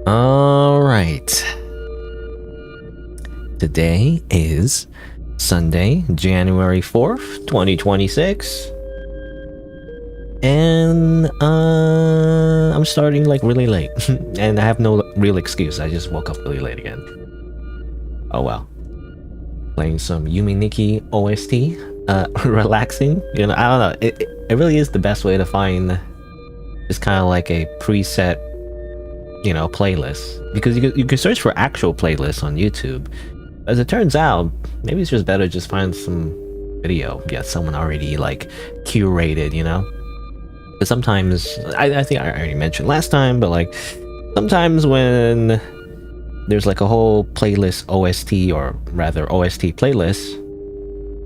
All right. Today is Sunday, January 4th, 2026. And I'm starting like really late. And I have no real excuse. I just woke up really late again. Oh well. Playing some Yumi Nikki OST. Relaxing. You know, I don't know. It really is the best way to find just kind of like a preset, you know, playlist, because you can search for actual playlists on YouTube. As it turns out, maybe it's just better just find some video, get someone already like curated, you know. But sometimes I think I already mentioned last time, but like sometimes when there's like a whole playlist OST, or rather OST playlist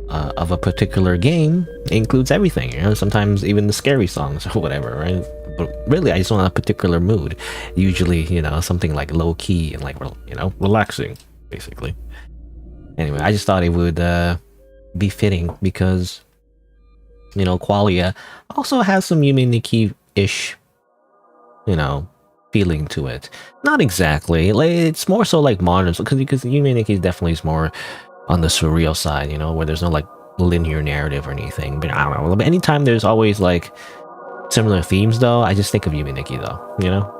of a particular game, it includes everything, you know, sometimes even the scary songs or whatever, right? But really, I just want a particular mood. Usually, you know, something like low key and like, you know, relaxing, basically. Anyway, I just thought it would be fitting because, you know, Qualia also has some Yumi Nikki-ish, you know, feeling to it. Not exactly. Like, it's more so like modern, because Yumi Nikki definitely is more on the surreal side, you know, where there's no like linear narrative or anything. But I don't know. But anytime there's always like similar themes, though, I just think of Yumi Nikki, though, you know.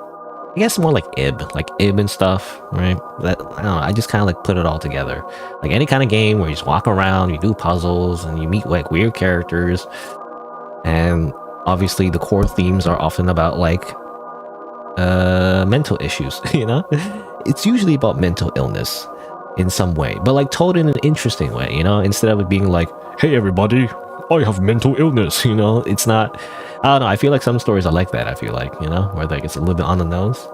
I guess more like Ib and stuff, right? That, I don't know, I just kind of like put it all together. Like any kind of game where you just walk around, you do puzzles, and you meet like weird characters. And obviously the core themes are often about like mental issues, you know? It's usually about mental illness in some way, but like told in an interesting way, you know? Instead of it being like, hey everybody, I have mental illness, you know? It's not, I don't know, I feel like some stories are like that, I feel like, you know, where like it's a little bit on the nose.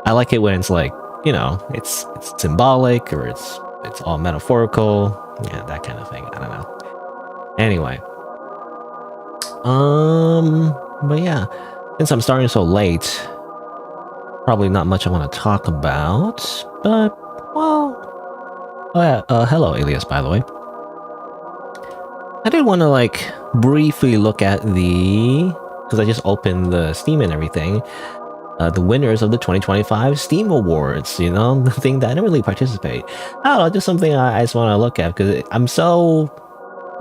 I like it when it's like, you know, it's symbolic, or it's all metaphorical, yeah, that kind of thing. I don't know. Anyway, but yeah, since I'm starting so late, probably not much I want to talk about, but well, oh yeah, hello Alias, by the way. I did want to like briefly look at because I just opened the Steam and everything, the winners of the 2025 Steam Awards, you know, the thing that I didn't really participate. I don't know, just something I just want to look at, because I'm so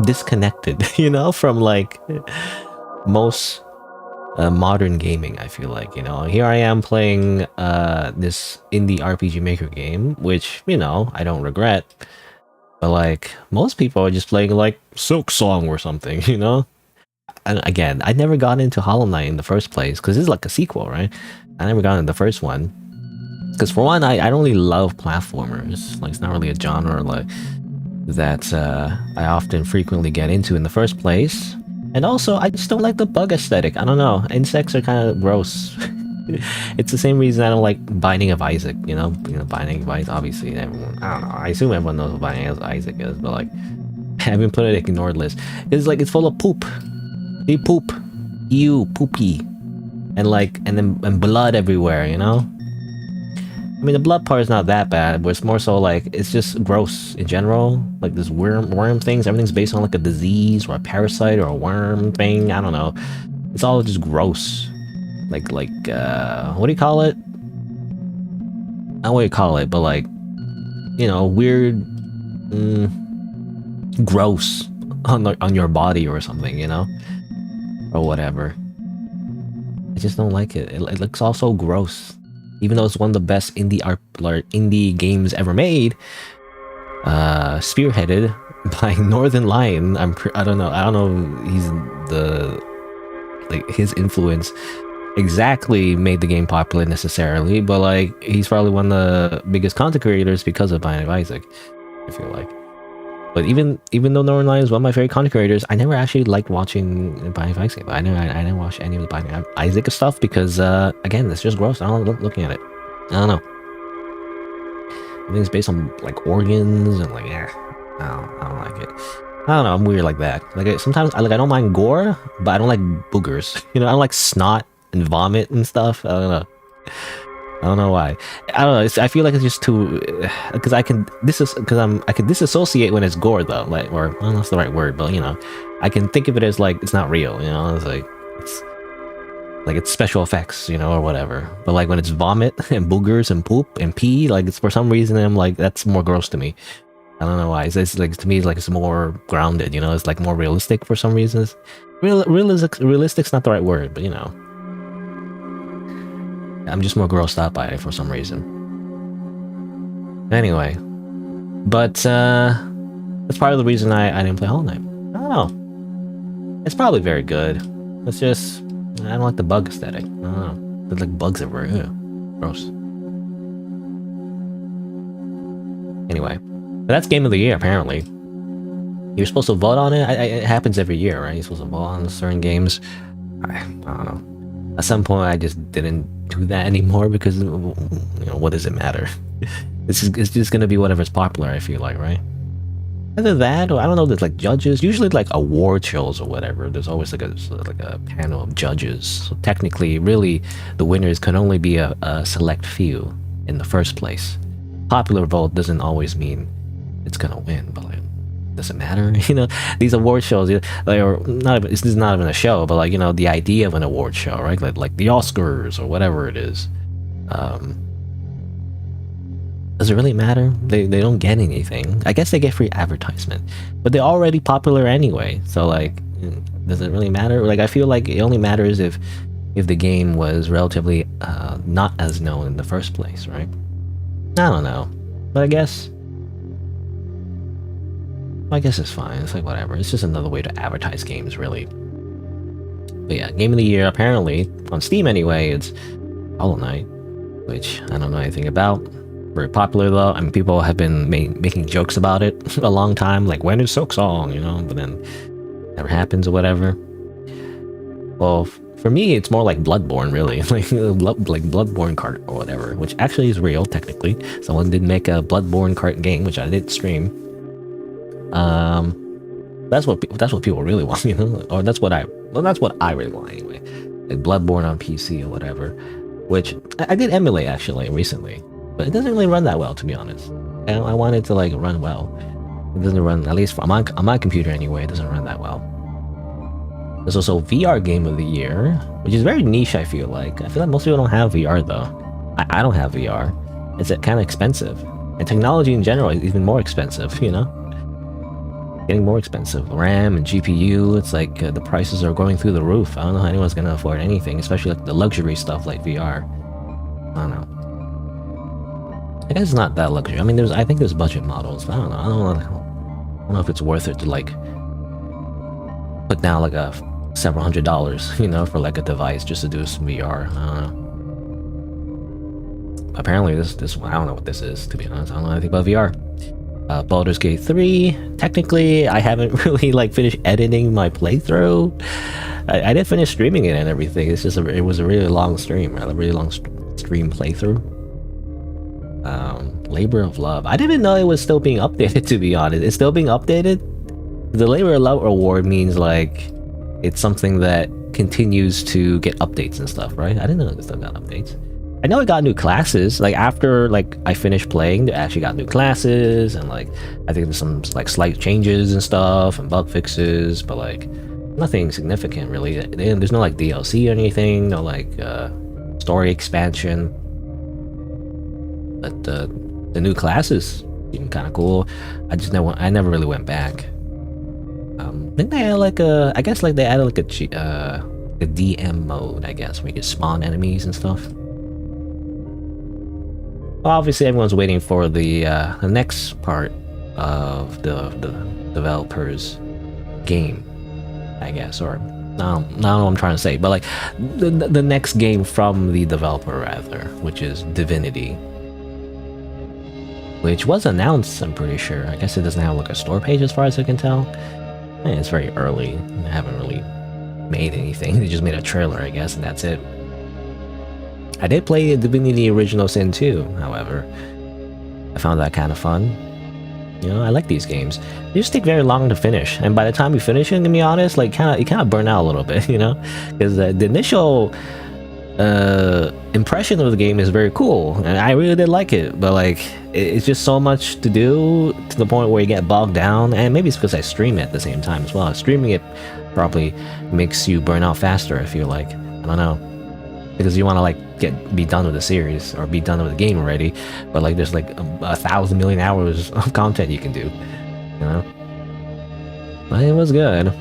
disconnected, you know, from like most modern gaming, I feel like, you know. Here I am playing this indie RPG Maker game, which, you know, I don't regret. But like most people are just playing like Silk Song or something, you know. And again, I never got into Hollow Knight in the first place, because it's like a sequel, right? I never got into the first one because, for one, I don't really love platformers. Like, it's not really a genre like that I often frequently get into in the first place. And also, I just don't like the bug aesthetic. I don't know, insects are kind of gross. It's the same reason I don't like Binding of Isaac, you know, Binding of Isaac, obviously everyone, I don't know, I assume everyone knows what Binding of Isaac is, but like, I haven't put it ignored list. It's like, it's full of poop. They poop. Ew, poopy. And like, and blood everywhere, you know? I mean, the blood part is not that bad, but it's more so like, it's just gross in general. Like this worm things, everything's based on like a disease or a parasite or a worm thing, I don't know. It's all just gross. Like what do you call it? Not what you call it, but like, you know, weird, gross on your body or something, you know, or whatever. I just don't like it. It looks all so gross, even though it's one of the best indie games ever made. Spearheaded by Northern Lion. I don't know. He's his influence exactly made the game popular necessarily, but like he's probably one of the biggest content creators because of Binding of Isaac, I feel like. But even though Northern Lion is one of my favorite content creators, I never actually liked watching Binding of Isaac. I never watched any of the Binding of Isaac stuff because again, it's just gross. I don't like looking at it. I don't know. I think it's based on like organs and like, I don't like it. I don't know, I'm weird like that. Like sometimes I don't mind gore, but I don't like boogers. You know, I don't like snot and vomit and stuff. I don't know why. I don't know. I feel like it's just too, because I can disassociate when it's gore though. Like, or well, that's the right word, but you know, I can think of it as like it's not real. You know, it's like like it's special effects, you know, or whatever. But like when it's vomit and boogers and poop and pee, like it's for some reason I'm like that's more gross to me. I don't know why. It's like to me like it's more grounded, you know. It's like more realistic for some reasons. Realistic's not the right word, but you know, I'm just more grossed out by it for some reason. Anyway, but that's part of the reason I didn't play Hollow Knight. I don't know. It's probably very good. It's just I don't like the bug aesthetic. I don't know. There's like bugs everywhere. Ew. Gross. Anyway, but that's Game of the Year apparently. You're supposed to vote on it. It happens every year, right? You're supposed to vote on certain games. I don't know. At some point, I just didn't do that anymore because you know what does it matter? It's just gonna be whatever's popular. I feel like, right? Either that, or I don't know. There's like judges. Usually, like award shows or whatever. There's always like a panel of judges. So technically, really, the winners can only be a select few in the first place. Popular vote doesn't always mean it's gonna win, but like, does it matter? You know, these award shows, like, or not. This is not even a show, but like you know, the idea of an award show, right? Like the Oscars or whatever it is. Does it really matter? They don't get anything. I guess they get free advertisement, but they're already popular anyway. So like, does it really matter? Like I feel like it only matters if the game was relatively not as known in the first place, right? I don't know, but I guess it's fine. It's like whatever. It's just another way to advertise games, really. But yeah, Game of the Year apparently on Steam anyway. It's Hollow Knight, which I don't know anything about. Very popular though. I mean, people have been making jokes about it a long time, like when is Silksong, you know, but then never happens or whatever. Well, for me, it's more like Bloodborne, really, like Bloodborne cart or whatever, which actually is real technically. Someone did make a Bloodborne cart game, which I did stream. That's what people really want, you know, or that's what I really want anyway. Like Bloodborne on PC or whatever, which I did emulate actually recently. But it doesn't really run that well, to be honest. I want it to like run well. It doesn't run, at least on my computer anyway, it doesn't run that well. There's also VR Game of the Year, which is very niche, I feel like. I feel like most people don't have VR though. I don't have VR. It's kind of expensive. And technology in general is even more expensive, you know? Getting more expensive. RAM and GPU, it's like the prices are going through the roof. I don't know how anyone's gonna afford anything, especially like the luxury stuff like VR. I don't know. I guess it's not that luxury. I mean, I think there's budget models. But I don't know. I don't know if it's worth it to like put down like several $100s, you know, for like a device just to do some VR. I don't know. Apparently, this I don't know what this is, to be honest. I don't know anything about VR. Baldur's Gate 3. Technically, I haven't really like finished editing my playthrough. I did finish streaming it and everything. It's just it was a really long stream, a really long stream playthrough. Labor of Love. I didn't know it was still being updated, to be honest. It's still being updated? The Labor of Love award means like it's something that continues to get updates and stuff, right? I didn't know it still got updates. I know it got new classes. Like after like I finished playing, they actually got new classes and like I think there's some like slight changes and stuff and bug fixes, but like nothing significant really. There's no like DLC or anything, no like story expansion. But the new classes seem kind of cool. I never really went back. I think they had like I guess like they added like a DM mode, I guess, where you can spawn enemies and stuff. Well, obviously everyone's waiting for the next part of the developer's game, I guess, or I don't know what I'm trying to say, but like the next game from the developer rather, which is Divinity. Which was announced, I'm pretty sure. I guess it doesn't have like a store page as far as I can tell. It's very early. They haven't really made anything. They just made a trailer, I guess, and that's it. I did play Divinity Original Sin 2, however. I found that kind of fun. You know, I like these games. They just take very long to finish, and by the time you finish it, to be honest, like you kind of burn out a little bit, you know, because the initial impression of the game is very cool and I really did like it, but like it's just so much to do to the point where you get bogged down, and maybe it's because I stream it at the same time as well. Streaming it probably makes you burn out faster, I feel like. I don't know. because you want to like be done with the series or be done with the game already, but like there's like 1,000 million hours of content you can do, you know. But it was good.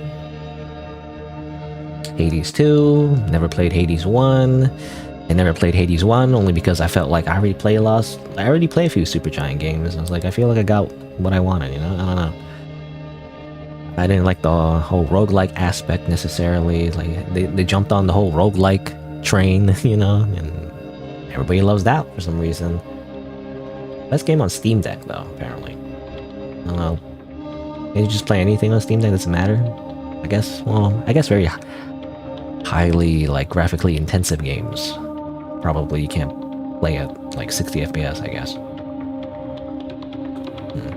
Hades 2, never played Hades 1. I never played Hades 1 only because I felt like I already played a few Supergiant games. I was like, I feel like I got what I wanted, you know? I don't know. I didn't like the whole roguelike aspect necessarily. Like they jumped on the whole roguelike train, you know, and everybody loves that for some reason. Best game on Steam Deck though, apparently. I don't know. Can you just play anything on Steam Deck? Doesn't matter? I guess, well, I guess very highly, like, graphically intensive games. Probably you can't play at, like, 60 FPS, I guess.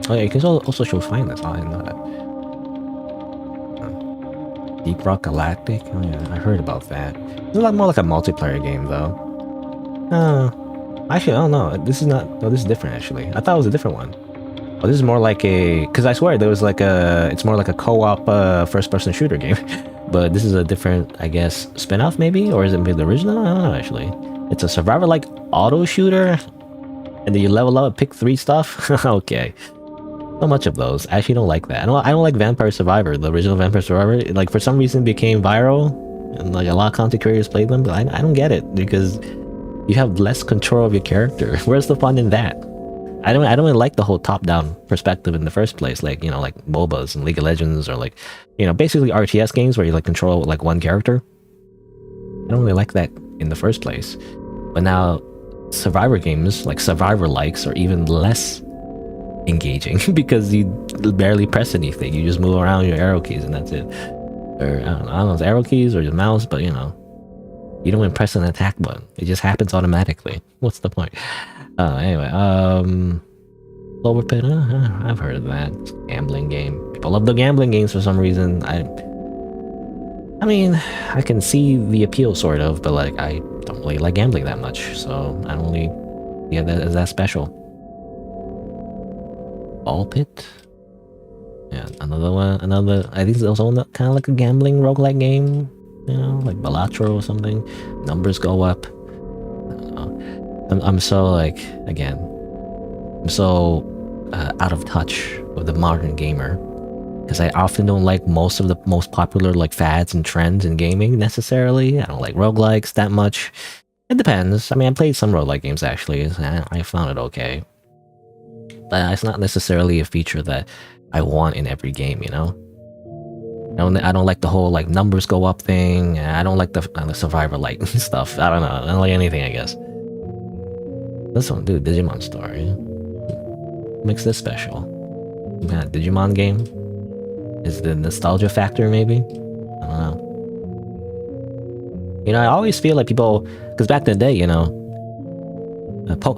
Oh yeah, you can also show fineness. Oh, I didn't know that. Deep Rock Galactic? Oh yeah, I heard about that. It's a lot more like a multiplayer game, though. Actually, I don't know. This is not... No, this is different, actually. I thought it was a different one. Oh, this is more like a... Because I swear there was like a... It's more like a co-op first-person shooter game. But this is a different, I guess, spin-off maybe? Or is it maybe the original? I don't know, actually. It's a survivor-like auto shooter. And then you level up, pick 3 stuff. Okay. So much of those. I actually don't like that. I don't like Vampire Survivor. The original Vampire Survivor, like, for some reason became viral. And like a lot of content creators played them. But I don't get it. Because you have less control of your character. Where's the fun in that? I don't really like the whole top-down perspective in the first place, like, you know, like MOBAs and League of Legends, or like, you know, basically RTS games where you like control like one character. I don't really like that in the first place. But now survivor games, like survivor likes, are even less engaging because you barely press anything. You just move around your arrow keys and that's it. Or I don't know, it's arrow keys or your mouse, but you know, you don't even press an attack button. It just happens automatically. What's the point? Anyway, Lower Pit, I've heard of that. It's a gambling game. People love the gambling games for some reason. I mean, I can see the appeal, sort of, but like, I don't really like gambling that much, so I don't really get that as that special. Ball Pit? Yeah, another one, I think it's also kind of like a gambling roguelike game, you know, like Balatro or something. Numbers go up. I don't know. I'm so, like, again, I'm so out of touch with the modern gamer, because I often don't like most of the most popular, like, fads and trends in gaming, necessarily. I don't like roguelikes that much. It depends. I mean, I played some roguelike games, actually. I found it okay. But it's not necessarily a feature that I want in every game, you know? I don't like the whole, like, numbers go up thing. I don't like the survivor-like stuff. I don't know. I don't like anything, I guess. This one, dude, Digimon Story. Makes this special. Yeah, Digimon game? Is the nostalgia factor, maybe? I don't know. You know, I always feel like people... Because back in the day, you know,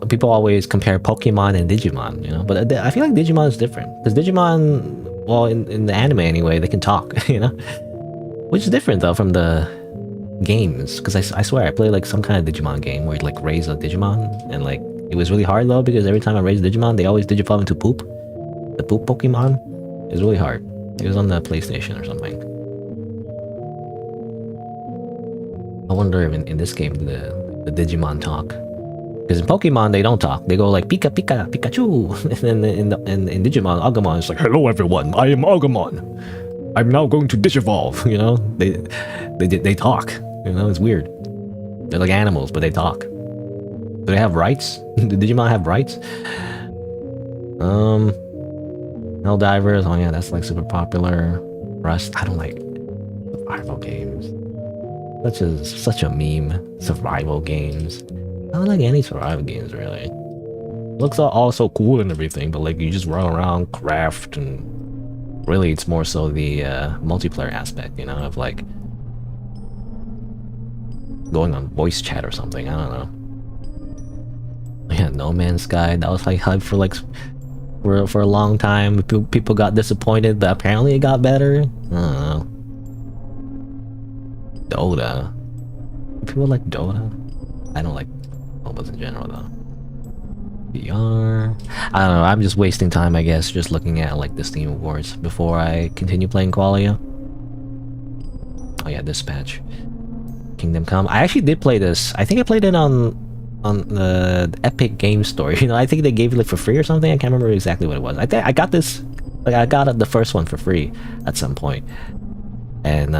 people always compare Pokemon and Digimon, you know? But I feel like Digimon is different. Because Digimon, well, in the anime anyway, they can talk, you know? Which is different, though, from the games. Because I swear, I played, like, some kind of Digimon game where you, like, raise a Digimon. And, like, it was really hard, though, because every time I raised Digimon, they always digivolve into poop. The poop Pokemon. It was really hard. It was on the PlayStation or something. I wonder if in this game the Digimon talk. Because in Pokemon they don't talk. They go like Pika Pika Pikachu. And then in Digimon, Agumon is like, hello everyone, I am Agumon. I'm now going to digivolve. You know, they talk. You know, it's weird. They're like animals, but they talk. Do they have rights? Do Digimon have rights? Helldivers, oh yeah, that's like super popular. Rust, I don't like survival games. Such a meme. Survival games. I don't like any survival games, really. Looks all so cool and everything, but like you just run around, craft, and really it's more so the multiplayer aspect, you know, of like going on voice chat or something, I don't know. Yeah, No Man's Sky, that was like hype for like for a long time. People got disappointed, but apparently it got better. I don't know. Dota. People like Dota? I don't like MOBAs in general though. VR. I don't know, I'm just wasting time, I guess, just looking at like the Steam Awards before I continue playing Qualia. Oh yeah, Dispatch. Kingdom Come. I actually did play this. I think I played it on the Epic Game Store. You know, I think they gave it like for free or something. I can't remember exactly what it was. I think I got this, like I got the first one for free at some point. And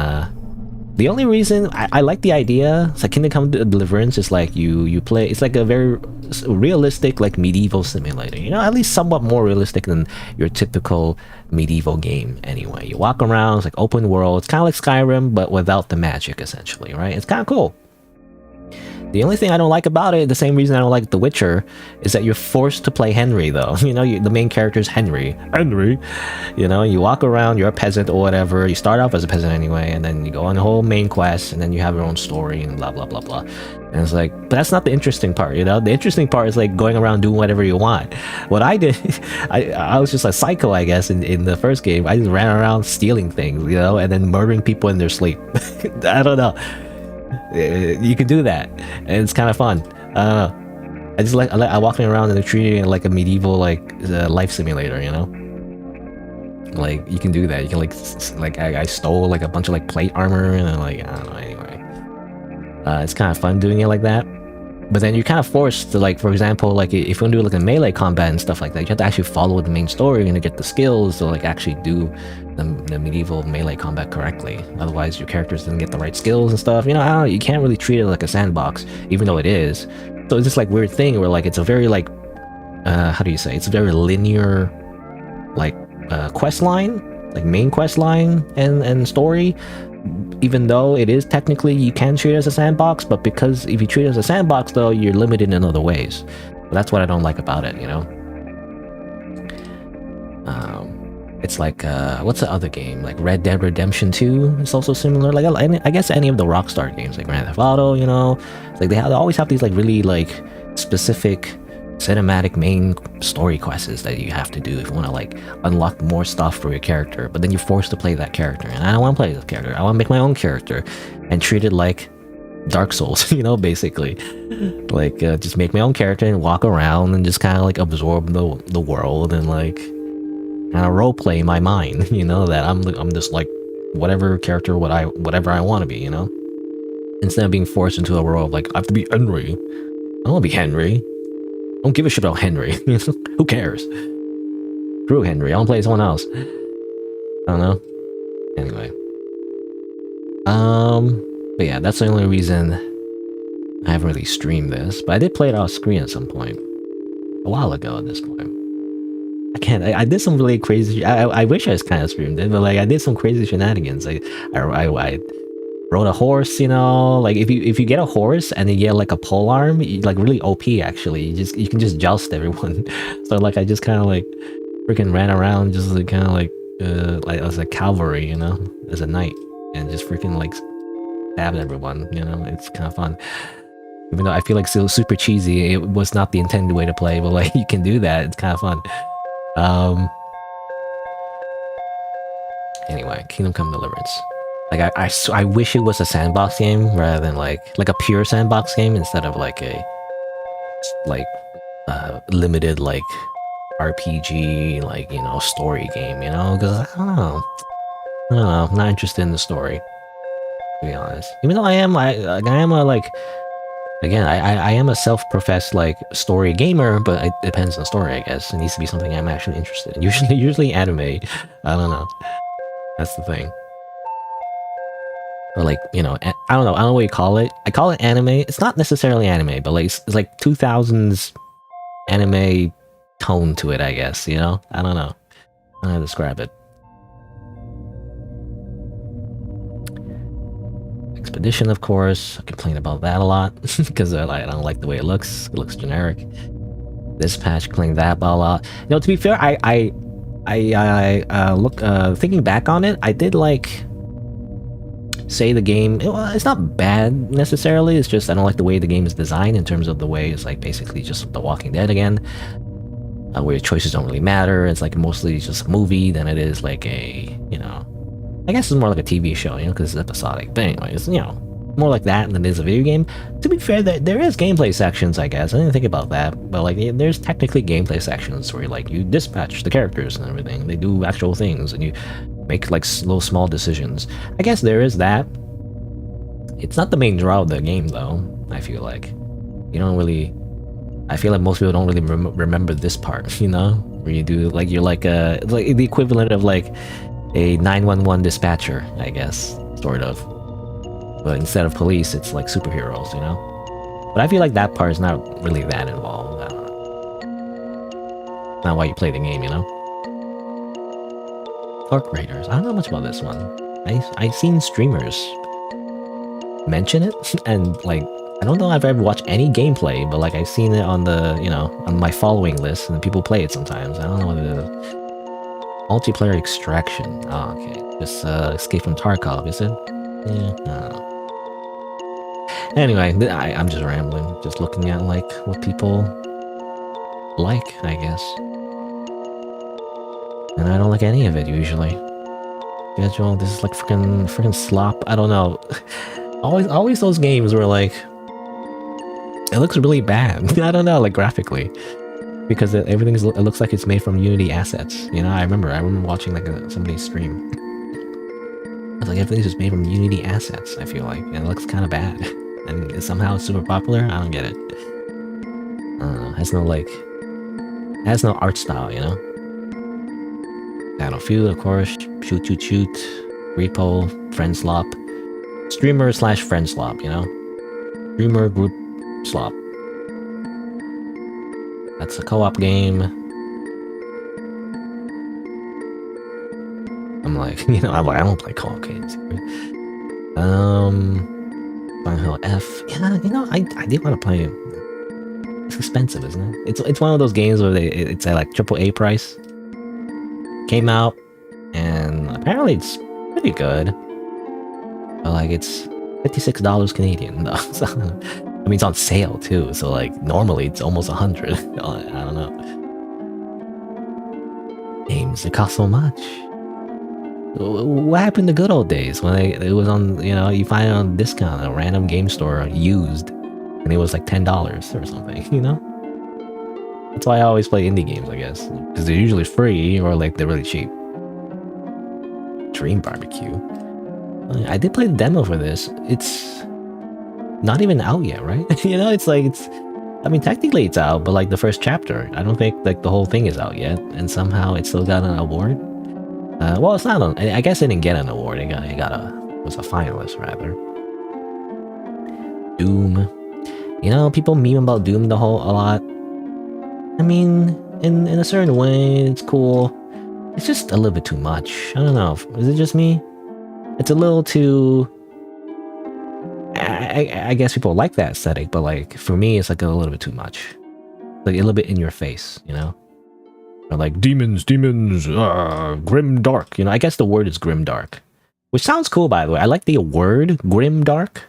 the only reason I like the idea, it's like Kingdom Come Deliverance is like you play, it's like a very realistic like medieval simulator, you know, at least somewhat more realistic than your typical medieval game anyway. You walk around, it's like open world, it's kind of like Skyrim but without the magic essentially, right? It's kind of cool. The only thing I don't like about it, the same reason I don't like The Witcher, is that you're forced to play Henry, though. You know, the main character is Henry. Henry! You know, you walk around, you're a peasant or whatever. You start off as a peasant anyway, and then you go on the whole main quest, and then you have your own story, and blah, blah, blah, blah. And it's like, but that's not the interesting part, you know? The interesting part is like going around doing whatever you want. What I did, I was just a psycho, I guess, in the first game. I just ran around stealing things, you know, and then murdering people in their sleep. I don't know. You can do that, and it's kind of fun. I don't know. I just like I walking around and treating it like a medieval like life simulator, you know. Like you can do that. You can like I stole like a bunch of like plate armor and like I don't know. Anyway, it's kind of fun doing it like that. But then you're kind of forced to, like, for example, like if you want to do like a melee combat and stuff like that, you have to actually follow the main story and get the skills to like actually do the medieval melee combat correctly. Otherwise, your characters didn't get the right skills and stuff. You know, I don't know, you can't really treat it like a sandbox, even though it is. So it's just like weird thing where like it's a very like, how do you say? It's a very linear, like quest line, like main quest line and story. Even though it is technically, you can treat it as a sandbox, but because if you treat it as a sandbox though, you're limited in other ways. But that's what I don't like about it, you know. It's like what's the other game, like Red Dead Redemption 2? It's also similar. Like I guess any of the Rockstar games, like Grand Theft Auto, you know, it's like they always have these like really like specific cinematic main story quests that you have to do if you want to like unlock more stuff for your character, but then you're forced to play that character, and I don't want to play this character. I want to make my own character and treat it like Dark Souls, you know, basically. Like just make my own character and walk around and just kind of like absorb the world and like kind of role play my mind, you know, that I'm just like whatever character whatever I want to be, you know, instead of being forced into a world of like I have to be Henry. I don't want to be Henry. I don't give a shit about Henry. Who cares? Screw Henry. I want to play someone else. I don't know. Anyway. But yeah, that's the only reason I haven't really streamed this. But I did play it off screen at some point. A while ago at this point. I did some really crazy... I wish I was kind of streamed it, but like I did some crazy shenanigans. I rode a horse, you know, like if you get a horse and you get like a pole arm, like really OP actually. You can just joust everyone. So like I just kind of like freaking ran around just like kind of like as a cavalry, you know, as a knight, and just freaking like stabbed everyone, you know. It's kind of fun. Even though I feel like it's super cheesy, it was not the intended way to play, but like you can do that. It's kind of fun. Anyway, Kingdom Come Deliverance. Like I wish it was a sandbox game rather than like a pure sandbox game instead of like a limited like RPG, like, you know, story game, you know, because I don't know, I'm not interested in the story, to be honest. Even though I am a like, again, I am a self-professed like story gamer, but it depends on the story, I guess. It needs to be something I'm actually interested in. Usually anime. I don't know. That's the thing. Or like, you know, I don't know what you call it. I call it anime. It's not necessarily anime, but like it's like 2000s anime tone to it, I guess, you know? I don't know. I don't know how to describe it. Expedition, of course. I complain about that a lot because I don't like the way it looks. It looks generic. Dispatch, complain that about a lot. You know, to be fair, I look thinking back on it, I did like say the game, it's not bad necessarily, it's just I don't like the way the game is designed in terms of the way it's like basically just The Walking Dead again, where your choices don't really matter. It's like mostly just a movie than it is like a, you know, I guess it's more like a TV show, you know, because it's episodic. But anyway, it's, you know, more like that than it is a video game. To be fair, there is gameplay sections, I guess. I didn't think about that, but like there's technically gameplay sections where like you dispatch the characters and everything. They do actual things and you make like little small decisions. I guess there is that. It's not the main draw of the game, though. I feel like you don't really. I feel like most people don't really remember this part. You know, where you do like you're like like the equivalent of like a 911 dispatcher, I guess, sort of. But instead of police, it's like superheroes. You know. But I feel like that part is not really that involved. I don't know. Not why you play the game, you know. Arc Raiders. I don't know much about this one. I've seen streamers mention it, and like I don't know if I've ever watched any gameplay, but like I've seen it on the on my following list, and people play it sometimes. I don't know what it is. Multiplayer Extraction. Oh, okay. Just Escape from Tarkov, is it? Yeah. I don't know. Anyway, I'm just rambling, just looking at like what people like, I guess. And I don't like any of it usually. Schedule. This is like freaking slop. I don't know. always those games where like it looks really bad. I don't know, like graphically, because it looks like it's made from Unity assets. You know, I remember watching like somebody's stream. It's like everything's just made from Unity assets. I feel like, and it looks kind of bad. And somehow it's super popular. I don't get it. I don't know. It has no art style, you know. Battlefield, of course. Shoot, repo, friend slop, streamer / friend slop, you know. Streamer group slop. That's a co-op game. I'm like, you know, I don't play co-op games. F. Yeah, you know, I did want to play it. It's expensive, isn't it? It's one of those games where it's at like AAA price. Came out, and apparently it's pretty good. But like it's $56 Canadian though. So, I mean, it's on sale too. So like normally it's almost 100. I don't know. Games that cost so much. What happened to good old days when it was on, you know, you find it on discount at a random game store used, and it was like $10 or something, you know? That's why I always play indie games, I guess, because they're usually free or like they're really cheap. Dream Barbecue. I did play the demo for this. It's not even out yet, right? You know, I mean, technically it's out, but like the first chapter, I don't think like the whole thing is out yet, and somehow it still got an award. Well, it's not. I guess it didn't get an award. It was a finalist rather. Doom. You know, people meme about Doom a lot. I mean, in a certain way, it's cool. It's just a little bit too much. I don't know. Is it just me? It's a little too. I guess people like that aesthetic, but like for me, it's like a little bit too much. Like a little bit in your face, you know. Or like demons, grim dark. You know, I guess the word is grim dark, which sounds cool, by the way. I like the word grim dark,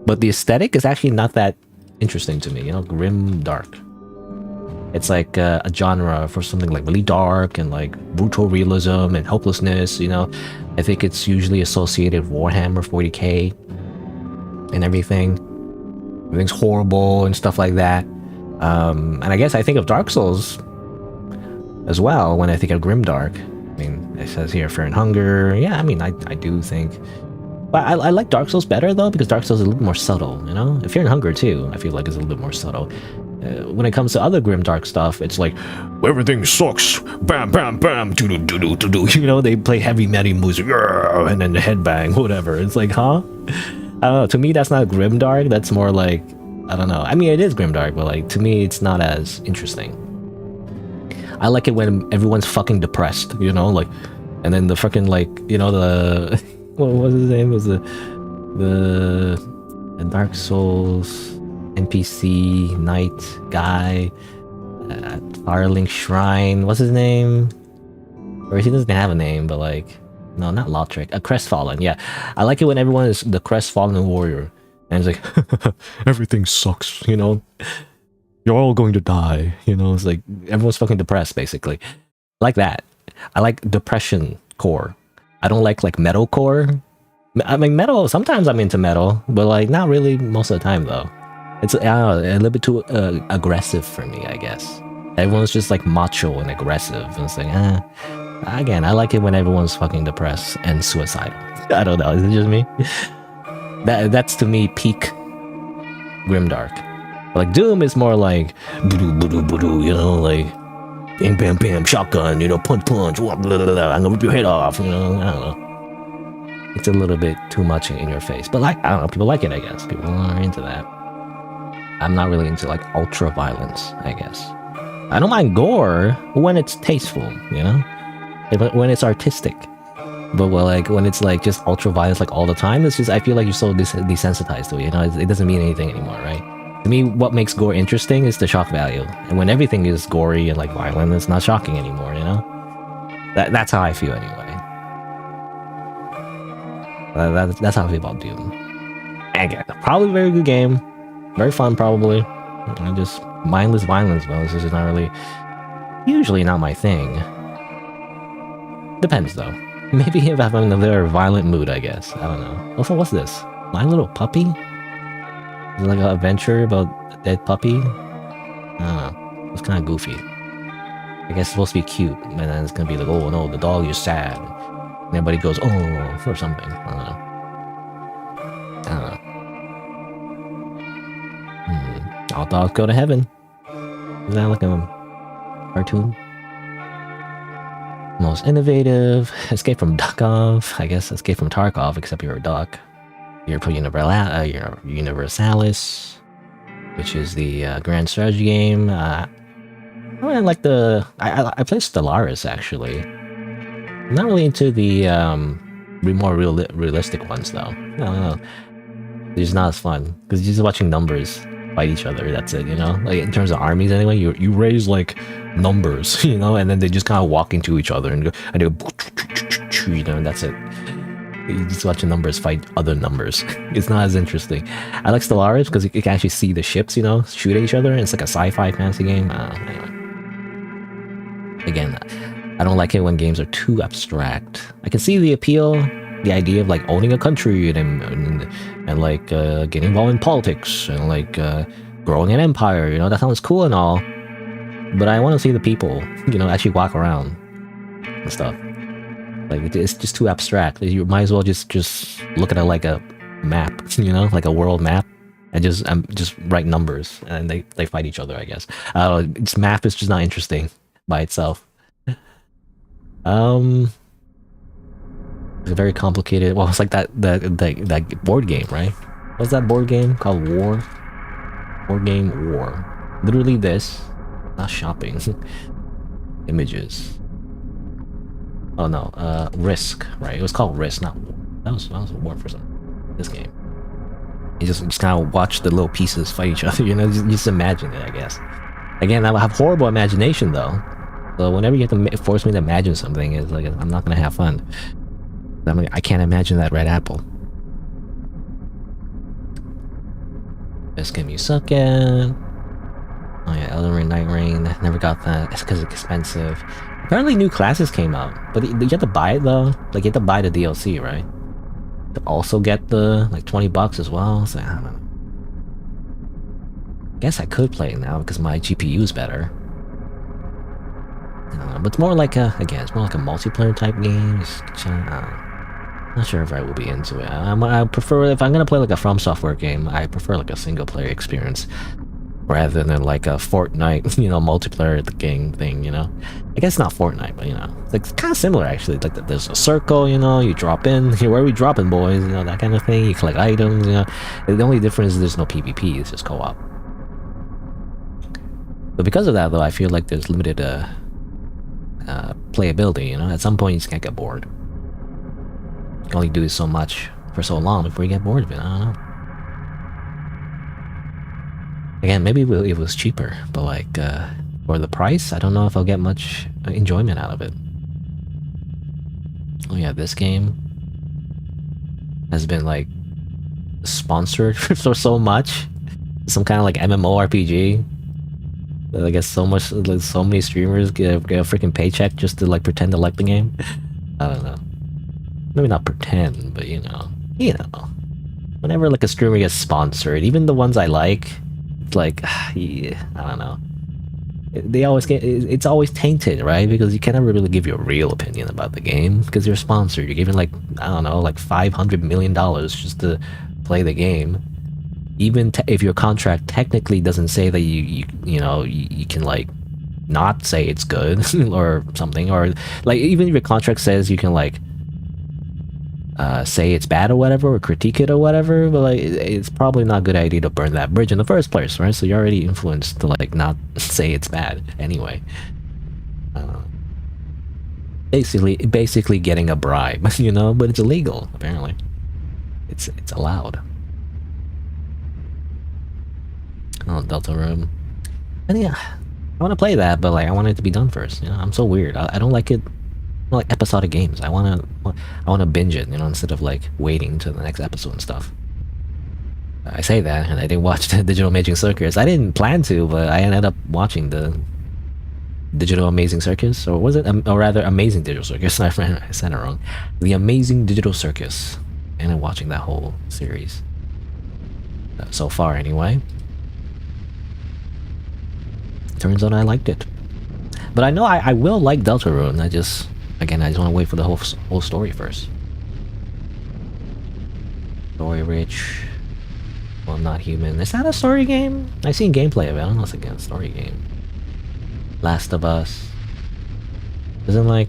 but the aesthetic is actually not that interesting to me. You know, grim dark. It's like a genre for something like really dark and like brutal realism and helplessness. You know, I think it's usually associated with Warhammer 40k and everything. Everything's horrible and stuff like that. And I guess I think of Dark Souls as well when I think of grimdark. I mean, it says here Fear and Hunger. Yeah, I mean, I do think, but I like Dark Souls better though, because Dark Souls is a little more subtle, you know. Fear and Hunger too, I feel like is a little bit more subtle. When it comes to other grimdark stuff, it's like everything sucks, bam bam bam, doo doo doo doo doo doo. You know, they play heavy metal music, and then the headbang, whatever. It's like, huh? I don't know. To me, that's not grimdark. That's more like, I don't know. I mean, it is grimdark, but like to me, it's not as interesting. I like it when everyone's fucking depressed, you know, like, and then the fucking like, you know, the what was his name? Was the Dark Souls NPC knight guy, Firelink Shrine. What's his name? Or he doesn't have a name, but like, no, not Lothric. A Crestfallen. Yeah, I like it when everyone is the Crestfallen warrior, and it's like everything sucks, you know. You're all going to die, you know. It's like everyone's fucking depressed, basically. I like that. I like depression core. I don't like metalcore. I mean, metal. Sometimes I'm into metal, but like not really most of the time though. It's I don't know, a little bit too aggressive for me, I guess. Everyone's just like macho and aggressive, and it's like, again, I like it when everyone's fucking depressed and suicidal. I don't know. Is it just me? That's to me peak grimdark. Like Doom is more like boo-doo, you know, like bam bam bam, shotgun, you know, punch punch, blah, blah, blah, blah, I'm gonna rip your head off, you know. I don't know. It's a little bit too much in your face, but like I don't know, people like it. I guess people are into that. I'm not really into like ultra violence. I guess I don't mind gore when it's tasteful, you know, when it's artistic. But well, like when it's like just ultra violence like all the time, it's just I feel like you're so desensitized to it. You know, it doesn't mean anything anymore, right? To me, what makes gore interesting is the shock value, and when everything is gory and like violent, it's not shocking anymore. You know, that's how I feel anyway. That's how I feel about Doom. And again, probably a very good game, very fun, probably. And just mindless violence, though. This is not really, usually not my thing. Depends though. Maybe if I'm in a very violent mood, I guess. I don't know. Also, what's this? My Little Puppy? Is it like an adventure about a dead puppy? I don't know. It's kind of goofy. I guess it's supposed to be cute, and then it's gonna be like, oh no, the dog is sad. And everybody goes, oh, or something. I don't know. All dogs go to heaven. Is that like a cartoon? Most innovative, Escape from Tarkov. I guess Escape from Tarkov, except you're a duck. You're Universalis, which is the grand strategy game. I really like the. I played Stellaris actually. I'm not really into the more realistic ones though. No, they're just not as fun because you're just watching numbers fight each other. That's it, you know. Like in terms of armies, anyway, you raise like numbers, you know, and then they just kind of walk into each other and go, you know, and that's it. You just watch the numbers fight other numbers. It's not as interesting. I like Stellaris because you can actually see the ships, you know, shoot at each other. And it's like a sci-fi fantasy game. Anyway. Again, I don't like it when games are too abstract. I can see the appeal, the idea of like owning a country and like getting involved in politics and like growing an empire. You know, that sounds cool and all. But I want to see the people, you know, actually walk around and stuff. Like it's just too abstract. You might as well just look at it like a map, you know, like a world map, and just write numbers, and they fight each other. I guess. This map is just not interesting by itself. It's a very complicated. Well, it's like that board game, right? What's that board game called? War. Board game War. Literally this, not shopping. Images. Oh no, Risk, right? It was called Risk, not War. That was a War for some. This game. You just kind of watch the little pieces fight each other, you know, just imagine it, I guess. Again, I have horrible imagination though. So whenever you have to force me to imagine something, it's like, I'm not gonna have fun. I can't imagine that red apple. Best game you suck at. Oh yeah, Elden Ring, Night Rain. Never got that. It's because it's expensive. Apparently new classes came out, but you have to buy it though. Like you have to buy the DLC, right? To also get the like $20 as well. So I don't know. Guess I could play it now because my GPU is better. I don't know, but it's more like it's more like a multiplayer type game. Not sure if I will be into it. I prefer, if I'm gonna play like a From Software game, I prefer like a single player experience rather than like a Fortnite, you know, multiplayer game thing, you know. I guess not Fortnite, but you know, it's kind of similar actually. Like there's a circle, you know, you drop in. Here, where are we dropping, boys? You know, that kind of thing. You collect items, you know. The only difference is there's no PvP. It's just co-op. But because of that, though, I feel like there's limited playability. You know, at some point you just can't get bored. You can only do so much for so long before you get bored of it. I don't know. Again, maybe if it was cheaper, but like for the price, I don't know if I'll get much enjoyment out of it. Oh yeah, this game has been like sponsored for so much. Some kind of like MMORPG. I guess so many streamers get a freaking paycheck just to like pretend to like the game. I don't know. Maybe not pretend, but you know. Whenever like a streamer gets sponsored, even the ones I like, it's like, yeah, I don't know. They always get, it's always tainted, right? Because you can never really give your real opinion about the game because you're sponsored. You're giving like, I don't know, like $500 million just to play the game, even if your contract technically doesn't say that you can like not say it's good or something, or like even if your contract says you can like say it's bad or whatever, or critique it or whatever, but like it's probably not a good idea to burn that bridge in the first place, right? So you're already influenced to like not say it's bad anyway. Basically getting a bribe, you know, but it's illegal apparently. It's allowed. Oh, Delta Room. And yeah, I want to play that, but like I want it to be done first. You know, I'm so weird. I don't like it. I don't like episodic games. I want to binge it, you know, instead of like waiting to the next episode and stuff. I say that, and I didn't watch the Digital Amazing Circus. I didn't plan to, but I ended up watching the Digital Amazing Circus, or was it, or rather, Amazing Digital Circus? I said it wrong. The Amazing Digital Circus, and I'm watching that whole series so far, anyway. Turns out I liked it, but I know I will like Deltarune. I just want to wait for the whole story first. Story rich. Well, not human. Is that a story game? I've seen gameplay of it. I don't know if it's a story game. Last of Us. Isn't like...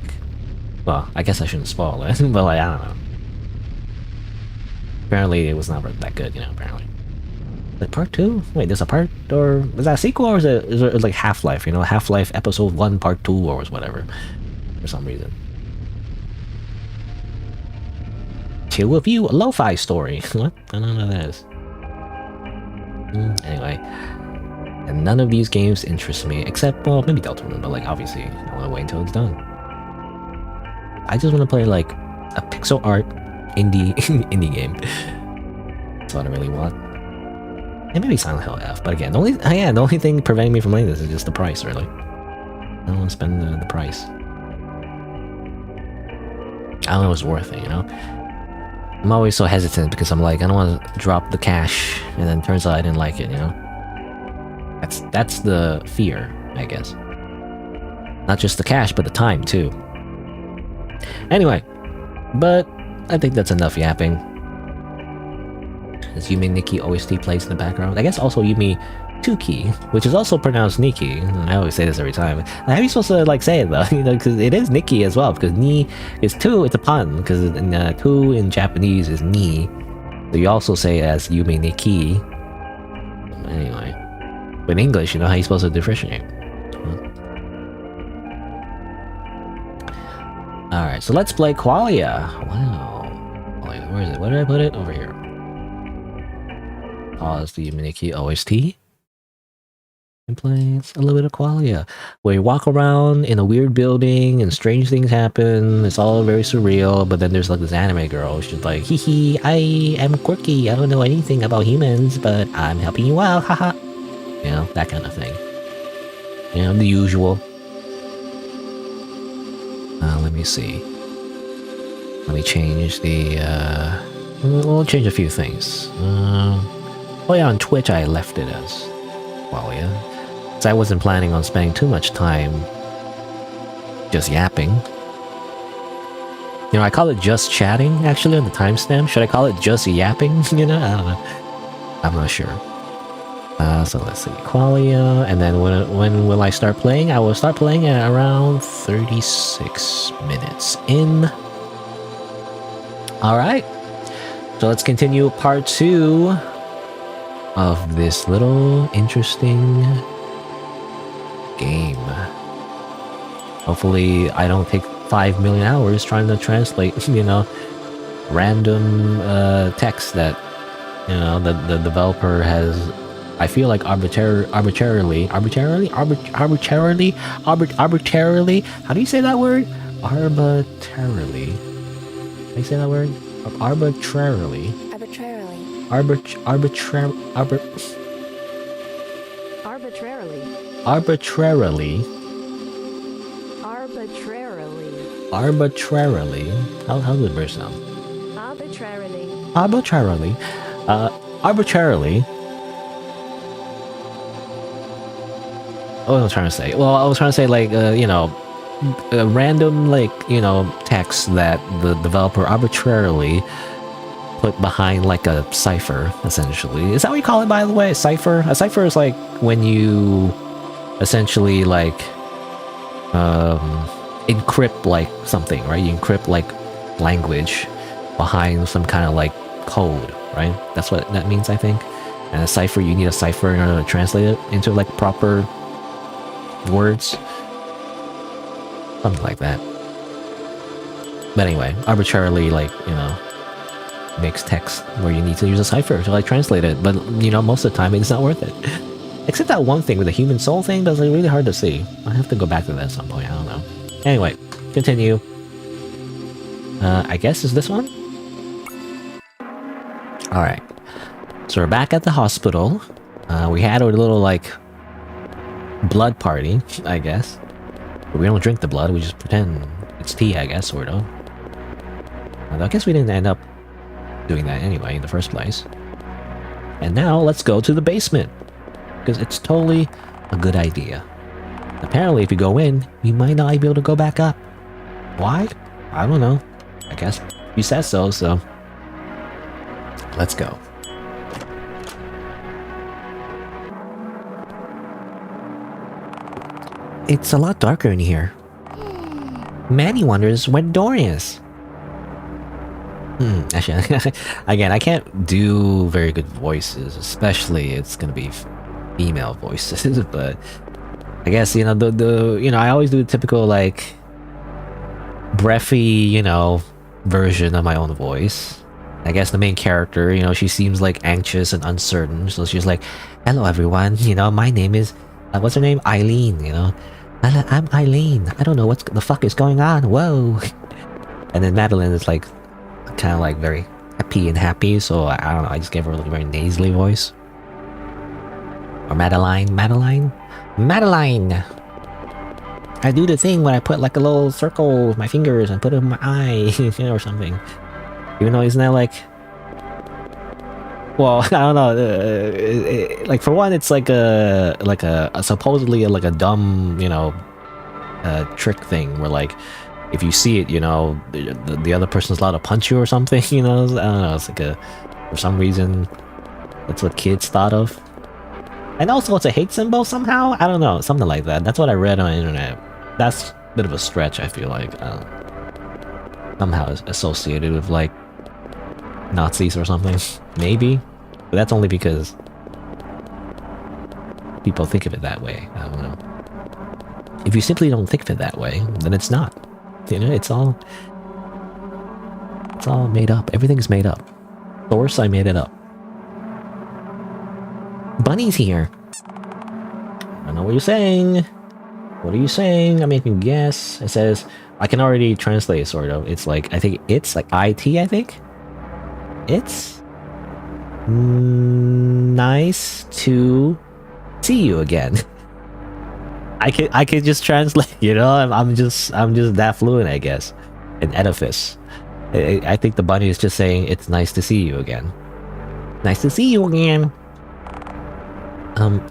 Well, I guess I shouldn't spoil it, but like, I don't know. Apparently it was not that good, you know, apparently. Like part 2? Wait, there's a part? Or is that a sequel, or is it like Half-Life, you know? Half-Life Episode 1, Part 2, or whatever. For some reason. Chill with you, a lo-fi story. What? I don't know what that is. Anyway. And none of these games interest me, except, well, maybe Deltarune, but like, obviously, I want to wait until it's done. I just want to play, like, a pixel art indie game. That's what I really want. And maybe Silent Hill F, but again, the only thing preventing me from playing this is just the price, really. I don't want to spend the price. I don't know if it's worth it, you know? I'm always so hesitant because I'm like, I don't want to drop the cash, and then turns out I didn't like it, you know? That's the fear, I guess. Not just the cash, but the time, too. Anyway, but I think that's enough yapping. As Yumi Nikki OST plays in the background. I guess also Yumi Tuki, which is also pronounced Nikki. And I always say this every time. How are you supposed to like say it though? You know, because it is Nikki as well. Because ni is two. It's a pun. Because two in Japanese is ni. So you also say it as Yumi Nikki. Anyway, but in English, you know how you're supposed to differentiate. All right, so let's play Qualia. Wow. Where is it? Where did I put it? Over here. Pause the Yumi Nikki OST. And plays a little bit of Qualia, where you walk around in a weird building and strange things happen. It's all very surreal, but then there's like this anime girl. She's like, hee hee, I am quirky. I don't know anything about humans, but I'm helping you out, haha. You know, that kind of thing. You know, the usual. Let me see. Let me change the, we'll change a few things. Oh yeah, on Twitch I left it as Qualia. So I wasn't planning on spending too much time just yapping. You know, I call it just chatting, actually, on the timestamp. Should I call it just yapping? You know, I don't know. I'm not sure. So let's see, Qualia, and then when will I start playing? I will start playing at around 36 minutes in. Alright, so let's continue part 2 of this little interesting game. Hopefully I don't take 5 million hours trying to translate, you know, random text that, you know, the developer has, I feel like arbitrarily, how do you say that word? Arbitrarily. How do you say that word? Arbitrarily. Arbitrarily. How does the verse sound? Arbitrarily. What was I trying to say? Well, I was trying to say, like, you know, a random, like, you know, text that the developer arbitrarily put behind like a cipher, essentially. Is that what you call it, by the way? A cipher? A cipher is like when you essentially like encrypt like something, right? You encrypt like language behind some kind of like code, right? That's what that means, I think. And a cipher, you need a cipher in order to translate it into like proper words. Something like that. But anyway, arbitrarily, like, you know, makes text where you need to use a cipher to like translate it. But, you know, most of the time it's not worth it. Except that one thing with the human soul thing, that's like really hard to see. I have to go back to that at some point, I don't know. Anyway, continue. I guess is this one? Alright. So we're back at the hospital. We had our little, like, blood party, I guess. But we don't drink the blood, we just pretend it's tea, I guess, sort of. I guess we didn't end up doing that anyway in the first place. And now, let's go to the basement. Because it's totally a good idea. Apparently, if you go in, you might not be able to go back up. Why? I don't know. I guess you said so, so... let's go. It's a lot darker in here. Manny wonders where the door is. Actually, again, I can't do very good voices, especially it's gonna be female voices, but I guess, you know, you know, I always do the typical, like, breathy, you know, version of my own voice. I guess the main character, you know, she seems like anxious and uncertain, so she's like, hello everyone, you know, my name is, what's her name? Eileen, you know. I'm Eileen, I don't know what the fuck is going on, whoa. And then Madeline is like, kind of like very happy, so I don't know, I just gave her a very nasally voice. Or Madeline. I do the thing when I put like a little circle with my fingers and put it in my eye, or something. Even though isn't that like... well, I don't know, like for one, it's like a supposedly like a dumb, you know, trick thing where like, if you see it, you know, the other person's allowed to punch you or something, you know, I don't know, it's like a, for some reason, that's what kids thought of. And also it's a hate symbol somehow, I don't know, something like that, that's what I read on the internet. That's a bit of a stretch, I feel like, somehow it's associated with like Nazis or something, maybe, but that's only because people think of it that way, I don't know. If you simply don't think of it that way, then it's not. You know, it's all made up. Everything's made up. Source, I made it up. Bunny's here. I don't know what you're saying. What are you saying? I'm making a guess. It says, I can already translate, sort of. It's like, I think it's like IT, I think? It's nice to see you again. I could just translate, you know. I'm just that fluent, I guess. An edifice. I think the bunny is just saying it's nice to see you again. Nice to see you again.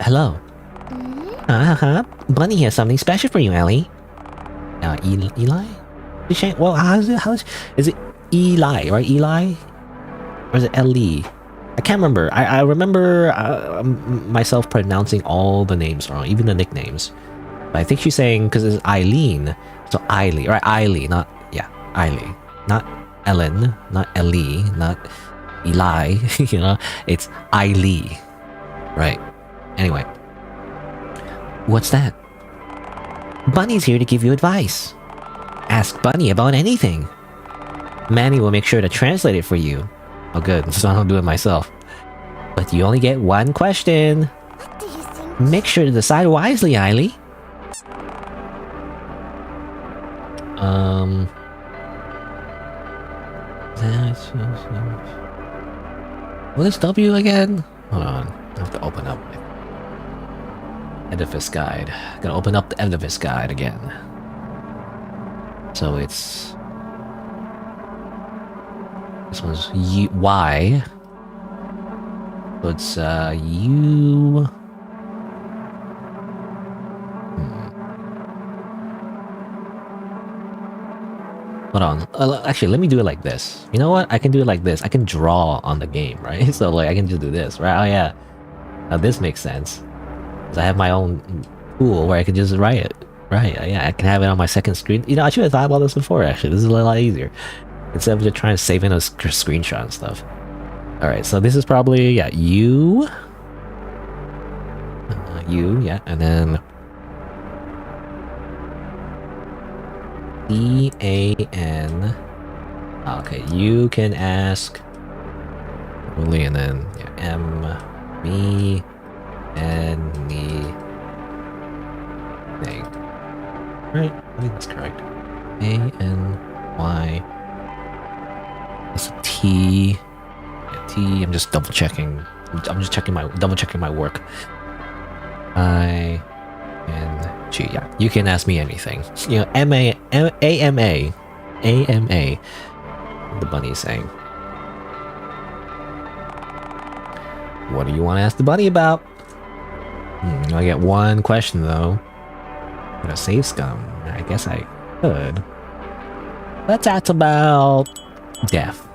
Hello. Bunny has something special for you, Ellie. Eli? Well, is it Eli, right? Eli? Or is it Ellie? I can't remember. I remember myself pronouncing all the names wrong, even the nicknames. But I think she's saying, because it's Eileen, so Eileen, right? Eileen, not, yeah, Eileen. Not Ellen, not Ellie, not Eli, you know? It's Eileen. Right. Anyway. What's that? Bunny's here to give you advice. Ask Bunny about anything. Manny will make sure to translate it for you. Oh good, so I don't do it myself. But you only get one question. Make sure to decide wisely, Eileen. What is W again? Hold on, I have to open up my edifice guide. Gotta open up the edifice guide again. So it's... this one's Y. So it's U... Hold on. Actually, let me do it like this. You know what? I can do it like this. I can draw on the game, right? So like I can just do this, right? Oh yeah. Now this makes sense. Because I have my own tool where I can just write it. Right, yeah, I can have it on my second screen. You know, I should have thought about this before, actually. This is a lot easier. Instead of just trying to save in a screenshot and stuff. Alright, so this is probably, yeah, U. U, yeah, and then E-A-N. Okay, you can ask really, and then yeah, M, me, and me thing. Right, I think that's correct. A-N-Y. That's a T. Yeah, T. I'm just double checking. I'm just double checking my work. I N G. Yeah, you can ask me anything. You know, A-M-A. The bunny is saying. What do you want to ask the bunny about? I get one question though. A save scum. I guess I could. Let's ask about death.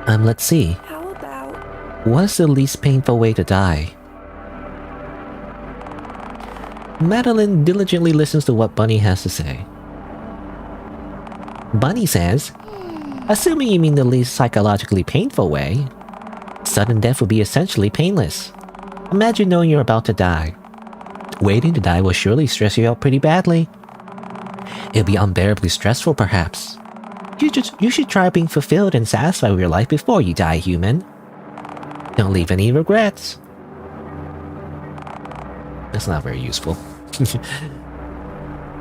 Let's see. How about... What's the least painful way to die? Madeline diligently listens to what Bunny has to say. Bunny says, assuming you mean the least psychologically painful way, sudden death would be essentially painless. Imagine knowing you're about to die. Waiting to die will surely stress you out pretty badly. It'll be unbearably stressful, perhaps. You should try being fulfilled and satisfied with your life before you die, human. Don't leave any regrets. That's not very useful.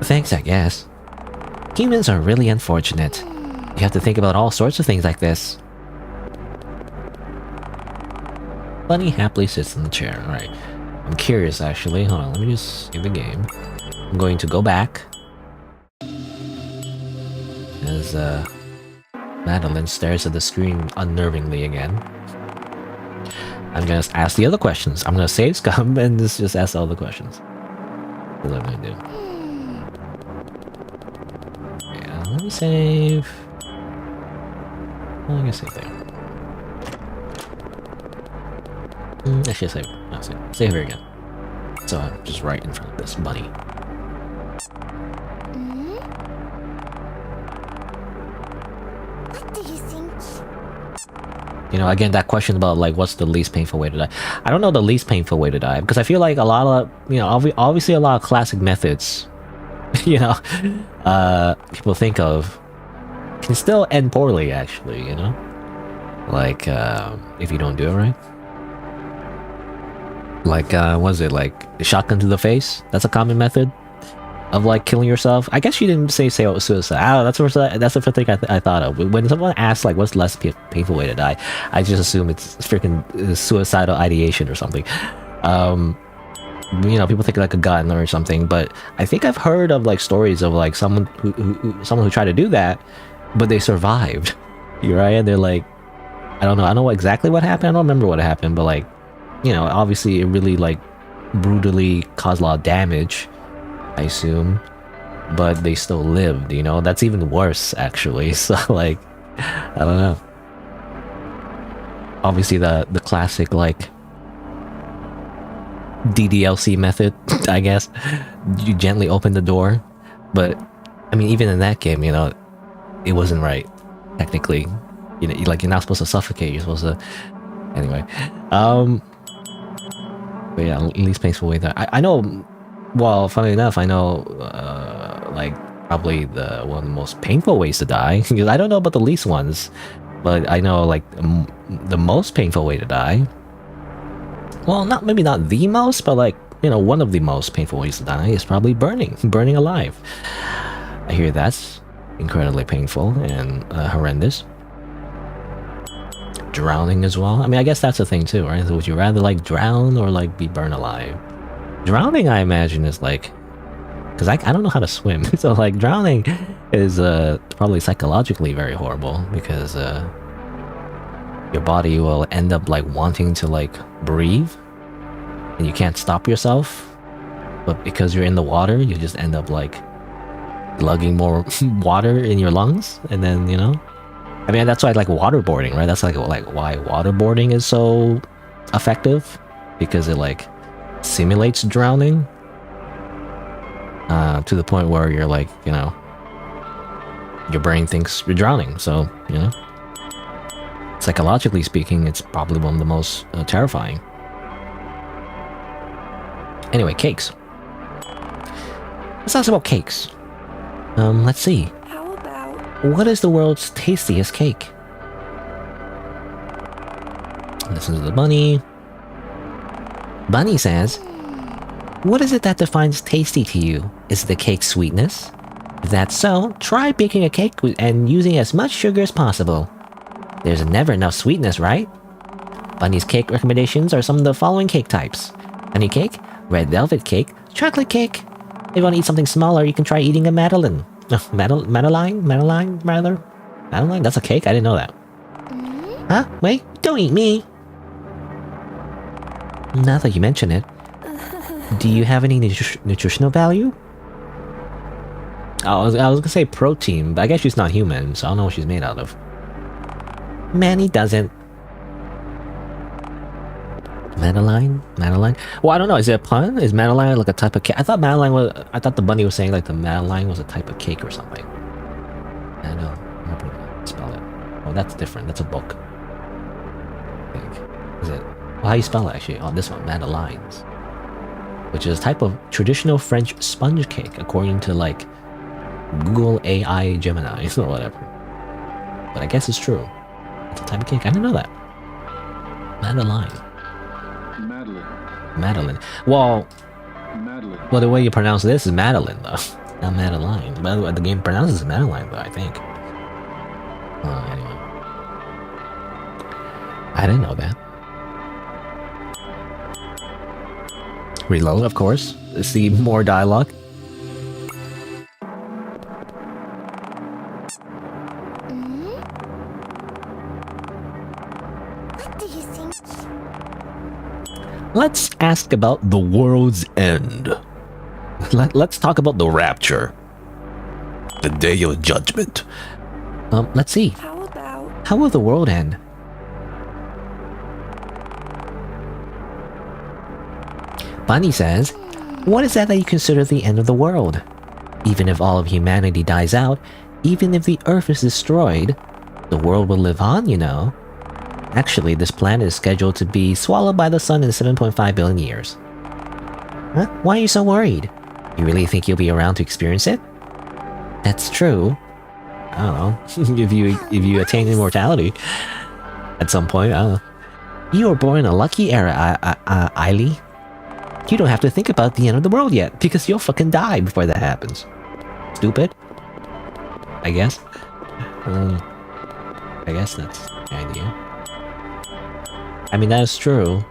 Thanks, I guess. Humans are really unfortunate. You have to think about all sorts of things like this. Bunny happily sits in the chair. Alright. I'm curious, actually. Hold on, let me just save the game. I'm going to go back. As, Madeline stares at the screen unnervingly again. I'm gonna ask the other questions. I'm gonna save scum and just ask all the questions. That's what I'm gonna do. Yeah, let me save. I'm gonna save there. Actually, save. No, save here again. So I'm just right in front of this bunny. What do you think? You know, again, that question about like what's the least painful way to die. I don't know the least painful way to die because I feel like a lot of, you know, obviously a lot of classic methods, you know, people think of can still end poorly, actually, you know, like if you don't do it right. Like, what is it, like shotgun to the face? That's a common method of like killing yourself. I guess you didn't say suicide. That's the first thing I thought of. When someone asks like what's the less painful way to die, I just assume it's freaking suicidal ideation or something. You know, people think like a gun or something, but I think I've heard of like stories of like someone who tried to do that, but they survived. You're right, and they're like, I don't know exactly what happened. I don't remember what happened, but like, you know, obviously it really like brutally caused a lot of damage, I assume, but they still lived, you know? That's even worse, actually. So like, I don't know. Obviously the classic like DDLC method, I guess. You gently open the door, but I mean, even in that game, you know, it wasn't right, technically. You know, like you're not supposed to suffocate, you're supposed to... Anyway, but yeah, least painful way that I know. Well, funny enough, I know like probably one of the most painful ways to die. Because I don't know about the least ones, but I know like the most painful way to die. Well, maybe not the most, but like, you know, one of the most painful ways to die is probably burning alive. I hear that's incredibly painful and horrendous. Drowning as well. I mean, I guess that's the thing too, right? So would you rather like drown or like be burned alive? Drowning, I imagine, is like, because I don't know how to swim, so like drowning is probably psychologically very horrible because your body will end up like wanting to like breathe, and you can't stop yourself, but because you're in the water, you just end up like lugging more water in your lungs, and then I mean that's why I like waterboarding, right? That's like why waterboarding is so effective, because it like simulates drowning to the point where you're like your brain thinks you're drowning. So psychologically speaking, it's probably one of the most terrifying. Anyway, cakes. Let's talk about cakes. Let's see. How about What is the world's tastiest cake? Listen to the bunny. Bunny says, what is it that defines tasty to you? Is the cake sweetness? If that's so, try baking a cake and using as much sugar as possible. There's never enough sweetness, right? Bunny's cake recommendations are some of the following cake types: honey cake, red velvet cake, chocolate cake. If you want to eat something smaller, you can try eating a Madeline. Madeline, rather? Madeline? That's a cake? I didn't know that. Huh? Wait, don't eat me! Now that you mention it, do you have any nutritional value? I was gonna say protein, but I guess she's not human, so I don't know what she's made out of. Manny doesn't. Madeline? Well, I don't know. Is it a pun? Is Madeline like a type of cake? I thought the bunny was saying like the Madeline was a type of cake or something. I don't know. I'm hoping to spell it. Oh, that's different. That's a book. I think. Is it? Well, how do you spell it actually? Oh, this one, Madeleines. Which is a type of traditional French sponge cake, according to like Google AI Gemini or whatever. But I guess it's true. It's a type of cake. I didn't know that. Madeline. Madeline. Well, the way you pronounce this is Madeline, though. Not Madeline. But the game pronounces Madeline, though, I think. Anyway. I didn't know that. Reload, of course. See more dialogue. what do you think? Let's ask about the world's end. Let's talk about the rapture. The day of judgment. Let's see. How about How will the world end? Bunny says, what is that you consider the end of the world? Even if all of humanity dies out, even if the Earth is destroyed, the world will live on, Actually, this planet is scheduled to be swallowed by the sun in 7.5 billion years. Huh? Why are you so worried? You really think you'll be around to experience it? That's true. I don't know. if you attain immortality at some point, I don't know. You were born in a lucky era, Eiley. You don't have to think about the end of the world yet, because you'll fucking die before that happens. Stupid. I guess. I guess that's the idea. I mean, that is true.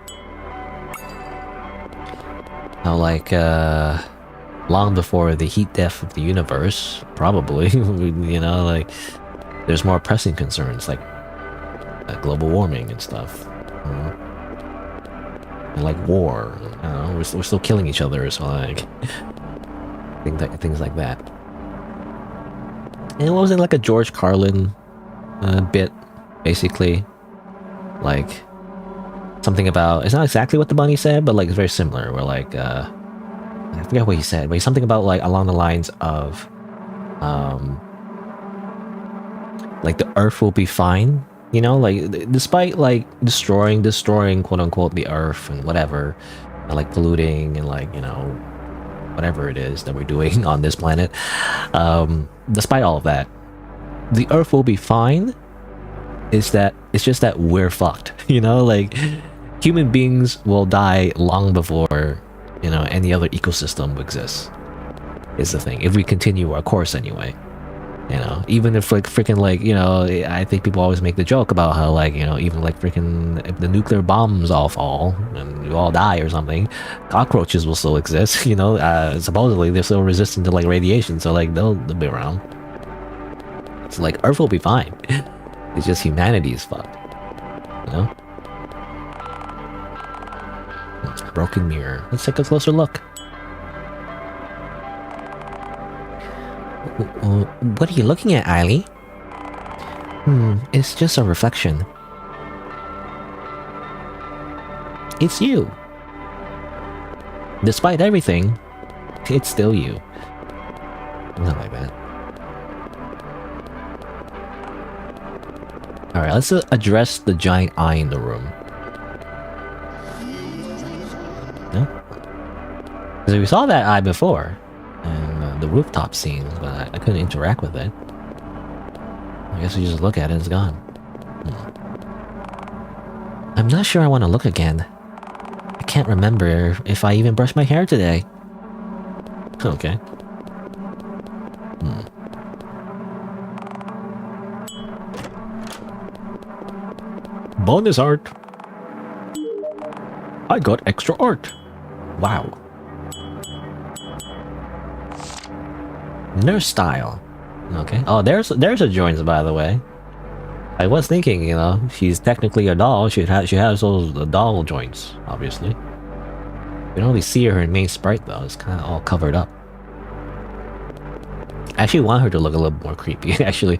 How, like, long before the heat death of the universe, probably, like, there's more pressing concerns, like global warming and stuff. And, like, war. I don't know, we're still killing each other, so, like, things like that. And it wasn't like a George Carlin bit, basically. Like, something about, it's not exactly what the bunny said, but like it's very similar, where like I forget what he said, but something about like along the lines of like the Earth will be fine, like despite like destroying quote unquote the Earth and whatever, and like polluting and like whatever it is that we're doing on this planet, despite all of that, the Earth will be fine. It's just that we're fucked, like human beings will die long before any other ecosystem exists, is the thing, if we continue our course anyway. Even if like freaking like I think people always make the joke about how like even like freaking if the nuclear bombs all fall and you all die or something, cockroaches will still exist. Supposedly they're still resistant to like radiation, so like they'll be around. It's like Earth will be fine. It's just humanity is fucked. Broken mirror. Let's take a closer look. What are you looking at, Eiley? It's just a reflection. It's you. Despite everything, it's still you. Not like that. Alright, let's address the giant eye in the room. No? Because we saw that eye before. And the rooftop scene, but I couldn't interact with it. I guess we just look at it, it's gone. I'm not sure I want to look again. I can't remember if I even brushed my hair today. Okay. Bonus art! I got extra art! Wow. Nurse style. Okay. Oh, there's a joints, by the way. I was thinking, you know, she's technically a doll. She has those doll joints, obviously. You don't really see her in main sprite though. It's kind of all covered up. I actually want her to look a little more creepy. Actually,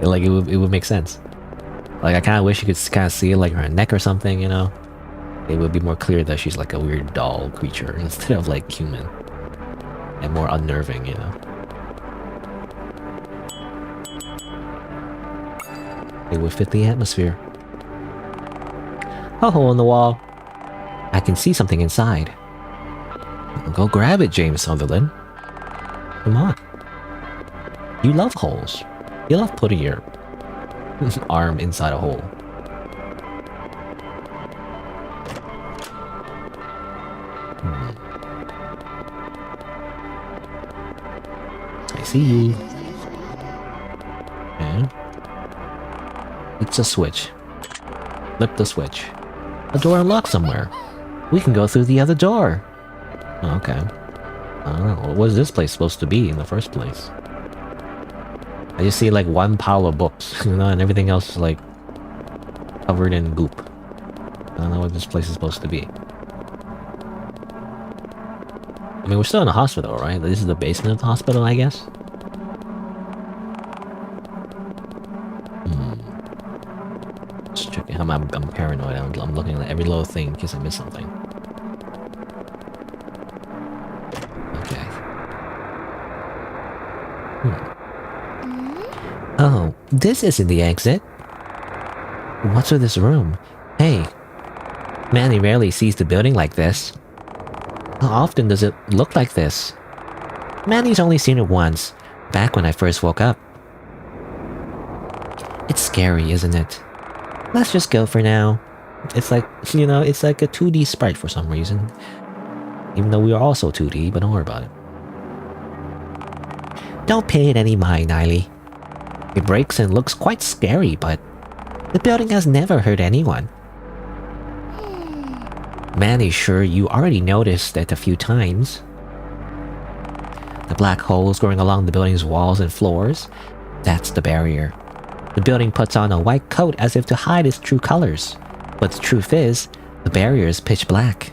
like it would make sense. Like I kind of wish you could kind of see like her neck or something. You know, it would be more clear that she's like a weird doll creature instead of like human and more unnerving. You know. It would fit the atmosphere. A hole in the wall. I can see something inside. Go grab it, James Sutherland. Come on. You love holes. You love putting your arm inside a hole. I see you. Okay. It's a switch. Flip the switch. A door unlocked somewhere. We can go through the other door. Oh, okay. I don't know. What was this place supposed to be in the first place? I just see like one pile of books, you know, and everything else is like covered in goop. I don't know what this place is supposed to be. I mean, we're still in a hospital, right? This is the basement of the hospital, I guess? Just checking how I'm paranoid. I'm looking at every little thing in case I miss something. Okay. Oh, this isn't the exit. What's with this room? Hey, Manny rarely sees the building like this. How often does it look like this? Manny's only seen it once, back when I first woke up. It's scary, isn't it? Let's just go for now. It's like, you know, it's like a 2D sprite for some reason. Even though we are also 2D, but don't worry about it. Don't pay it any mind, Eiley. It breaks and looks quite scary, but the building has never hurt anyone. Manny's sure you already noticed it a few times. The black holes growing along the building's walls and floors, that's the barrier. The building puts on a white coat as if to hide its true colors. But the truth is, the barrier is pitch black.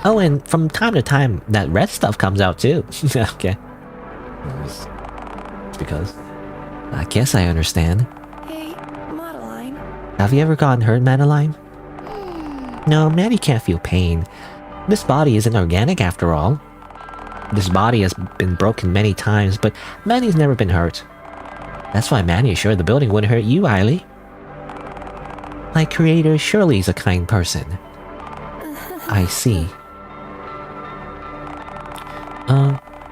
Oh, and from time to time, that red stuff comes out too. Okay. It's because... I guess I understand. Hey, Madeline. Have you ever gotten hurt, Madeline? No, Maddie can't feel pain. This body isn't organic after all. This body has been broken many times, but Maddie's never been hurt. That's why Maddie is sure the building wouldn't hurt you, Eiley. My creator surely is a kind person. I see.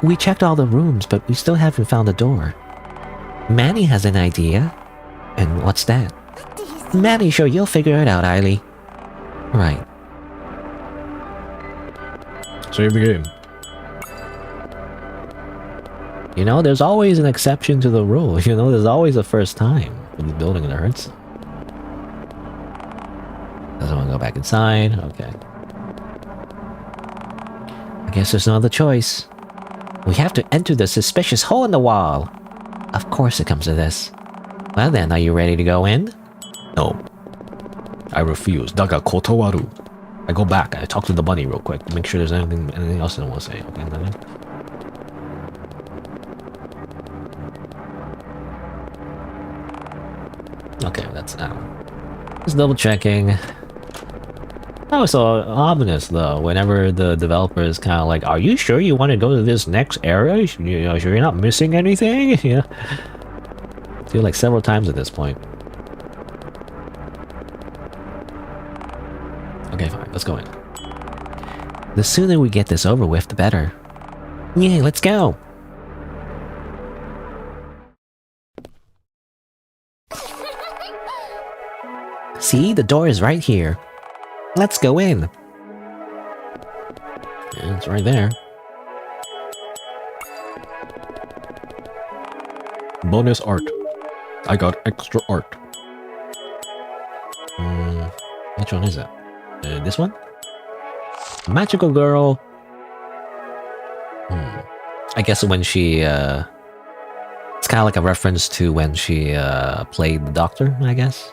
We checked all the rooms, but we still haven't found the door. Manny has an idea. And what's that? Manny, sure you'll figure it out, Eiley. Right. Save the game. You know, there's always an exception to the rule. You know, there's always a first time for the building that hurts. Doesn't want to go back inside. Okay. I guess there's no other choice. We have to enter the suspicious hole in the wall. Of course it comes to this. Well then, are you ready to go in? No. I refuse. Daga kotowaru. I go back. I talk to the bunny real quick to make sure there's anything else I don't want to say. Okay, nothing. Just double checking. That was so ominous though, whenever the developer is kind of like, are you sure you want to go to this next area? You know, sure you're not missing anything? Yeah. I feel like several times at this point. Okay, fine, let's go in. The sooner we get this over with, the better. Yeah, let's go! See, the door is right here. Let's go in. Yeah, it's right there. Bonus art. I got extra art. Which one is it? This one? Magical girl. I guess when she, it's kind of like a reference to when she, played the doctor, I guess.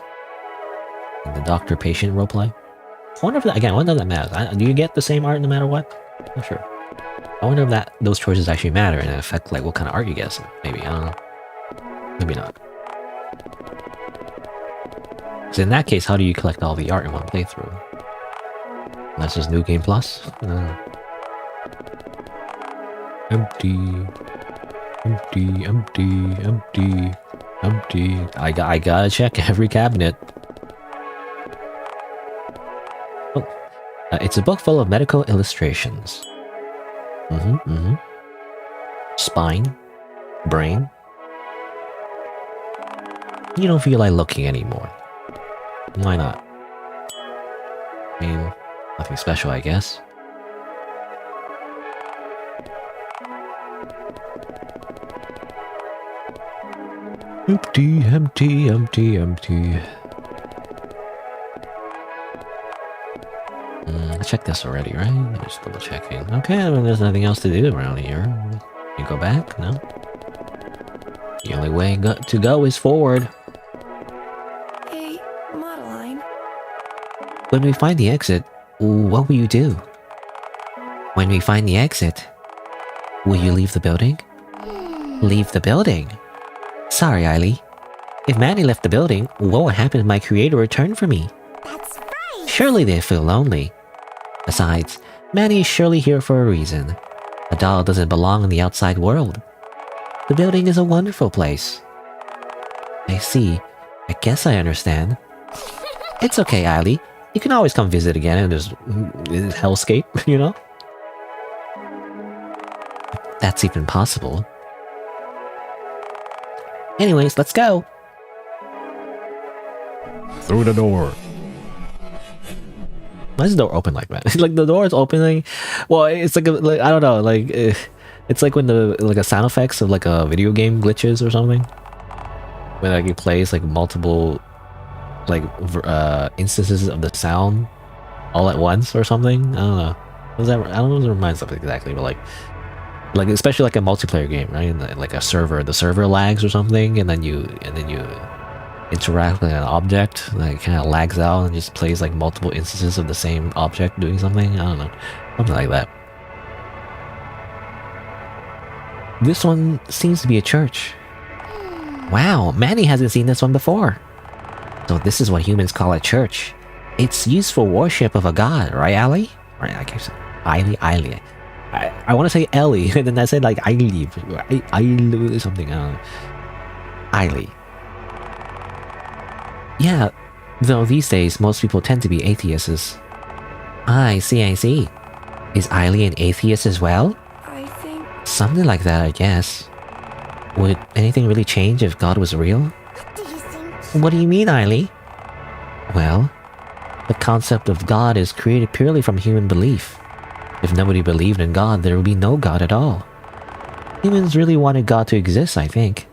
In the doctor-patient roleplay. I wonder if that, again, what does that matter? Do you get the same art no matter what? Not sure. I wonder if those choices actually matter and affect, like, what kind of art you get. Maybe, I don't know. Maybe not. So in that case, how do you collect all the art in one playthrough? That's just New Game Plus? Empty. Empty, empty, empty, empty. I gotta check every cabinet. Oh. It's a book full of medical illustrations. Spine. Brain. You don't feel like looking anymore. Why not? I mean, nothing special, I guess. Empty, empty, empty, empty. I checked this already, right? Just double checking. Okay, I mean, there's nothing else to do around here. You go back? No? The only way to go is forward. Hey, Madeline. When we find the exit, what will you do? When we find the exit, will you leave the building? Leave the building? Sorry, Eiley. If Manny left the building, what would happen if my creator returned for me? That's right. Surely they feel lonely. Besides, Manny is surely here for a reason. A doll doesn't belong in the outside world. The building is a wonderful place. I see. I guess I understand. It's okay, Eiley. You can always come visit again in this hellscape, you know? That's even possible. Anyways, let's go! Through the door. Why is the door open like that? Like the door is opening. Well, it's like, I don't know. Like it's like when a sound effects of like a video game glitches or something. When like it plays like multiple like instances of the sound all at once or something. I don't know. I don't know what it reminds of exactly, but like especially like a multiplayer game, right? And like a server, the server lags or something, and then you interact with an object that like, kind of lags out and just plays like multiple instances of the same object doing something. I don't know, something like that. This one seems to be a church. Wow, Manny hasn't seen this one before. So this is what humans call a church. It's used for worship of a god, right, Allie? Right, I guess Eiley. I want to say Ellie, and then I said like Eiley something. I don't know. Eiley. Yeah, though these days most people tend to be atheists. I see. Is Eiley an atheist as well? I think... Something like that, I guess. Would anything really change if God was real? What do you think? What do you mean, Eiley? Well, the concept of God is created purely from human belief. If nobody believed in God, there would be no God at all. Humans really wanted God to exist, I think.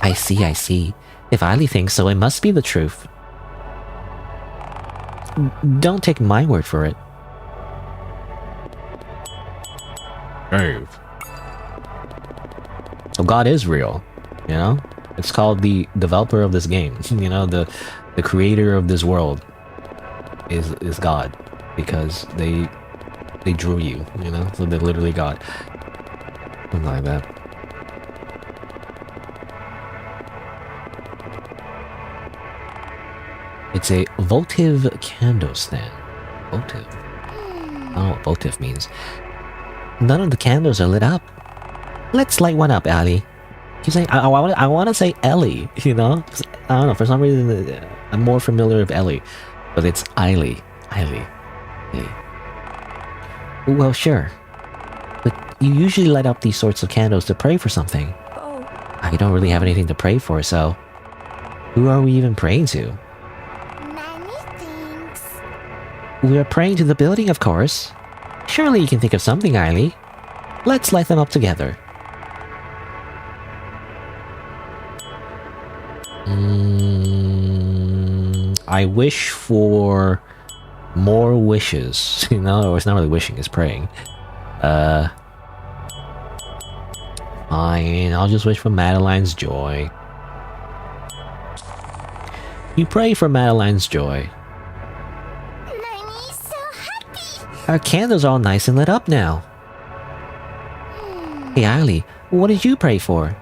I see. If Eiley thinks so, it must be the truth. Don't take my word for it. Dave. So God is real, you know? It's called the developer of this game. You know, the creator of this world is God. Because they drew you, you know? So they're literally God. Something like that. It's a votive candle stand. Votive. I don't know what votive means. None of the candles are lit up. Let's light one up, Ali. Keep saying I want to say Ellie, you know? 'Cause I don't know, for some reason I'm more familiar with Ellie, but it's Eiley. Eiley. Well, sure. But you usually light up these sorts of candles to pray for something. Oh, I don't really have anything to pray for, so who are we even praying to? many things. We are praying to the building, of course. Surely you can think of something, Eiley. Let's light them up together. I wish for more wishes. You know, or it's not really wishing, it's praying. Fine, I'll just wish for Madeline's joy. You pray for Madeline's joy. Nanny's so happy. Our candles are all nice and lit up now. Hey, Eiley, what did you pray for?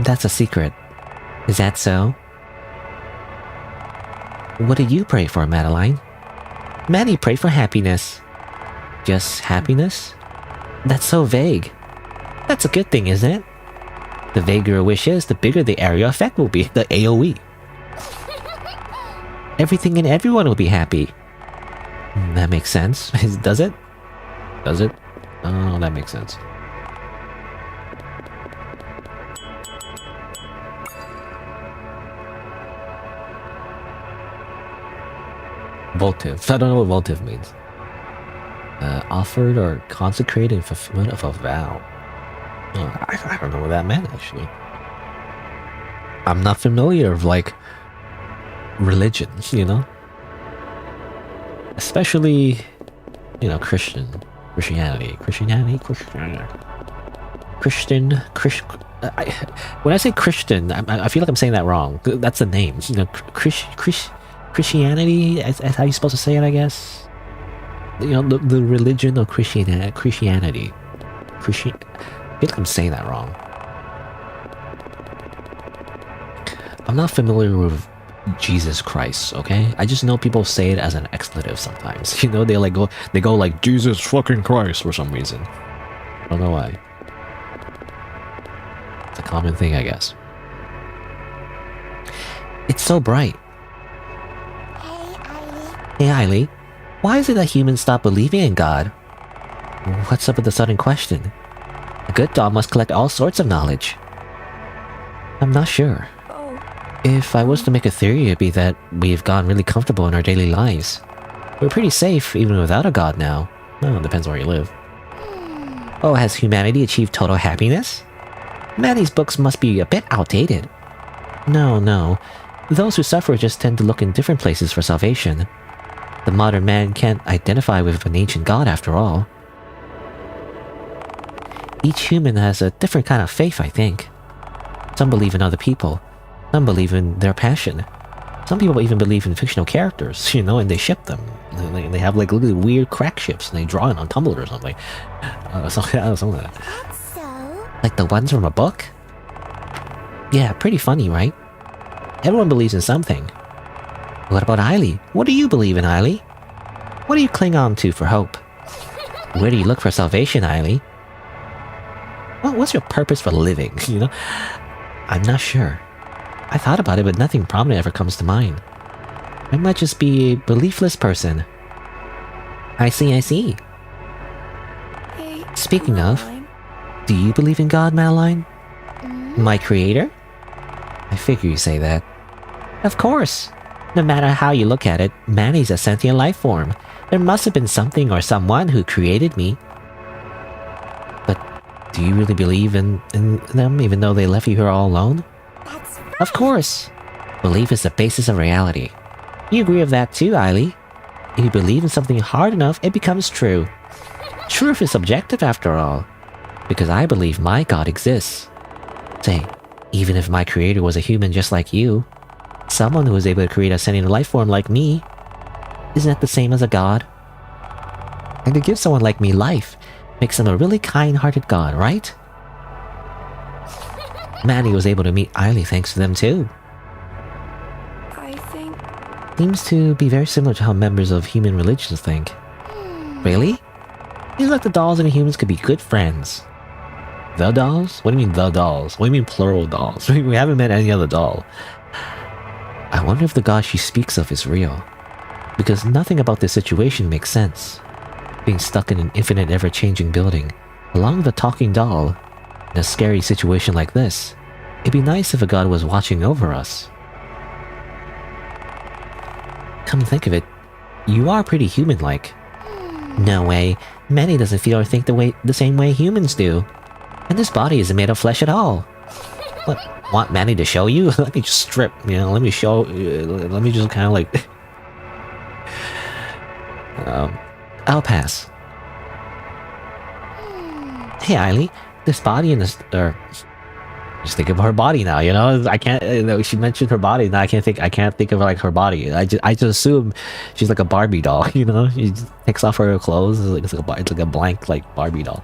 That's a secret. Is that so? What did you pray for, Madeline? Maddie prayed for happiness. Just happiness? That's so vague. That's a good thing, isn't it? The vaguer a wish is, the bigger the area effect will be, the AoE. Everything and everyone will be happy. That makes sense. Does it? Does it? Oh, that makes sense. Votive. I don't know what votive means. Offered or consecrated in fulfillment of a vow. Oh, I don't know what that meant, actually. I'm not familiar with, like, religions, you know? Especially, you know, Christianity. When I say Christian, I feel like I'm saying that wrong. That's the name. You know, Christianity, that's how you're supposed to say it, I guess. You know, the religion of Christianity. I feel like I'm saying that wrong. I'm not familiar with Jesus Christ, okay? I just know people say it as an expletive sometimes. You know, they go like Jesus fucking Christ for some reason. I don't know why. It's a common thing, I guess. It's so bright. Hey, Eiley, why is it that humans stop believing in God? What's up with the sudden question? A good doll must collect all sorts of knowledge. I'm not sure. Oh, If I was to make a theory, it'd be that we've gotten really comfortable in our daily lives. We're pretty safe even without a god now. Well, it depends where you live. Oh, has humanity achieved total happiness? Maddie's books must be a bit outdated. No. Those who suffer just tend to look in different places for salvation. The modern man can't identify with an ancient god after all. Each human has a different kind of faith, I think. Some believe in other people. Some believe in their passion. Some people even believe in fictional characters, you know, and they ship them. They have like really weird crack ships and they draw it on Tumblr or something. Something like that. that's so. Like the ones from a book? Yeah, pretty funny, right? Everyone believes in something. What about Eiley? What do you believe in, Eiley? What do you cling on to for hope? Where do you look for salvation, Eiley? Well, what's your purpose for living, you know? I'm not sure. I thought about it, but nothing prominent ever comes to mind. I might just be a beliefless person. I see. Hey, Speaking of, Madeline. do you believe in God, Madeline? My creator? I figure you say that. Of course. No matter how you look at it, Manny's a sentient life form. There must have been something or someone who created me. But do you really believe in them even though they left you here all alone? That's Of course. Belief is the basis of reality. You agree with that too, Eiley? If you believe in something hard enough, it becomes true. Truth is subjective after all. Because I believe my God exists. Say, even if my creator was a human just like you, someone who was able to create a sentient life form like me, isn't that the same as a god? And to give someone like me life makes him a really kind-hearted god, right? Manny was able to meet Eiley thanks to them too. I think Seems to be very similar to how members of human religions think. Really? Seems like the dolls and the humans could be good friends. The dolls? What do you mean the dolls? What do you mean plural dolls? We haven't met any other doll. I wonder if the god she speaks of is real. Because nothing about this situation makes sense. Being stuck in an infinite ever-changing building, along with a talking doll, in a scary situation like this, it'd be nice if a god was watching over us. Come to think of it, you are pretty human-like. No way, Manny doesn't feel or think the same way humans do. And this body isn't made of flesh at all. What, want Manny to show you? Let me just strip, you know, let me show, let me just kind of like... I'll pass. Hey Eiley, this body and this... just think of her body now, you know? I can't... she mentioned her body, now I can't think of like her body. I just assume she's like a Barbie doll, you know? She just takes off her clothes, it's like a blank, like, Barbie doll.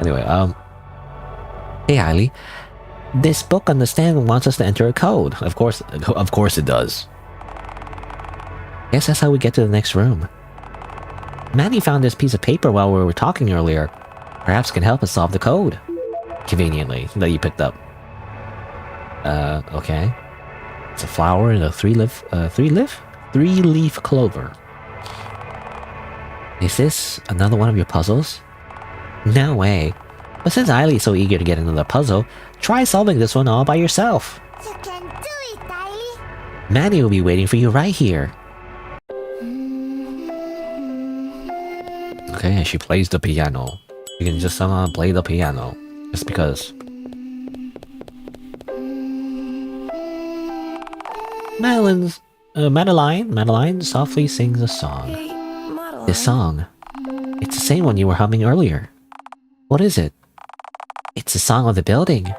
Anyway, hey Eiley, this book on the stand wants us to enter a code. Of course it does. Guess that's how we get to the next room. Manny found this piece of paper while we were talking earlier. Perhaps can help us solve the code. Conveniently, that you picked up. Okay. It's a flower and a three-leaf clover. Is this another one of your puzzles? No way. But since Eiley's so eager to get another puzzle, try solving this one all by yourself. You can do it, Eiley. Manny will be waiting for you right here. Okay, and she plays the piano. You can just somehow play the piano. Just because. Madeline softly sings a song. This song. It's the same one you were humming earlier. What is it? It's the song of the building.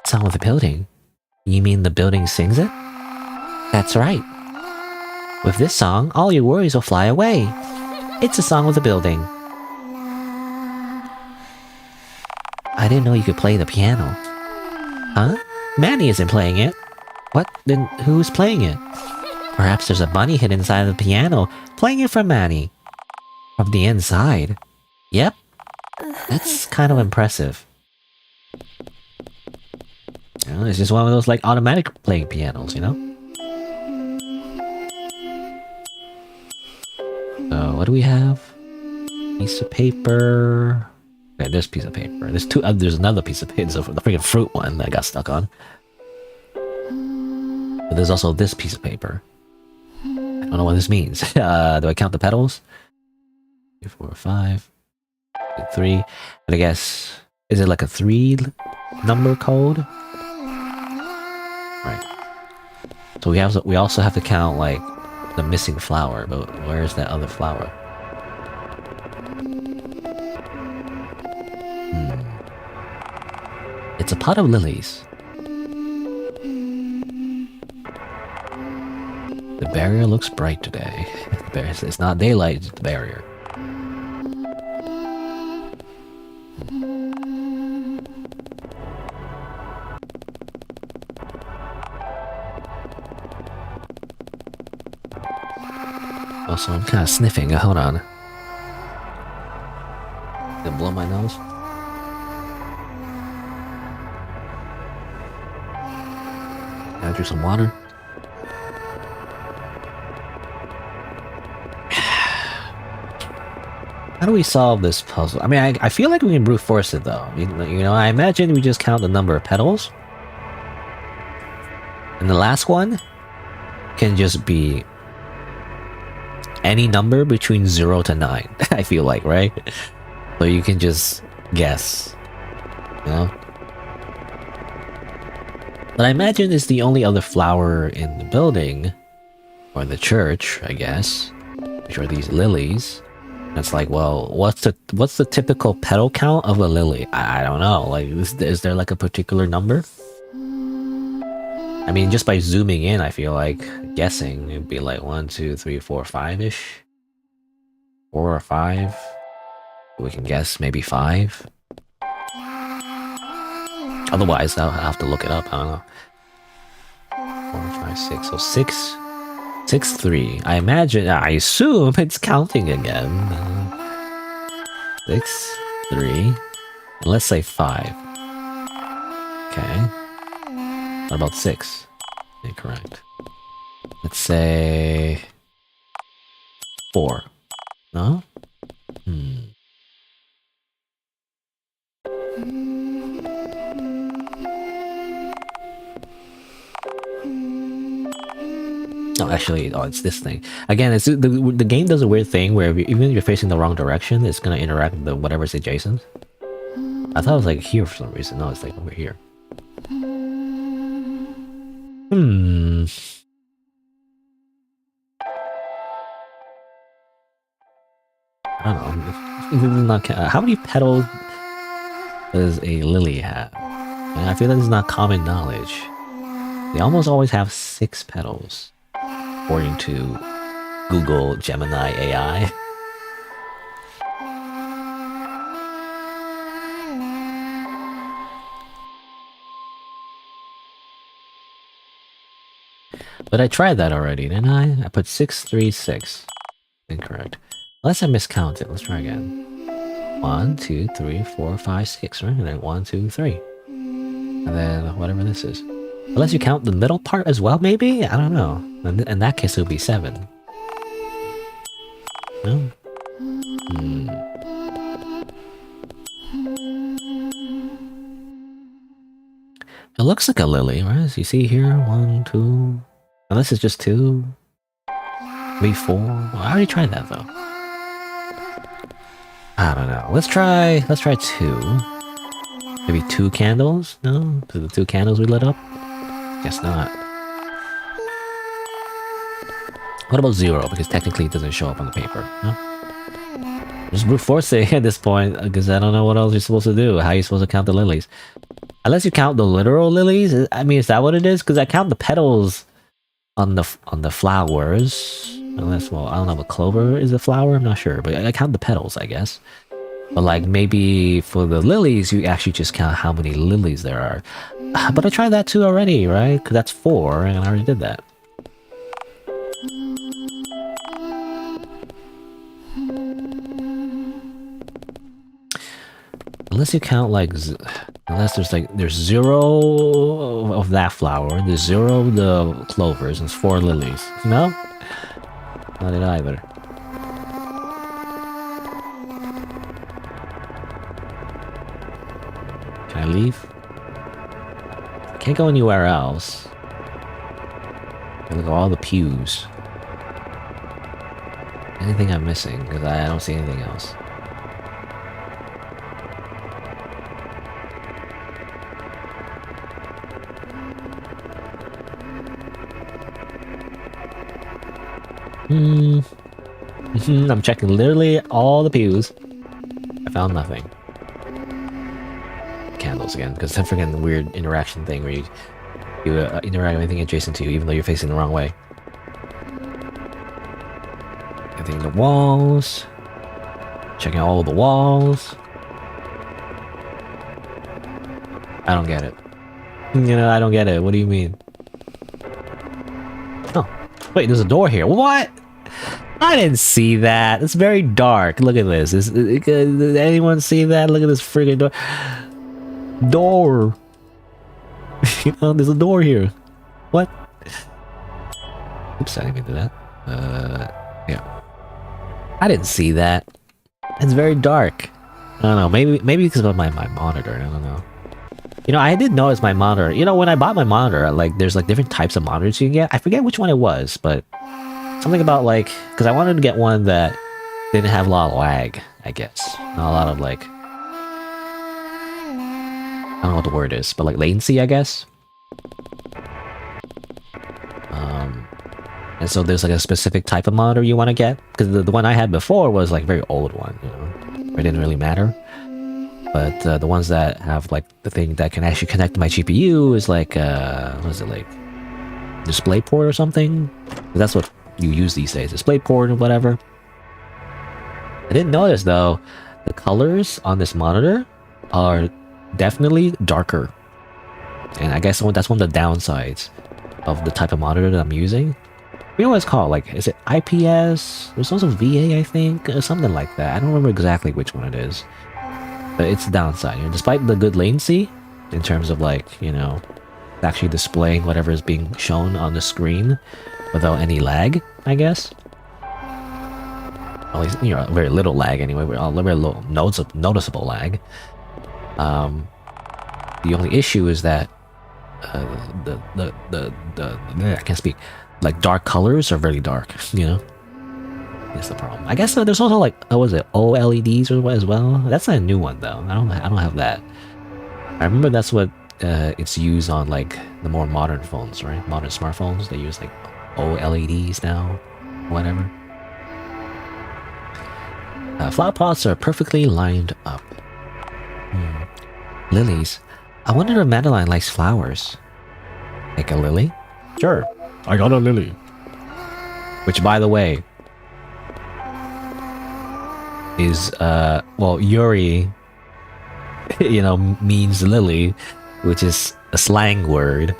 Song of the building? You mean the building sings it? That's right. With this song, all your worries will fly away. It's a song of the building. I didn't know you could play the piano. Huh? Manny isn't playing it. What? Then who's playing it? Perhaps there's a bunny hidden inside the piano, playing it for Manny. From the inside? Yep. That's kind of impressive. You know, it's just one of those like automatic playing pianos, you know? So what do we have? Piece of paper. Okay, this piece of paper. There's two. There's another piece of paper. There's the freaking fruit one that I got stuck on. But there's also this piece of paper. I don't know what this means. Do I count the petals? 3, 4, 5, 3. And I guess is it like a 3-number code? Right. So we also have to count like the missing flower, but where's that other flower? It's a pot of lilies. The barrier looks bright today. It's not daylight, it's the barrier. Also, I'm kind of sniffing. Hold on. Gonna blow my nose. Gotta drink some water. How do we solve this puzzle? I mean, I feel like we can brute force it though. You know, I imagine we just count the number of petals. And the last one can just be any number between 0 to 9, I feel like, right? So you can just guess, you know? But I imagine it's the only other flower in the building, or in the church, I guess, which are these lilies. And it's like, well, what's the typical petal count of a lily? I don't know. Like, is there like a particular number? I mean, just by zooming in, I feel like guessing it'd be like 1, 2, 3, 4, 5-ish. 4 or 5. We can guess maybe 5. Otherwise, I'll have to look it up. I don't know. 4, 5, 6. So 6-3. I imagine, I assume it's counting again. 6-3. Let's say 5. Okay. What about 6? Incorrect. Let's say 4. No? No, actually, oh, it's this thing. Again, it's the game does a weird thing where even if you're facing the wrong direction, it's gonna interact with whatever's adjacent. I thought it was like here for some reason. No, it's like over here. I don't know. This is not, how many petals does a lily have? And I feel like it's not common knowledge. They almost always have 6 petals, according to Google Gemini AI. But I tried that already, didn't I? I put 636. Incorrect. Unless I miscounted. Let's try again. 1, 2, 3, 4, 5, 6, right? And then 1, 2, 3. And then whatever this is. Unless you count the middle part as well, maybe? I don't know. In that case, it would be 7. No? It looks like a lily, right? As you see here, 1, 2... Unless it's just 2... 3, 4... Well, I already tried that, though. I don't know. Let's try 2. Maybe 2 candles? No? The 2 candles we lit up? Guess not. What about 0? Because technically it doesn't show up on the paper. No? Just brute forcing at this point, because I don't know what else you're supposed to do. How are you supposed to count the lilies? Unless you count the literal lilies? I mean, is that what it is? Because I count the petals on the flowers. Unless, well, I don't know if a clover is a flower, I'm not sure. But I count the petals, I guess. But like, maybe for the lilies, you actually just count how many lilies there are. But I tried that too already, right? Because that's 4, and I already did that. Unless you count like, unless there's 0 of that flower, there's 0 of the clovers, and it's 4 lilies. No? Not it either. Can I leave? Can't go anywhere else. Look at all the pews. Anything I'm missing? Because I don't see anything else. I'm checking literally all the pews. I found nothing. Candles again, because I'm forgetting the weird interaction thing where you interact with anything adjacent to you, even though you're facing the wrong way. Anything in the walls. Checking all of the walls. I don't get it. You know, I don't get it. What do you mean? Oh, wait, there's a door here. What? I didn't see that. It's very dark. Look at this. Did anyone see that? Look at this freaking door. Door. You know, there's a door here. What? Oops, I didn't mean to do that. Yeah. I didn't see that. It's very dark. I don't know. Maybe because of my monitor. I don't know. You know, I did notice my monitor. You know, when I bought my monitor, like, there's like different types of monitors you can get. I forget which one it was, but something about like, because I wanted to get one that didn't have a lot of lag, I guess. Not a lot of like, I don't know what the word is, but like latency, I guess. And so there's like a specific type of monitor you want to get, because the one I had before was like a very old one, you know, it didn't really matter. But the ones that have like the thing that can actually connect to my GPU is like, what is it, like DisplayPort or something? That's what you use these days, DisplayPort or whatever. I didn't notice though, the colors on this monitor are definitely darker. And I guess that's one of the downsides of the type of monitor that I'm using. We always call it, like, is it IPS? There's also VA, I think, or something like that. I don't remember exactly which one it is. But it's the downside. You know, despite the good latency, in terms of like, you know, actually displaying whatever is being shown on the screen without any lag, I guess. At least, you know, very little lag anyway. We're all very little noticeable lag. The only issue is that I can't speak. Like dark colors are very dark, you know. That's the problem. I guess there's also like, what was it, OLEDs or what as well? That's not a new one though. I don't have that. I remember that's what it's used on like the more modern phones, right? Modern smartphones, they use like OLEDs now, whatever. Flower pots are perfectly lined up. Lilies. I wonder if Madeline likes flowers. Like a lily? Sure, I got a lily. Which, by the way, is, well, Yuri, you know, means lily, which is a slang word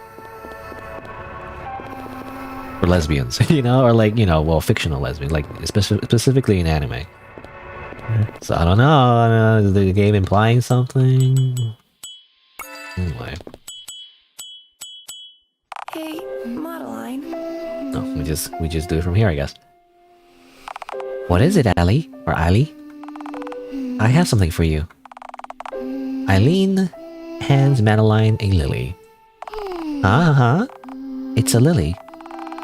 for lesbians, you know, or like, you know, well, fictional lesbians, like specifically in anime. So I don't know, is the game implying something? Anyway. Hey, Madeline. No, we just do it from here, I guess. What is it, Ali? Or Ali? I have something for you. Eileen hands Madeline a lily. Uh-huh. It's a lily.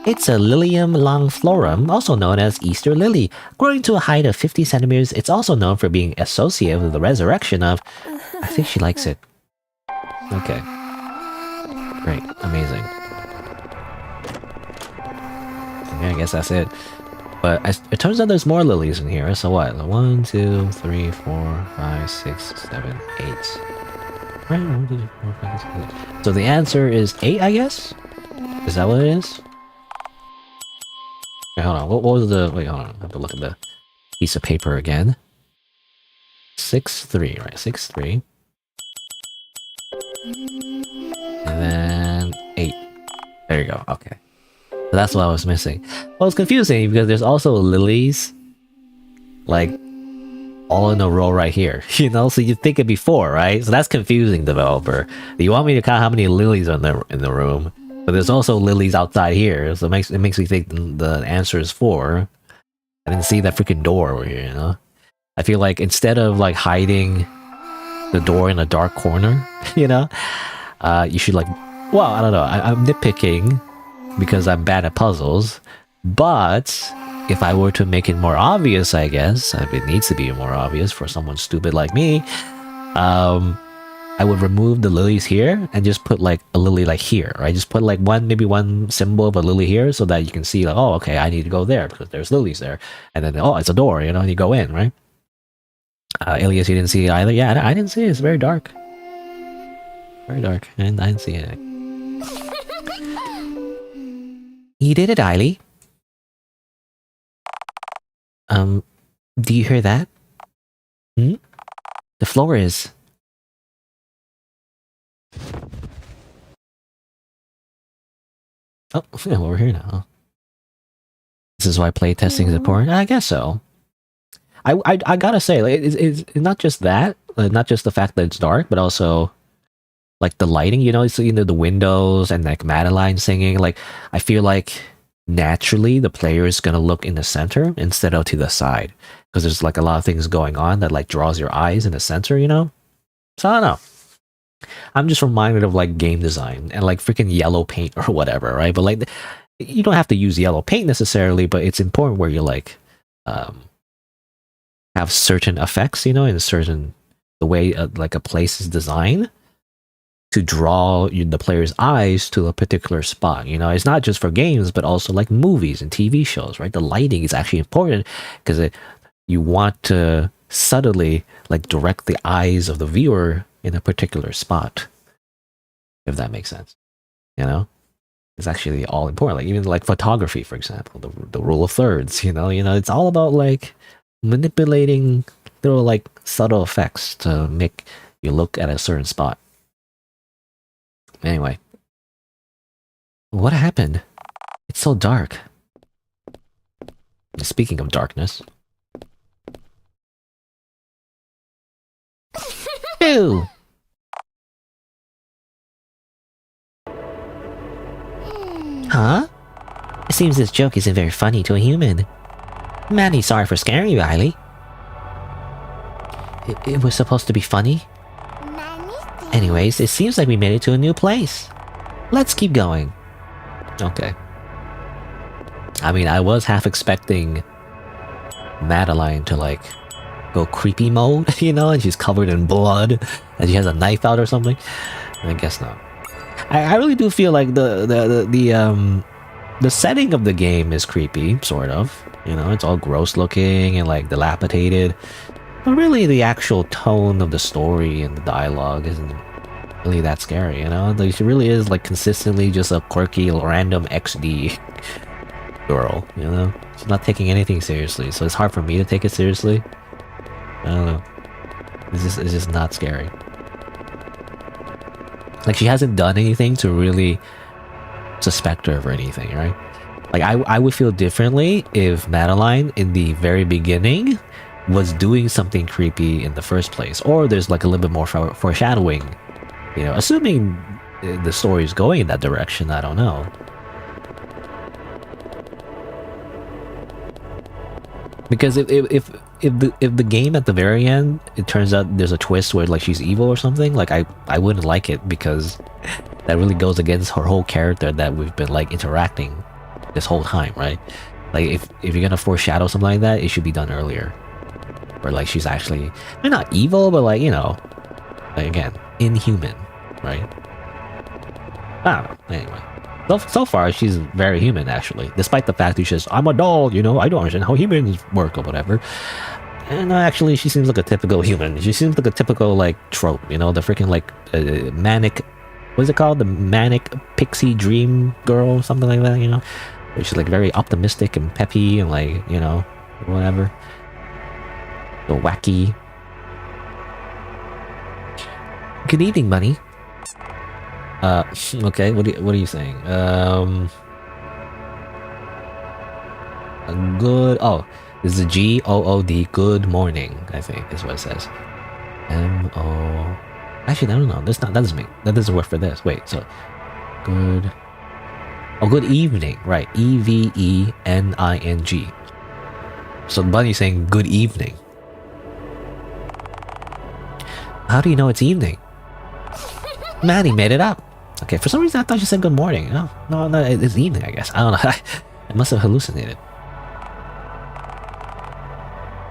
It's a Lilium longiflorum, also known as Easter lily. Growing to a height of 50 centimeters, it's also known for being associated with the resurrection of... I think she likes it. Okay. Great. Amazing. Yeah, I guess that's it. But it turns out there's more lilies in here, so what? 1, 2, 3, 4, 5, 6, 7, 8. Right? 1, 2, 3, 4, 5, 6, 7, 8. So the answer is 8, I guess? Is that what it is? Wait, hold on. What was the... Wait, hold on. I have to look at the piece of paper again. 6, 3, right? 6, 3. And then 8. There you go. Okay. So that's what I was missing. Well, it's confusing because there's also lilies, like, all in a row right here. You know, so you think it'd be 4, right? So that's confusing, developer. You want me to count how many lilies are in the room, but there's also lilies outside here, so it makes me think the answer is 4. I didn't see that freaking door over here, you know? I feel like instead of like hiding the door in a dark corner, you know, you should like, well, I don't know, I'm nitpicking because I'm bad at puzzles, but if I were to make it more obvious, I guess, if it needs to be more obvious for someone stupid like me, I would remove the lilies here and just put like a lily like here, right? Just put like maybe one symbol of a lily here so that you can see like, oh, okay, I need to go there because there's lilies there. And then, oh, it's a door, you know, and you go in, right? Elias, you didn't see it either? Yeah, I didn't see it. It's very dark. Very dark. And I didn't see it. You did it, Eily. Do you hear that? Hmm? The floor is... Oh, yeah, well, we're here now. This is why playtesting is important? I guess so. I gotta say, like, it's not just that, not just the fact that it's dark, but also like the lighting, you know, it's, you know, the windows and like Madeline singing. Like, I feel like naturally the player is gonna look in the center instead of to the side because there's like a lot of things going on that like draws your eyes in the center, you know. So I don't know. I'm just reminded of like game design and like freaking yellow paint or whatever, right? But like, you don't have to use yellow paint necessarily, but it's important where you like have certain effects, you know, in certain the way like a place is designed to draw the player's eyes to a particular spot. You know, it's not just for games, but also like movies and TV shows, right? The lighting is actually important because you want to subtly like direct the eyes of the viewer in a particular spot, if that makes sense. You know, it's actually all important. Like even like photography, for example, the rule of thirds. You know, it's all about like manipulating little like subtle effects to make you look at a certain spot. Anyway, what happened? It's so dark. Speaking of darkness. Ew! Huh? It seems this joke isn't very funny to a human. Manny, sorry for scaring you, Eily. It was supposed to be funny? Anyways, it seems like we made it to a new place. Let's keep going. Okay. I mean, I was half expecting Madeline to, like, go creepy mode, you know, and she's covered in blood, and she has a knife out or something. I guess not. I really do feel like the setting of the game is creepy, sort of. You know, it's all gross looking and, like, dilapidated. But really, the actual tone of the story and the dialogue isn't really that scary, you know? Like, she really is, like, consistently just a quirky, random XD girl, you know? She's not taking anything seriously, so it's hard for me to take it seriously. I don't know. It's just not scary. Like, she hasn't done anything to really suspect her of anything, right? Like, I would feel differently if Madeline, in the very beginning, was doing something creepy in the first place. Or there's, like, a little bit more foreshadowing. You know, assuming the story's going in that direction, I don't know. Because if the game at the very end, it turns out there's a twist where, like, she's evil or something, like, I wouldn't like it, because that really goes against her whole character that we've been, like, interacting this whole time, right? Like, if you're gonna foreshadow something like that, it should be done earlier. Where, like, she's actually, maybe not evil, but, like, you know, like, again, inhuman, right? I don't know, anyway. So far, she's very human, actually. Despite the fact that she says, I'm a doll, you know, I don't understand how humans work or whatever. And actually, she seems like a typical human. She seems like a typical, like, trope, you know, the freaking, like, manic, what's it called? The manic pixie dream girl, something like that, you know? Where she's, like, very optimistic and peppy and, like, you know, whatever. So wacky. Good evening, Bunny. Okay, what are you saying? Good, oh, this is a G-O-O-D, good morning, I think, is what it says. M-O... Actually, I don't know, that doesn't work for this, wait, so... Good... Oh, good evening, right, E-V-E-N-I-N-G. So Bunny's saying good evening. How do you know it's evening? Maddie made it up. Okay, for some reason I thought you said good morning. No, it's evening, I guess. I don't know. I must have hallucinated.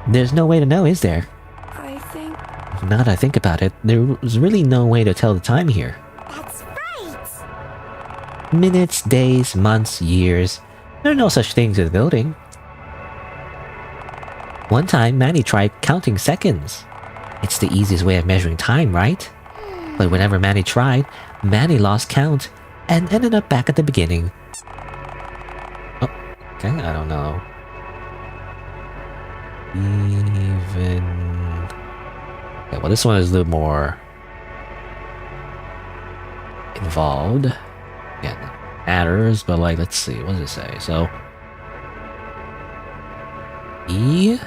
There's no way to know, is there? I think... Now that I think about it, there's really no way to tell the time here. That's right. Minutes, days, months, years. There are no such things as building. One time, Manny tried counting seconds. It's the easiest way of measuring time, right? But whenever Manny tried, Manny lost count and ended up back at the beginning. Oh, okay, I don't know. Even... Okay, well, this one is a little more involved. Again, matters, but, like, let's see, what does it say? So, E,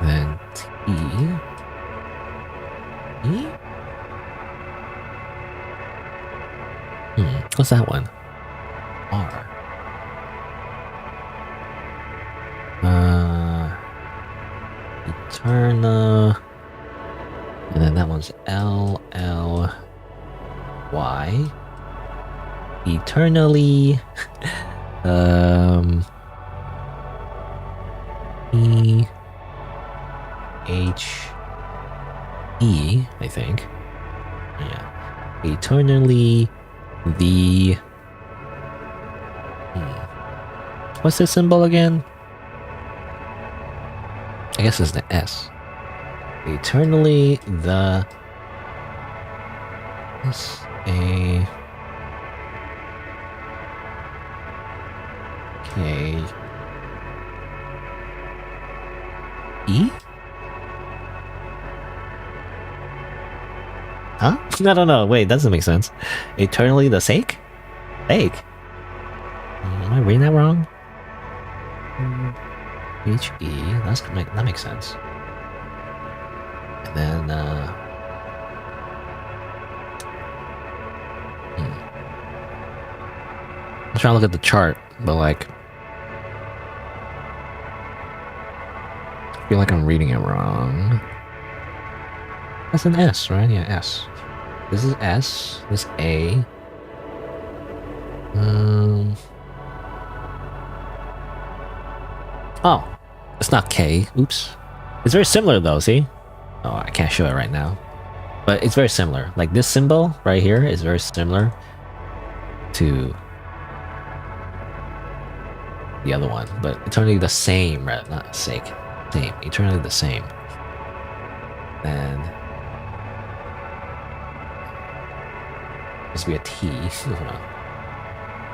then T, E? What's that one? R. Eterna. And then that one's L, L, Y. Eternally. E, H, E, I think. Yeah. Eternally, the... What's this symbol again? I guess it's the S. Eternally, the... S-A... K... E? Huh? No, wait, that doesn't make sense. Eternally the sake? Fake? Am I reading that wrong? HE. That makes sense. And then I'm trying to look at the chart, but like I feel like I'm reading it wrong. That's an S, right? Yeah, S. This is S. This A. Oh, it's not K. Oops. It's very similar though. See? Oh, I can't show it right now, but it's very similar. Like this symbol right here is very similar to the other one, but eternally the same, right? Not sake. Same. Eternally the same. And must be a T. It's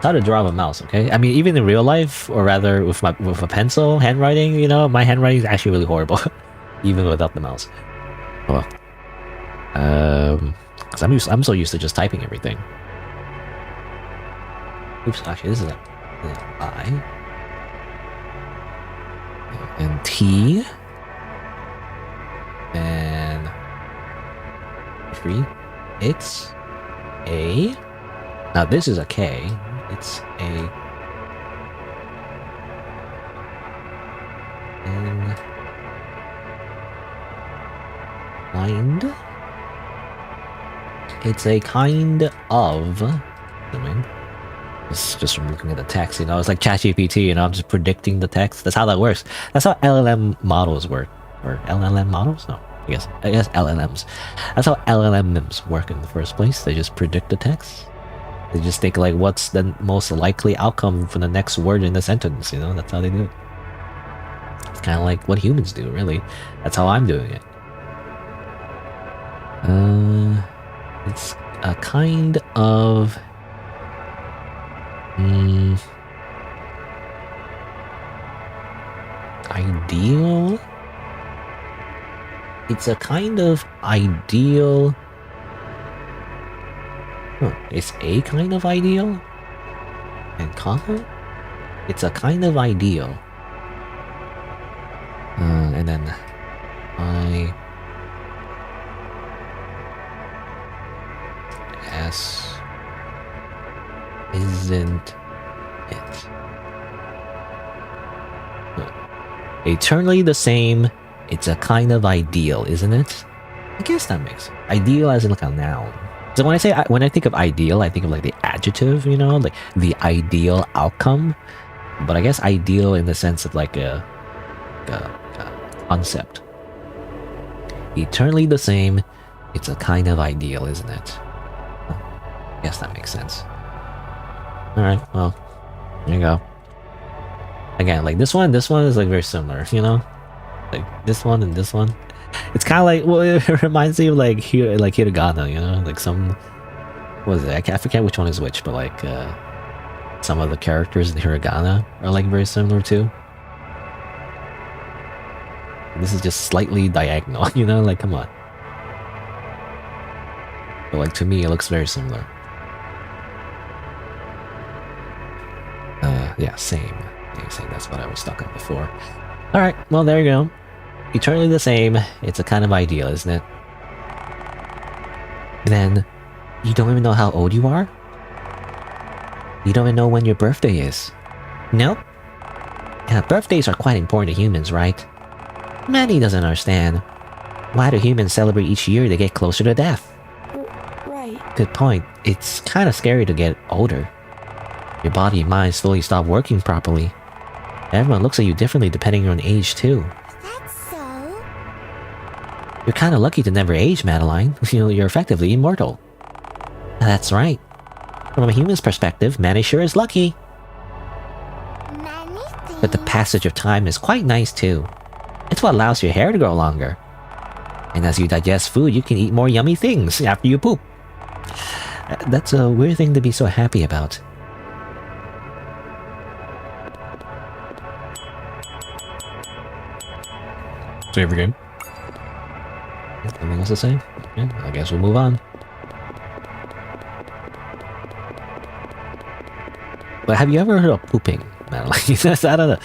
how to draw a mouse, okay? I mean, even in real life, or rather with a pencil handwriting, you know, my handwriting is actually really horrible, even without the mouse. Well, because I'm so used to just typing everything. Oops, actually, this is an I and T and 3 X A. Now this is a K. It's a and kind. It's a kind of. I mean, it's just from looking at the text, you know. It's like ChatGPT, you know. I'm just predicting the text. That's how that works. That's how LLM models work, or LLM models? No, I guess LLMs. That's how LLMs work in the first place. They just predict the text. They just think like, what's the most likely outcome for the next word in the sentence, you know? That's how they do it. It's kind of like what humans do, really. That's how I'm doing it. It's a kind of... ideal? It's a kind of ideal... It's a kind of ideal? And comma? It's a kind of ideal. And then I S isn't it? Eternally the same. It's a kind of ideal, isn't it? I guess that makes sense. Ideal as in like a noun. So when I think of ideal, I think of like the adjective, you know, like the ideal outcome. But I guess ideal in the sense of like a concept. Eternally the same. It's a kind of ideal, isn't it? I guess that makes sense. All right, well, there you go. Again, like this one is like very similar, you know, like this one and this one. It's kind of like, well, it reminds me of like hiragana, you know, like some, what is it? I forget which one is which, but like some of the characters in hiragana are like very similar too. This is just slightly diagonal, you know, like come on. But like to me, it looks very similar. Yeah, same. That's what I was stuck on before. All right, well there you go. Eternally the same. It's a kind of ideal, isn't it? Then, you don't even know how old you are? You don't even know when your birthday is? Nope. Yeah, birthdays are quite important to humans, right? Manny doesn't understand. Why do humans celebrate each year to get closer to death? Right. Good point. It's kind of scary to get older. Your body and mind slowly stop working properly. Everyone looks at you differently depending on age, too. That's so. You're kind of lucky to never age, Madeline. You're effectively immortal. That's right. From a human's perspective, Manny sure is lucky. Many things. But the passage of time is quite nice, too. It's what allows your hair to grow longer. And as you digest food, you can eat more yummy things after you poop. That's a weird thing to be so happy about. Save again. Anything else to say? Yeah, I guess we'll move on. But have you ever heard of pooping, Madeline? I don't know.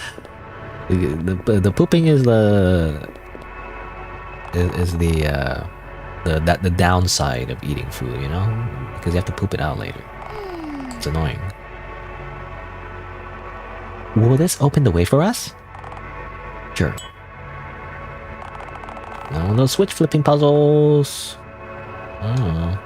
The pooping is the the downside of eating food, you know, because you have to poop it out later. It's annoying. Will this open the way for us? Sure. Now those switch flipping puzzles. I don't know.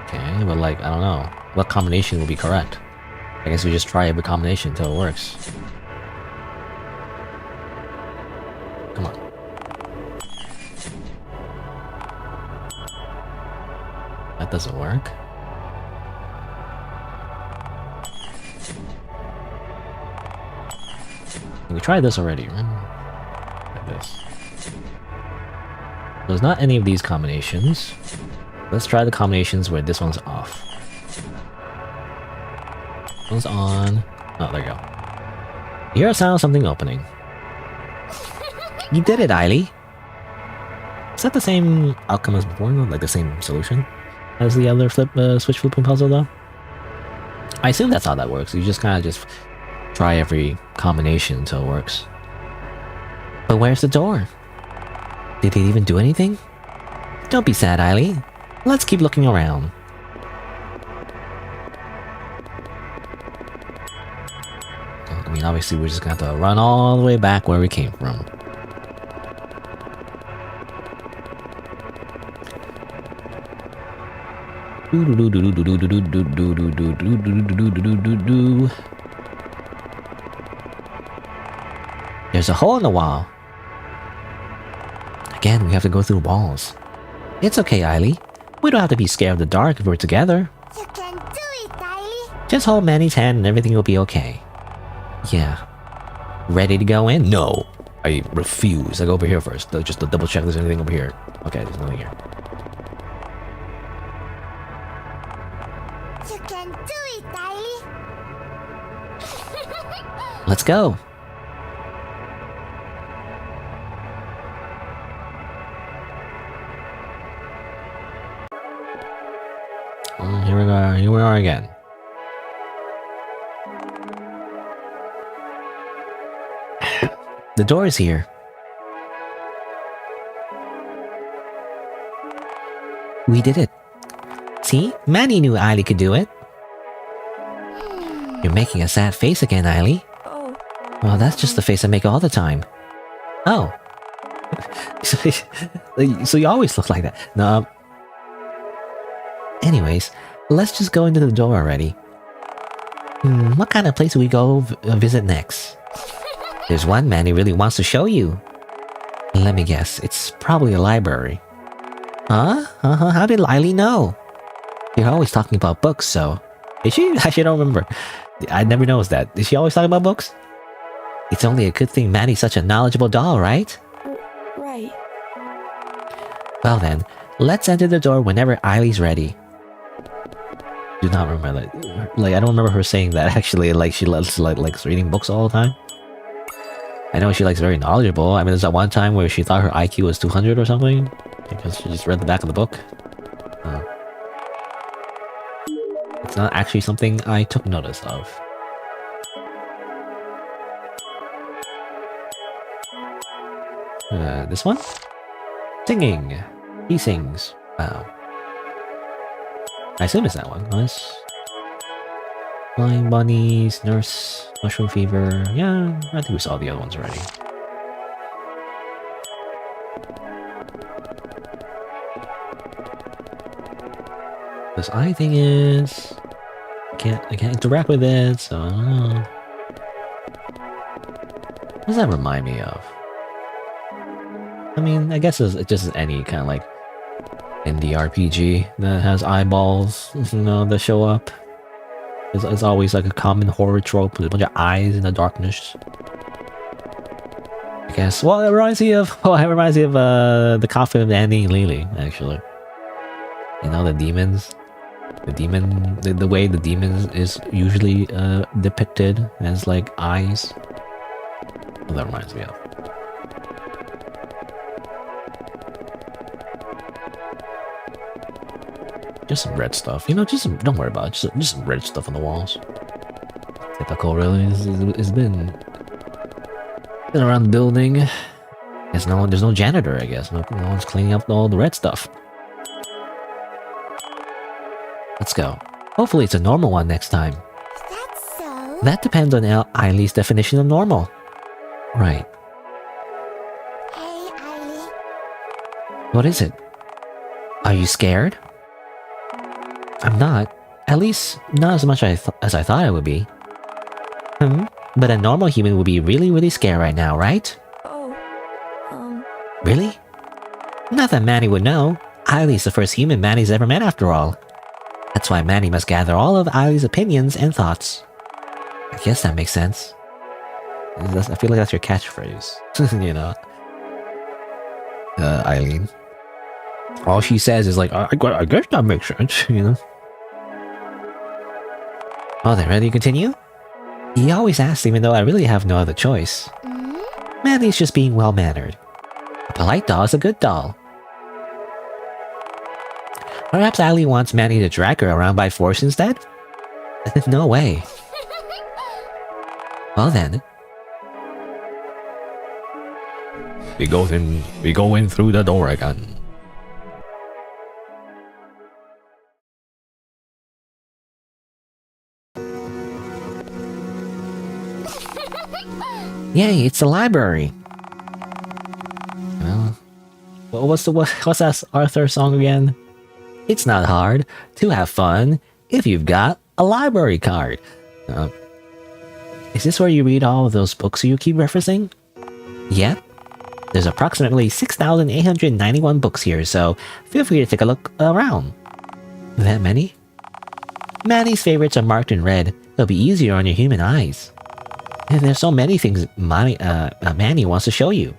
Okay, but like, I don't know. What combination will be correct? I guess we just try every combination until it works. Come on. That doesn't work. We tried this already, right? Like this. There's not any of these combinations. Let's try the combinations where this one's off. This one's on. Oh, there you go. You hear a sound of something opening. You did it, Eily! Is that the same outcome as before, though? Like the same solution as the other switch flipping puzzle, though? I assume that's how that works. You just kind of just try every combination until it works. But where's the door? Did it even do anything? Don't be sad, Eily. Let's keep looking around. I mean, obviously we're just gonna have to run all the way back where we came from. There's a hole in the wall. Again, we have to go through walls. It's okay, Eily. We don't have to be scared of the dark if we're together. You can do it, Eily. Just hold Manny's hand and everything will be okay. Yeah. Ready to go in? No. I refuse. I go over here first. Just to double check there's anything over here. Okay, there's nothing here. You can do it, Eily. Let's go. Here we are again. The door is here. We did it. See? Manny knew Eily could do it. You're making a sad face again, Eily. Oh, Well, that's just the face I make all the time. Oh. So you always look like that. No. Anyways, let's just go into the door already. What kind of place do we go visit next? There's one Manny really wants to show you. Let me guess, it's probably a library. Huh? How did Eily know? You're always talking about books, so... Is she? Actually, I don't remember. I never noticed that. Is she always talking about books? It's only a good thing Manny's such a knowledgeable doll, right? right. Well then, let's enter the door whenever Eily's ready. Do not remember that. Like, I don't remember her saying that actually. Like, she likes reading books all the time. I know she likes very knowledgeable. I mean, there's that one time where she thought her IQ was 200 or something because she just read the back of the book. It's not actually something I took notice of. This one? Singing. He sings. Wow. I assume it's that one. Nice. Flying bunnies, nurse, mushroom fever. Yeah, I think we saw the other ones already. This eye thing is... I can't interact with it, so I don't know. What does that remind me of? I mean, I guess it's just any kind of like indie RPG that has eyeballs, you know, that show up. It's always like a common horror trope with a bunch of eyes in the darkness. I guess. Well, it reminds me of the coffin of Andy and Lily, actually. You know, the demons. The way the demon is usually depicted as like eyes. Well, that reminds me of. Just some red stuff. You know, just some, don't worry about it. Just some red stuff on the walls. Typical, really. It's been around the building. There's no janitor, I guess. No one's cleaning up all the red stuff. Let's go. Hopefully it's a normal one next time. That's so. That depends on Eileen's definition of normal. Right. Hey, Eileen. What is it? Are you scared? I'm not. At least, not as much as I thought I would be. But a normal human would be really, really scared right now, right? Oh, Really? Not that Manny would know. Eileen's the first human Manny's ever met after all. That's why Manny must gather all of Eileen's opinions and thoughts. I guess that makes sense. I feel like that's your catchphrase. You know? Eileen. All she says is like, I guess that makes sense, you know? Oh, then ready to continue? He always asks even though I really have no other choice. Manny's just being well-mannered. A polite doll is a good doll. Perhaps Eileen wants Manny to drag her around by force instead? No way. Well then. We go in through the door again. Yay, it's the library. Well, what's that Arthur song again? It's not hard to have fun if you've got a library card. Is this where you read all of those books you keep referencing? Yep. There's approximately 6,891 books here, so feel free to take a look around. That many? Manny's favorites are marked in red. They'll be easier on your human eyes. And there's so many things Manny wants to show you.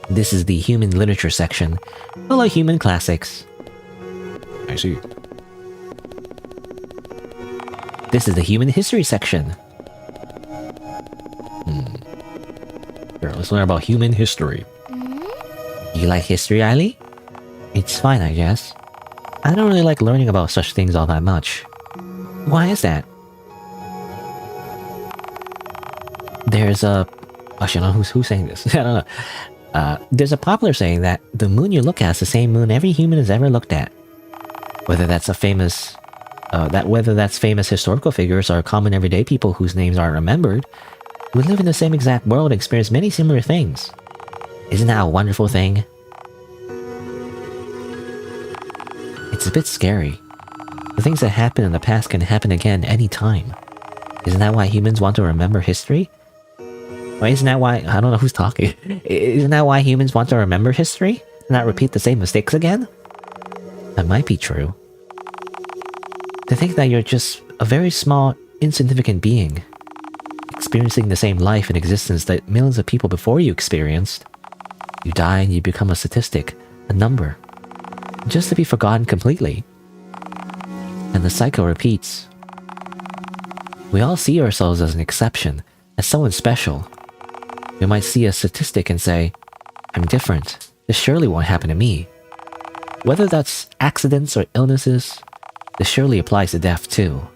This is the human literature section, full of human classics. I see. This is the human history section. Here, let's learn about human history. You like history, Eileen? It's fine, I guess. I don't really like learning about such things all that much. Why is that? There's a... Actually, I don't know who's saying this. I don't know. There's a popular saying that the moon you look at is the same moon every human has ever looked at. Whether that's famous historical figures or common everyday people whose names aren't remembered, we live in the same exact world and experience many similar things. Isn't that a wonderful thing? It's a bit scary. The things that happened in the past can happen again any time. Isn't that why humans want to remember history? Or isn't that why... I don't know who's talking. Isn't that why humans want to remember history? And not repeat the same mistakes again? That might be true. To think that you're just a very small, insignificant being, experiencing the same life and existence that millions of people before you experienced. You die and you become a statistic, a number, just to be forgotten completely. And the cycle repeats. We all see ourselves as an exception, as someone special. We might see a statistic and say, I'm different, this surely won't happen to me. Whether that's accidents or illnesses, this surely applies to death too.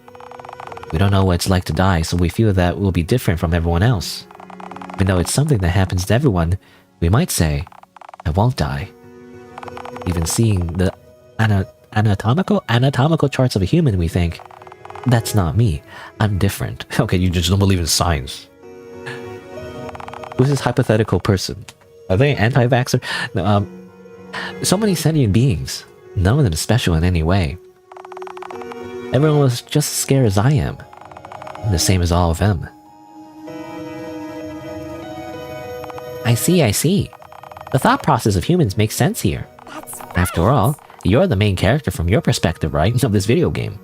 We don't know what it's like to die, so we feel that we'll be different from everyone else. Even though it's something that happens to everyone, we might say, I won't die. Even seeing the anatomical charts of a human, we think, that's not me, I'm different. Okay, you just don't believe in science. Who's this hypothetical person? Are they anti-vaxxer? No, so many sentient beings, none of them special in any way. Everyone was just as scared as I am, and the same as all of them. I see. The thought process of humans makes sense here. After all, you're the main character from your perspective, right, of this video game.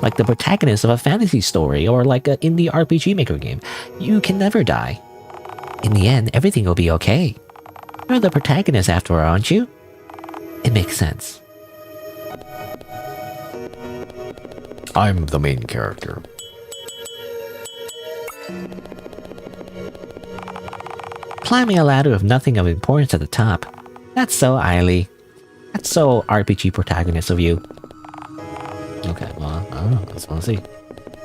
Like the protagonist of a fantasy story or like an indie RPG Maker game. You can never die. In the end, everything will be okay. You're the protagonist after all, aren't you? It makes sense. I'm the main character. Climbing a ladder with nothing of importance at the top. That's so Eily. That's so RPG protagonist of you. Okay, well, I don't know. Let's want to see.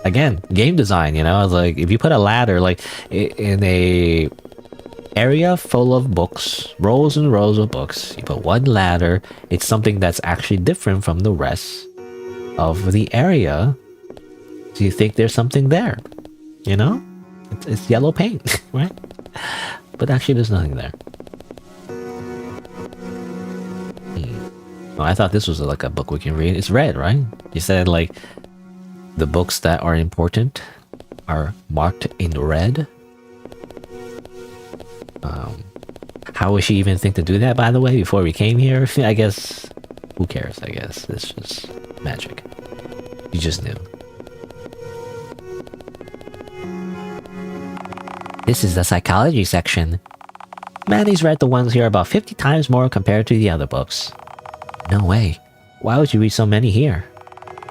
Again, game design, you know? It's like, if you put a ladder, like, in a area full of books, rows and rows of books, you put one ladder, it's something that's actually different from the rest of the area. Do you think there's something there? You know? It's yellow paint, right? But actually there's nothing there. Well, I thought this was like a book we can read. It's red, right? You said like the books that are important are marked in red. How would she even think to do that, by the way, before we came here? I guess, who cares, I guess. It's just magic. You just knew. This is the psychology section. Manny's read the ones here about 50 times more compared to the other books. No way. Why would you read so many here?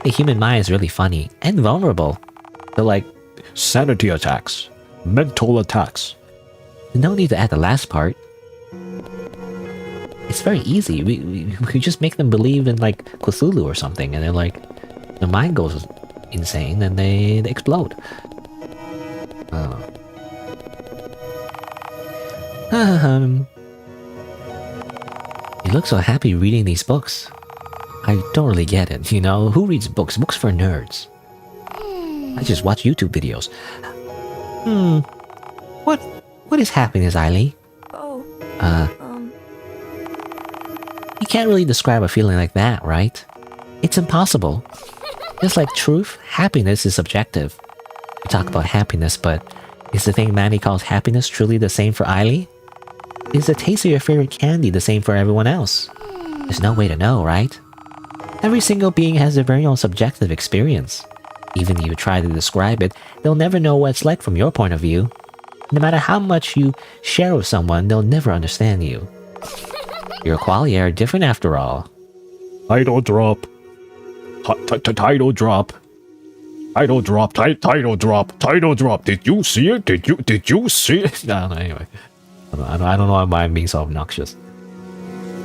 The human mind is really funny and vulnerable. They're like, sanity attacks, mental attacks. No need to add the last part. It's very easy. We could just make them believe in like Cthulhu or something, and then like their mind goes insane and they explode. You look so happy reading these books. I don't really get it, you know? Who reads books? Books for nerds. I just watch YouTube videos. What is happiness, Eily? Oh. You can't really describe a feeling like that, right? It's impossible. Just like truth, happiness is subjective. We talk about happiness, but is the thing Manny calls happiness truly the same for Eily? Is the taste of your favorite candy the same for everyone else? There's no way to know, right? Every single being has their very own subjective experience. Even if you try to describe it, they'll never know what it's like from your point of view. No matter how much you share with someone, they'll never understand you. Your qualia are different after all. Title drop. Title drop. Title drop. Title drop. Title drop. Did you see it? Did you see it? No, anyway. I don't know why I'm being so obnoxious.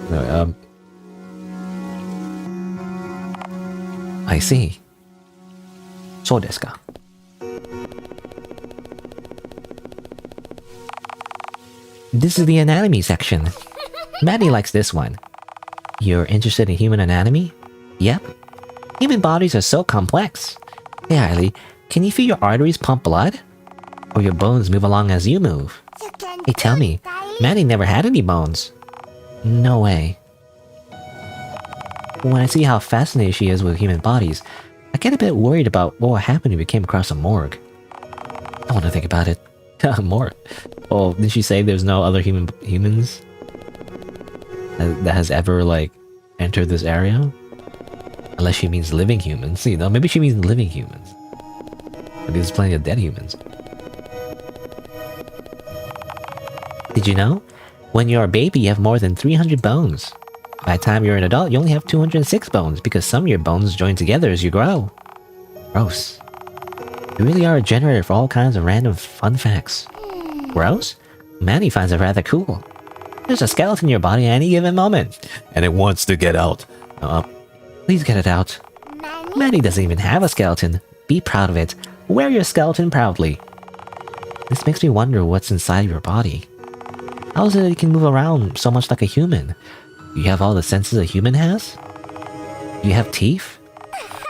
Anyway, I see. So desu ka? This is the anatomy section. Maddie likes this one. You're interested in human anatomy? Yep. Human bodies are so complex. Hey Eily, can you feel your arteries pump blood? Or your bones move along as you move? You can Hey, tell me, Maddie never had any bones. No way. When I see how fascinated she is with human bodies, I get a bit worried about what would happen if we came across a morgue. I want to think about it. Morgue. Oh, didn't she say there's no other humans that has ever, like, entered this area? Unless she means living humans. You know, maybe she means living humans. Maybe there's plenty of dead humans. Did you know? When you're a baby, you have more than 300 bones. By the time you're an adult, you only have 206 bones because some of your bones join together as you grow. Gross. You really are a generator for all kinds of random fun facts. Gross? Manny finds it rather cool. There's a skeleton in your body at any given moment. And it wants to get out. Please get it out. Manny doesn't even have a skeleton. Be proud of it. Wear your skeleton proudly. This makes me wonder what's inside your body. How is it that you can move around so much like a human? Do you have all the senses a human has? Do you have teeth?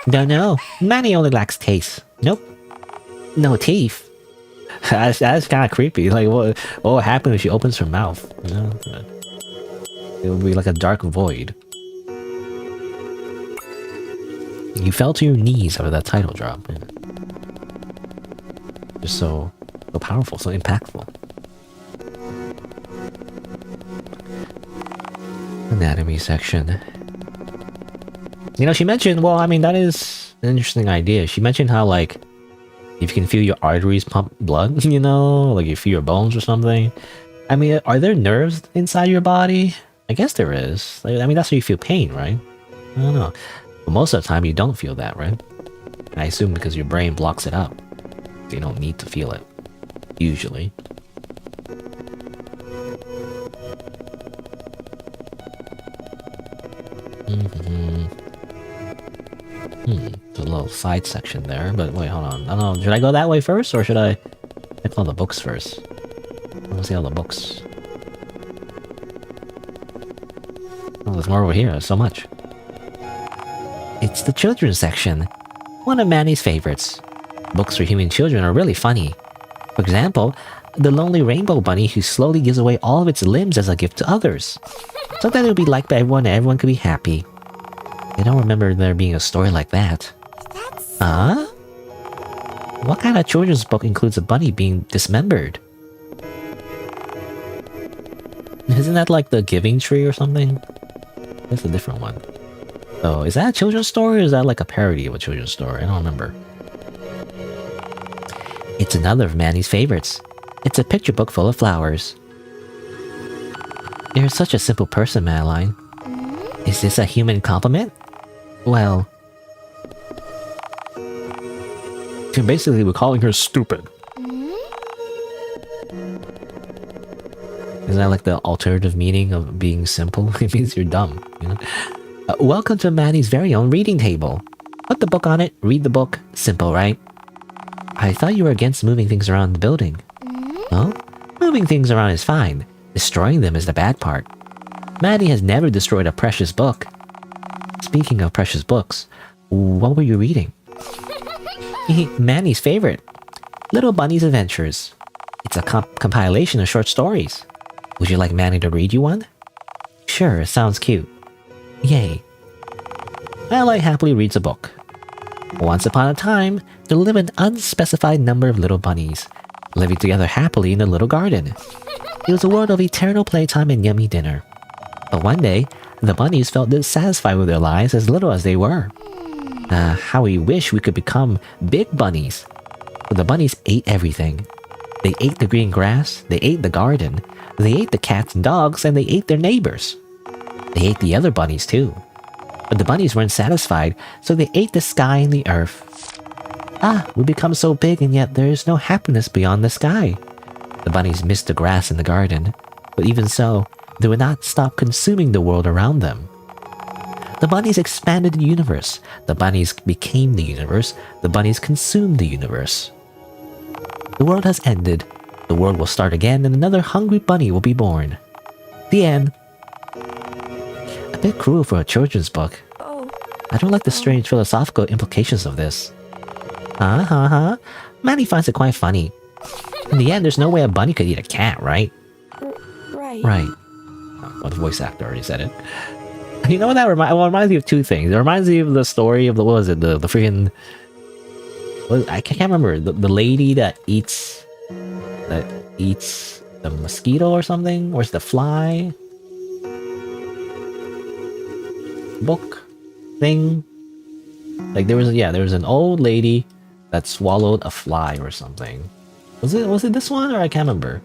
No. Manny only lacks taste. Nope. No teeth. That's kind of creepy. Like, what would happen if she opens her mouth? You know? It would be like a dark void. You fell to your knees over that title drop. Just so powerful, so impactful. Anatomy section. You know, she mentioned, well, I mean, that is an interesting idea. She mentioned how, like, if you can feel your arteries pump blood, you know, like you feel your bones or something. I mean, are there nerves inside your body? I guess there is. Like, I mean, that's where you feel pain, right? I don't know. But most of the time, you don't feel that, right? I assume because your brain blocks it up. So you don't need to feel it. Usually. Hmm. There's a little side section there, but wait, hold on. I don't know. Should I go that way first, or should I check all the books first? I want to see all the books. Oh, there's more over here. There's so much. It's the children's section. One of Manny's favorites. Books for human children are really funny. For example, The Lonely Rainbow Bunny Who Slowly Gives Away All of Its Limbs as a Gift to Others. So that it would be liked by everyone and everyone could be happy. I don't remember there being a story like that. Huh? What kind of children's book includes a bunny being dismembered? Isn't that like the Giving Tree or something? That's a different one. So, is that a children's story or is that like a parody of a children's story? I don't remember. It's another of Manny's favorites. It's a picture book full of flowers. You're such a simple person, Madeline. Is this a human compliment? Well... So basically, we're calling her stupid. Isn't that like the alternative meaning of being simple? It means you're dumb, you know? Welcome to Manny's very own reading table. Put the book on it, read the book. Simple, right? I thought you were against moving things around the building. No? Moving things around is fine. Destroying them is the bad part. Manny has never destroyed a precious book. Speaking of precious books, what were you reading? Manny's favorite. Little Bunny's Adventures. It's a compilation of short stories. Would you like Manny to read you one? Sure, sounds cute. Yay. Ally happily reads a book. Once upon a time, there lived an unspecified number of little bunnies, living together happily in a little garden. It was a world of eternal playtime and yummy dinner. But one day, the bunnies felt dissatisfied with their lives as little as they were. How we wish we could become big bunnies. But the bunnies ate everything. They ate the green grass, they ate the garden, they ate the cats and dogs, and they ate their neighbors. They ate the other bunnies too. But the bunnies weren't satisfied, so they ate the sky and the earth. We become so big and yet there is no happiness beyond the sky. The bunnies missed the grass in the garden, but even so, they would not stop consuming the world around them. The bunnies expanded the universe. The bunnies became the universe. The bunnies consumed the universe. The world has ended. The world will start again and another hungry bunny will be born. The end. A bit cruel for a children's book. I don't like the strange philosophical implications of this. Manny finds it quite funny. In the end, there's no way a bunny could eat a cat, right? Right. Well, the voice actor already said it. You know what that reminds me of two things. It reminds me of the story of the, what was it, the freaking... I can't remember. The lady that eats the mosquito or something? Or is the fly? Book thing? Like there was an old lady that swallowed a fly or something. Was it this one or I can't remember?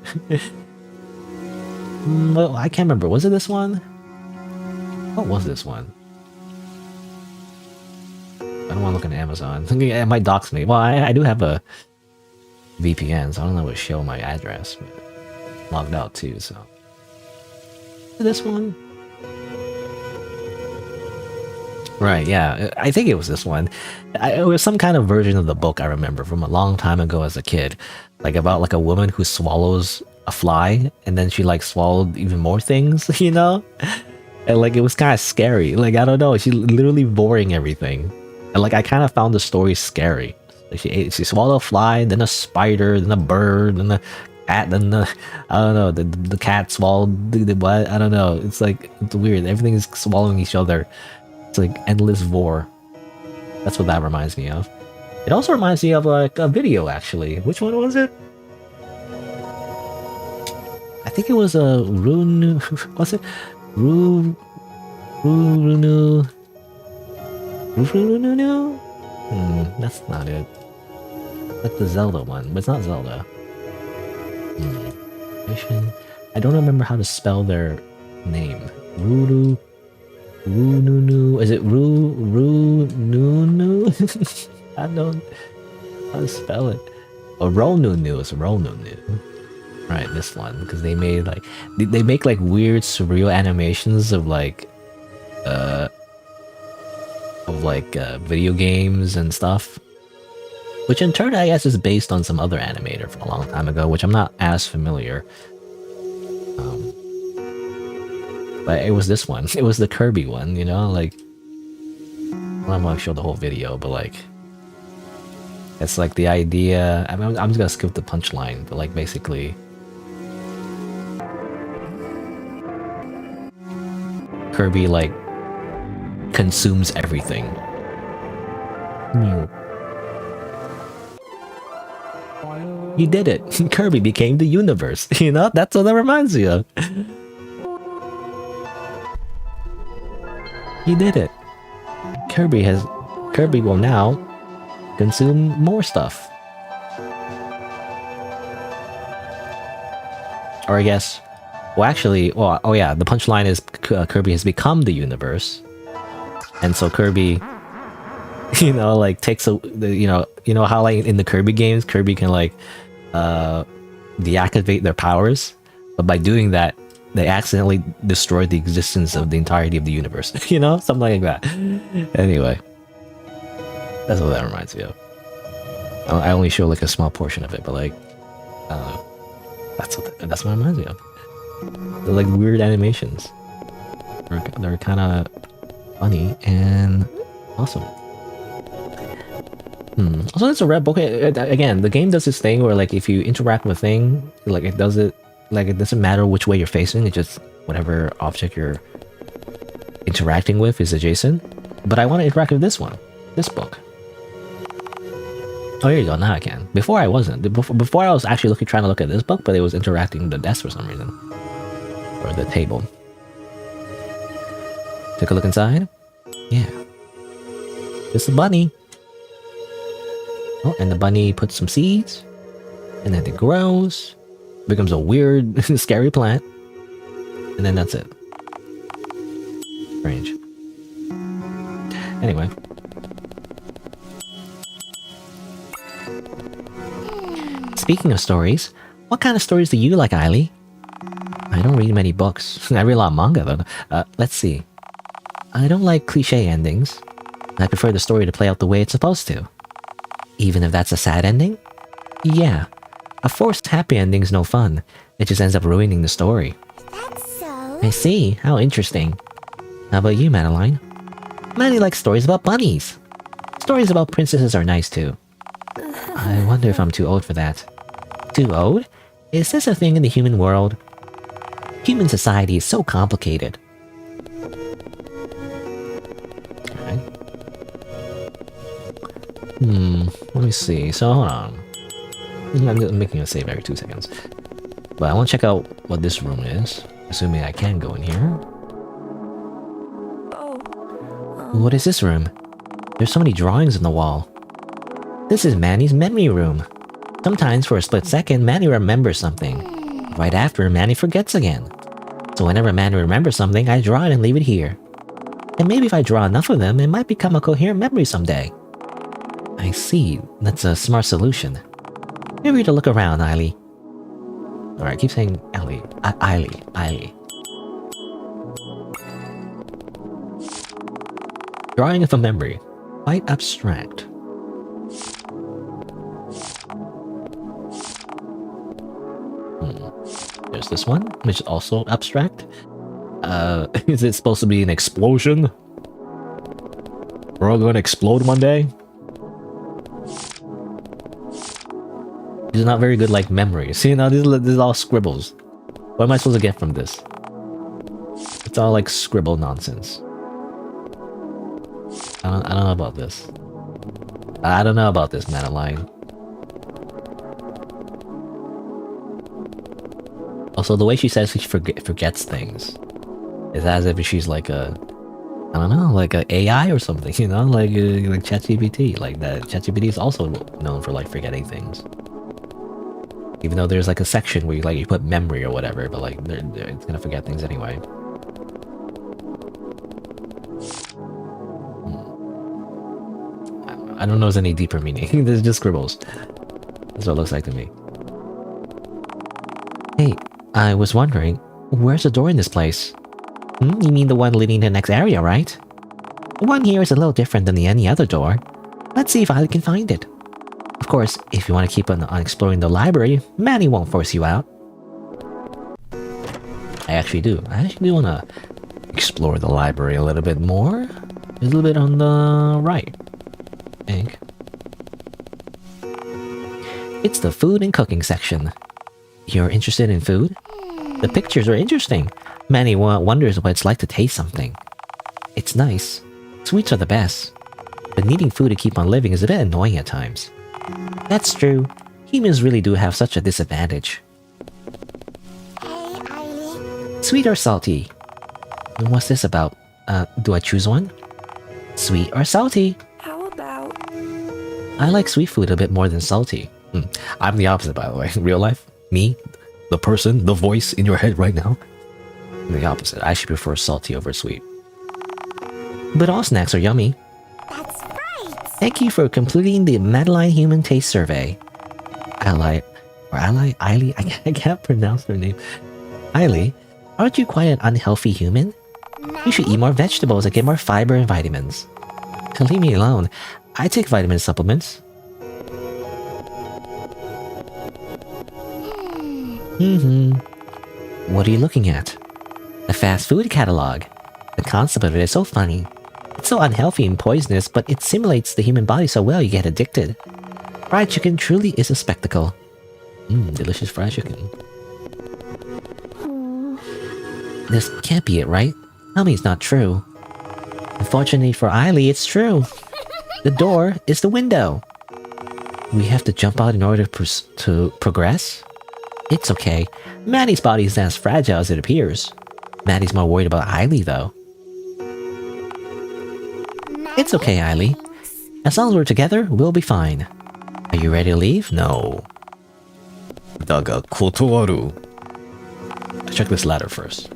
Well, I can't remember. Was it this one? What was this one? I don't want to look on Amazon. It might dox me. Well, I do have a VPN, so I don't know what show my address. But logged out too, so. This one? Right, yeah. I think it was this one. It was some kind of version of the book I remember from a long time ago as a kid. Like about like a woman who swallows a fly and then she like swallowed even more things, you know? And like it was kind of scary. Like I don't know, she's literally boring everything. And like I kind of found the story scary. Like she swallowed a fly, then a spider, then a bird, then a cat, then the I don't know, the cat swallowed the what? I don't know. It's like it's weird. Everything is swallowing each other. It's like endless vor. That's what that reminds me of. It also reminds me of like a video actually. Which one was it? I think it was a Runu. What's it? Runu. That's not it. That's the Zelda one, but it's not Zelda. I don't remember how to spell their name. Runu. Is it Nunu? I don't know how to spell it. Oh, Ronunu is Ronunu. Right, this one, because they made like they make like weird surreal animations of like of like video games and stuff. Which in turn, I guess, is based on some other animator from a long time ago, which I'm not as familiar. But it was this one. It was the Kirby one, you know? Like, I'm not going to show the whole video, but like, it's like the idea. I mean, I'm just going to skip the punchline, but like, basically, Kirby, like, consumes everything. You did it. Kirby became the universe. You know, that's what that reminds me of. You did it. Kirby will now consume more stuff. Or I guess, well actually, well, oh yeah, the punchline is Kirby has become the universe. And so Kirby, you know, like takes a, you know how like in the Kirby games, Kirby can like deactivate their powers, but by doing that, they accidentally destroy the existence of the entirety of the universe. You know, something like that. Anyway, that's what that reminds me of. I only show like a small portion of it, but like, that's what it reminds me of. They're like weird animations. They're kind of funny and awesome. Also, it's a red book. Again, the game does this thing where like if you interact with a thing, like it does it, like it doesn't matter which way you're facing. It just whatever object you're interacting with is adjacent. But I want to interact with this one, this book. Oh, here you go. Now I can. Before I wasn't. Before I was actually trying to look at this book, but it was interacting with the desk for some reason, or the table. Take a look inside. Yeah, it's a bunny. Oh, and the bunny puts some seeds, and then it grows, becomes a weird, scary plant, and then that's it. Strange. Anyway. Speaking of stories, what kind of stories do you like, Eiley? I don't read many books. I read a lot of manga, though. Let's see. I don't like cliche endings. I prefer the story to play out the way it's supposed to. Even if that's a sad ending? Yeah. A forced happy ending's no fun. It just ends up ruining the story. That's so. I see. How interesting. How about you, Madeline? Maddie likes stories about bunnies. Stories about princesses are nice too. I wonder if I'm too old for that. Too old? Is this a thing in the human world? Human society is so complicated. Let me see. So, hold on. I'm just making a save every 2 seconds. But I want to check out what this room is. Assuming I can go in here. What is this room? There's so many drawings on the wall. This is Manny's memory room. Sometimes for a split second, Manny remembers something. Right after, Manny forgets again. So whenever Manny remembers something, I draw it and leave it here. And maybe if I draw enough of them, it might become a coherent memory someday. I see. That's a smart solution. Feel free to look around, Eiley. Alright, keep saying Eiley. Eiley. Drawing of a memory. Quite abstract. There's this one, which is also abstract. Is it supposed to be an explosion? We're all going to explode one day? These are not very good, like, memories. See, now this is all scribbles. What am I supposed to get from this? It's all, like, scribble nonsense. I don't know about this. I don't know about this, Madeline. Also, the way she says she forgets things is as if she's like a, I don't know, like a AI or something, you know, like ChatGPT. Like that, ChatGPT is also known for like forgetting things. Even though there's like a section where you put memory or whatever, but like it's gonna forget things anyway. I don't know if there's any deeper meaning. There's just scribbles. That's what it looks like to me. Hey, I was wondering, where's the door in this place? You mean the one leading to the next area, right? The one here is a little different than any other door. Let's see if I can find it. Of course, if you want to keep on exploring the library, Manny won't force you out. I actually do. I actually do want to explore the library a little bit more. A little bit on the right, I think. It's the food and cooking section. You're interested in food? The pictures are interesting. Manny wonders what it's like to taste something. It's nice. Sweets are the best. But needing food to keep on living is a bit annoying at times. That's true. Humans really do have such a disadvantage. Hey, Eileen. Sweet or salty? What's this about? Do I choose one? Sweet or salty? How about... I like sweet food a bit more than salty. I'm the opposite, by the way. In real life, me, the person, the voice in your head right now, I'm the opposite. I should prefer salty over sweet. But all snacks are yummy. That's right. Thank you for completing the Madeline Human Taste Survey. I can't pronounce her name. Eily, aren't you quite an unhealthy human? You should eat more vegetables and get more fiber and vitamins. Leave me alone. I take vitamin supplements. What are you looking at? A fast food catalog. The concept of it is so funny. It's so unhealthy and poisonous, but it simulates the human body so well you get addicted. Fried chicken truly is a spectacle. Delicious fried chicken. This can't be it, right? Tell me it's not true. Unfortunately for Eily, it's true. The door is the window. We have to jump out in order to progress? It's okay. Maddie's body isn't as fragile as it appears. Maddie's more worried about Eily, though. It's okay, Eily. As long as we're together, we'll be fine. Are you ready to leave? No. Daga kotowaru. Let's check this ladder first.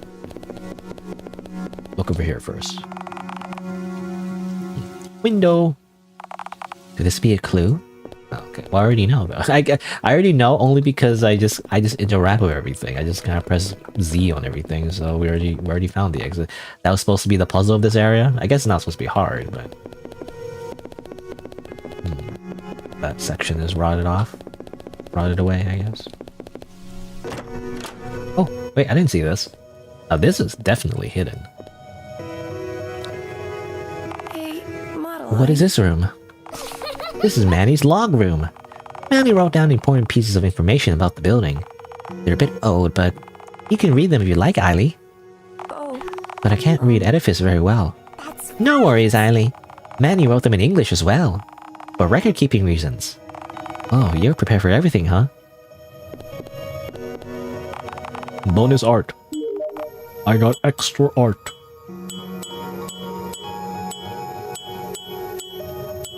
Look over here first. Window. Could this be a clue? Okay, well, I already know though. I already know only because I just interact with everything. I just kind of press Z on everything, so we already found the exit. That was supposed to be the puzzle of this area. I guess it's not supposed to be hard, but that section is rotted away, I guess. Oh wait, I didn't see this. Now this is definitely hidden. Hey, model. What is this room? This is Manny's log room. Manny wrote down important pieces of information about the building. They're a bit old, but you can read them if you like, Eily. Oh, But I can't read edifice very well. No worries, Eily. Manny wrote them in English as well. For record-keeping reasons. Oh, you're prepared for everything, huh? Bonus art. I got extra art.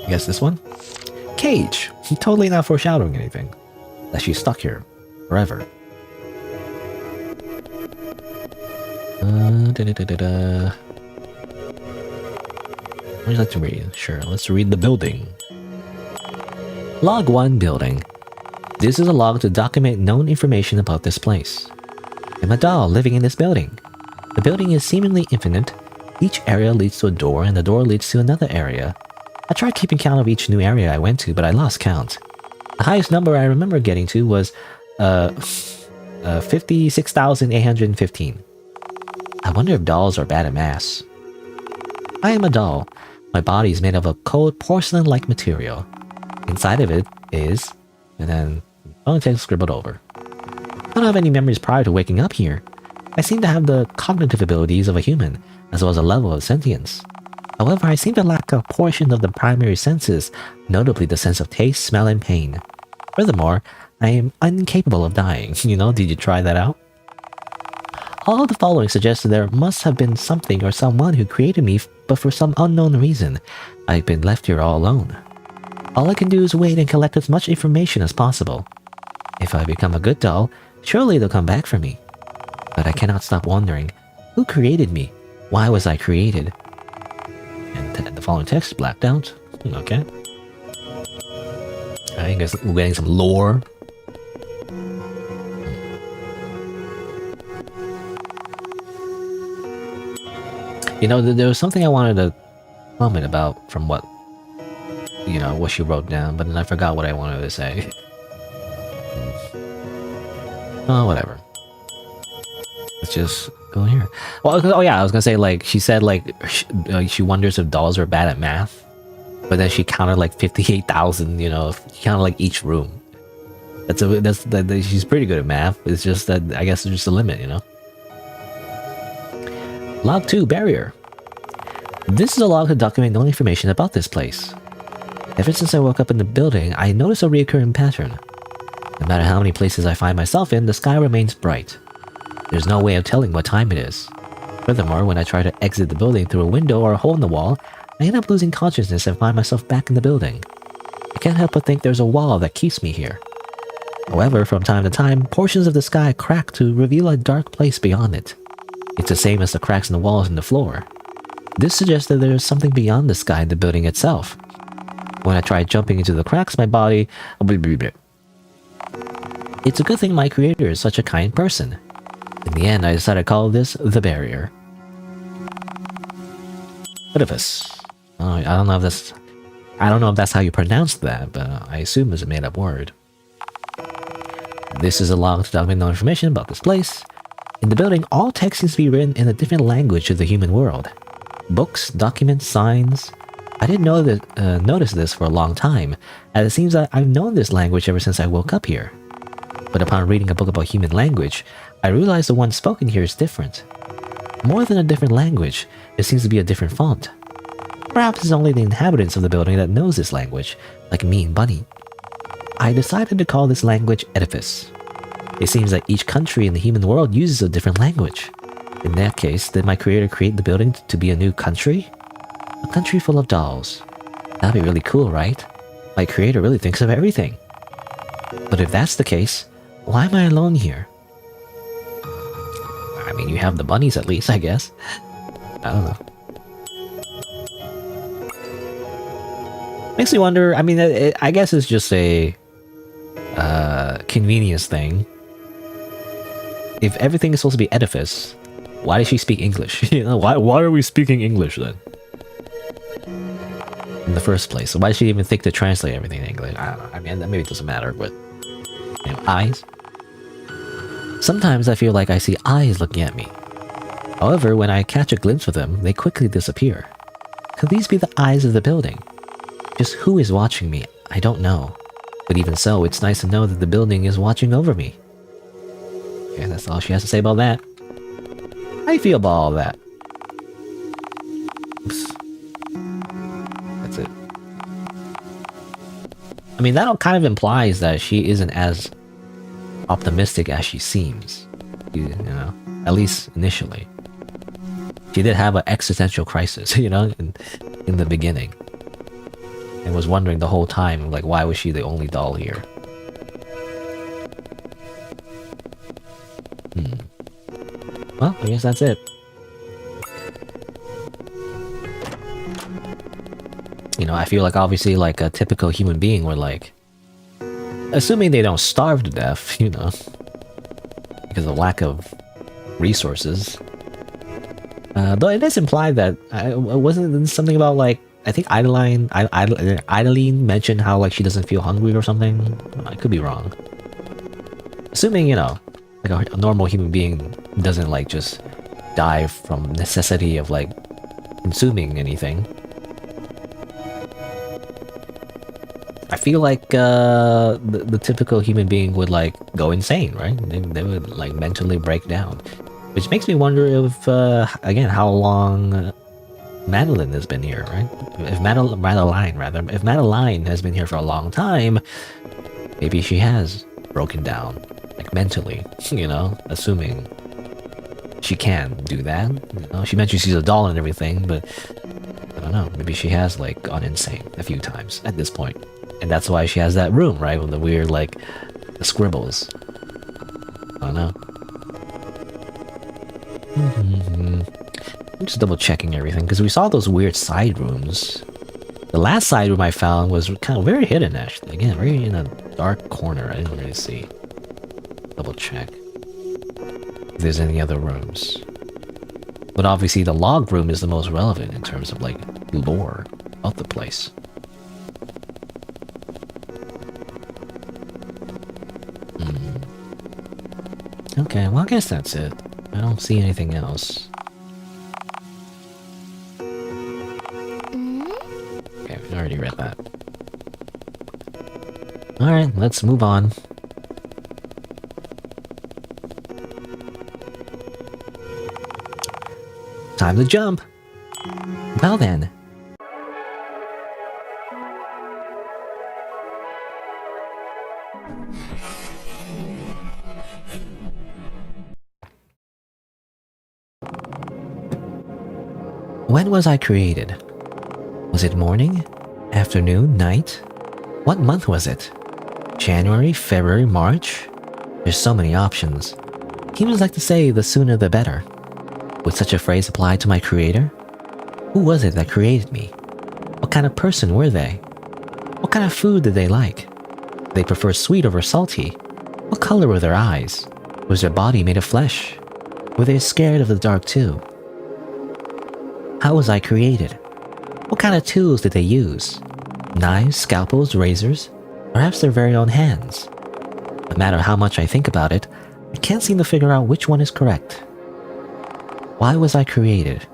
I guess this one? Cage! Totally not foreshadowing anything. That she's stuck here. Forever. What would you like to read? Sure, let's read the building. Log 1 building. This is a log to document known information about this place. I'm a doll living in this building. The building is seemingly infinite. Each area leads to a door, and the door leads to another area. I tried keeping count of each new area I went to, but I lost count. The highest number I remember getting to was 56,815. I wonder if dolls are bad at maths. I am a doll. My body is made of a cold porcelain-like material. Inside of it is... and then... only text scribbled over. I don't have any memories prior to waking up here. I seem to have the cognitive abilities of a human, as well as a level of sentience. However, I seem to lack a portion of the primary senses, notably the sense of taste, smell, and pain. Furthermore, I am incapable of dying. You know, did you try that out? All of the following suggests that there must have been something or someone who created me, but for some unknown reason, I've been left here all alone. All I can do is wait and collect as much information as possible. If I become a good doll, surely they'll come back for me. But I cannot stop wondering, who created me? Why was I created? And the following text is blacked out. Okay. I guess we're getting some lore. You know, there was something I wanted to comment about from what, you know, what she wrote down, but then I forgot what I wanted to say. Oh, whatever. Let's just go here. Well, oh yeah, I was gonna say, like, she said, like, she wonders if dolls are bad at math, but then she counted like 58,000, you know, counted like each room. She's pretty good at math. It's just that, I guess, there's just a limit, you know? Log 2, barrier. This is a log to document no information about this place. Ever since I woke up in the building, I noticed a recurring pattern. No matter how many places I find myself in, the sky remains bright. There's no way of telling what time it is. Furthermore, when I try to exit the building through a window or a hole in the wall, I end up losing consciousness and find myself back in the building. I can't help but think there's a wall that keeps me here. However, from time to time, portions of the sky crack to reveal a dark place beyond it. It's the same as the cracks in the walls and the floor. This suggests that there is something beyond the sky in the building itself. When I tried jumping into the cracks, my body... It's a good thing my creator is such a kind person. In the end, I decided to call this the barrier. Edifice. I don't know if that's how you pronounce that, but I assume it's a made-up word. This is a log to document no information about this place. In the building, all text seems to be written in a different language of the human world. Books, documents, signs. I didn't notice this for a long time, as it seems that I've known this language ever since I woke up here. But upon reading a book about human language, I realized the one spoken here is different. More than a different language, it seems to be a different font. Perhaps it's only the inhabitants of the building that knows this language, like me and Bunny. I decided to call this language Edifice. It seems that each country in the human world uses a different language. In that case, did my creator create the building to be a new country? A country full of dolls. That'd be really cool, right? My creator really thinks of everything. But if that's the case, why am I alone here? I mean, you have the bunnies at least, I guess. I don't know. Makes me wonder, I mean, I guess it's just a convenience thing. If everything is supposed to be edifice, why does she speak English? You know, why are we speaking English then? In the first place, so why did she even think to translate everything in English? I don't know. I mean, maybe it doesn't matter, but you know, eyes. Sometimes I feel like I see eyes looking at me. However, when I catch a glimpse of them, they quickly disappear. Could these be the eyes of the building? Just who is watching me, I don't know. But even so, it's nice to know that the building is watching over me. Okay, that's all she has to say about that. How do you feel about all that? Oops. That's it. I mean, that kind of implies that she isn't as optimistic as she seems. You know, at least initially. She did have an existential crisis, you know, in the beginning. And was wondering the whole time, like, why was she the only doll here? Well, I guess that's it. You know, I feel like obviously like a typical human being would like... Assuming they don't starve to death, you know. Because of lack of resources. Though it is implied that... wasn't something about like... I think Idaline mentioned how like she doesn't feel hungry or something. I could be wrong. Assuming, you know, like a normal human being doesn't like just die from necessity of like consuming anything. I feel like the typical human being would like go insane, right? They would like mentally break down. Which makes me wonder if, again, how long... Madeline has been here, right? If Madeline has been here for a long time, maybe she has broken down, like mentally, you know, assuming she can do that. You know, she mentioned she's a doll and everything, but I don't know, maybe she has like gone insane a few times at this point. And that's why she has that room, right? With the weird, like, the scribbles. I don't know. I'm just double checking everything because we saw those weird side rooms. The last side room I found was kind of very hidden, actually. Again, very in a dark corner. I didn't really see. Double check if there's any other rooms. But obviously the log room is the most relevant in terms of like lore of the place. Okay, well I guess that's it. I don't see anything else. Okay, we already read that. Alright, let's move on. Time to jump! Well then. When was I created? Was it morning? Afternoon? Night? What month was it? January? February? March? There's so many options. Humans like to say the sooner the better. Would such a phrase apply to my creator? Who was it that created me? What kind of person were they? What kind of food did they like? Did they prefer sweet over salty? What color were their eyes? Was their body made of flesh? Were they scared of the dark too? How was I created? What kind of tools did they use? Knives, scalpels, razors? Perhaps their very own hands? No matter how much I think about it, I can't seem to figure out which one is correct. Why was I created?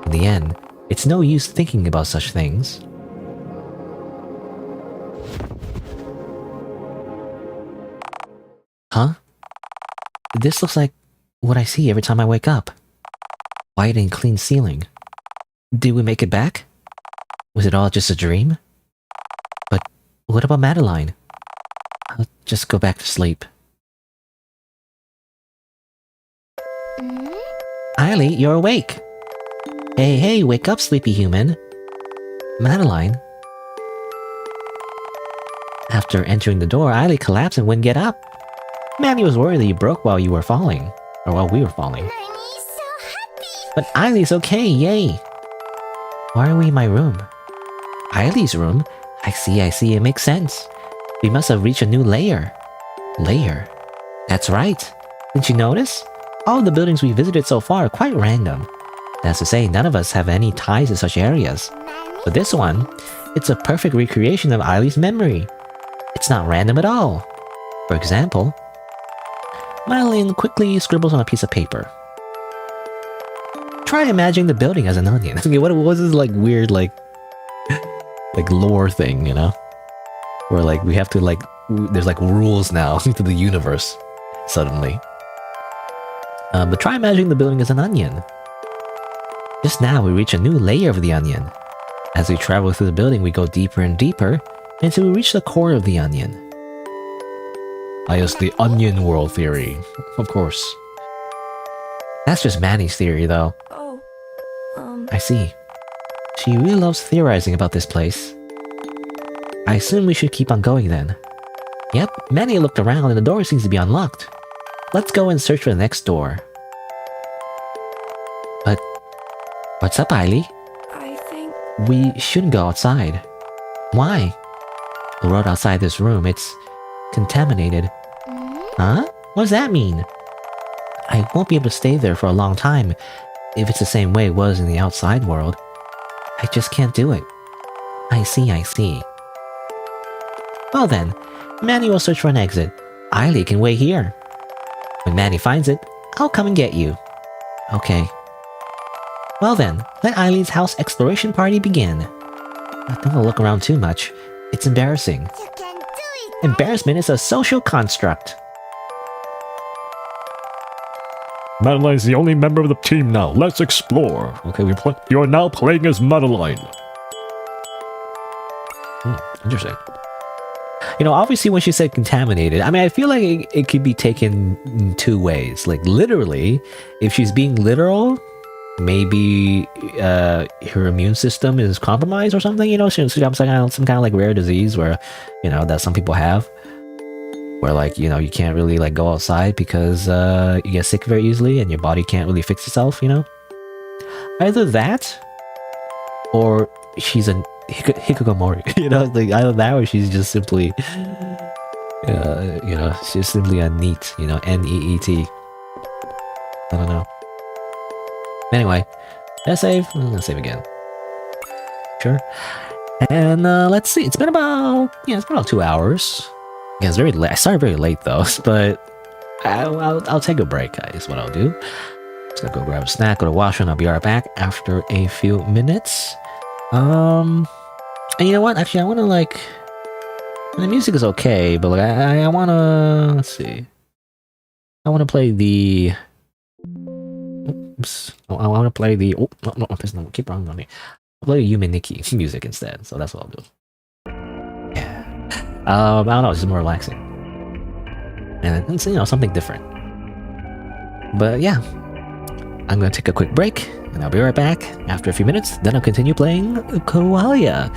In the end, it's no use thinking about such things. Huh? This looks like what I see every time I wake up. White and clean ceiling. Did we make it back? Was it all just a dream? But what about Madeline? I'll just go back to sleep. Eily, you're awake! Hey, wake up, sleepy human! Madeline? After entering the door, Eily collapsed and wouldn't get up. Manny was worried that you broke while you were falling. Or while we were falling. Manny's so happy. But Eily's okay, yay! Why are we in my room? Eily's room? I see, it makes sense. We must have reached a new layer. Layer? That's right. Didn't you notice? All the buildings we visited so far are quite random. That's to say, none of us have any ties to such areas. Manny? But this one, it's a perfect recreation of Eily's memory. It's not random at all. For example, Madeline quickly scribbles on a piece of paper. Try imagining the building as an onion. Okay, what was this like weird like lore thing, you know? Where like we have to like there's like rules now to the universe suddenly. But try imagining the building as an onion. Just now we reach a new layer of the onion. As we travel through the building, we go deeper and deeper until we reach the core of the onion. I guess the onion world theory, of course. That's just Manny's theory, though. Oh, I see. She really loves theorizing about this place. I assume we should keep on going then. Yep, Manny looked around and the door seems to be unlocked. Let's go and search for the next door. But what's up, Eily? I think... We shouldn't go outside. Why? The road outside this room, it's contaminated. Huh? What does that mean? I won't be able to stay there for a long time if it's the same way it was in the outside world. I just can't do it. I see. Well then, Manny will search for an exit. Eily can wait here. When Manny finds it, I'll come and get you. Okay. Well then, let Eily's house exploration party begin. Don't look around too much. It's embarrassing. You can do it. Embarrassment is a social construct. Madeline's the only member of the team now. Let's explore. Okay, you are now playing as Madeline. Interesting. You know, obviously when she said contaminated, I mean, I feel like it could be taken in two ways. Like, literally, if she's being literal, maybe her immune system is compromised or something, you know? She has some kind of like rare disease where, you know, that some people have. Where, like, you know, you can't really, like, go outside because you get sick very easily and your body can't really fix itself, you know? Either that, or she's a hikikomori, you know? Like, either that or she's just simply, you know, she's simply a neat, you know, N-E-E-T. I don't know. Anyway, let's save again. adventure. And let's see, it's been about 2 hours. Yeah, it's very late. I started very late though, but I'll take a break, is what I'll do. Just gonna go grab a snack, go to the washroom, and I'll be right back after a few minutes. And you know what? Actually, I wanna like, the music is okay, but like I wanna, let's see. I wanna play the. Oops. I wanna play the. Oh no, keep wrong on me. I'll play the Yumi Nikki music instead, so that's what I'll do. Yeah. I don't know, it's just more relaxing. And it's, something different. But yeah. I'm gonna take a quick break, and I'll be right back after a few minutes, then I'll continue playing Qualia.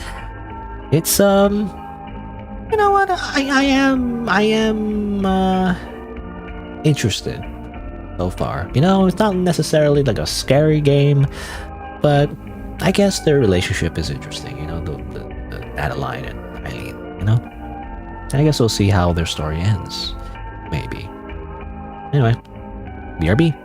It's, you know what, I am interested so far. It's not necessarily like a scary game, but I guess their relationship is interesting, the Adeline and Eileen, I guess we'll see how their story ends, maybe. Anyway, BRB.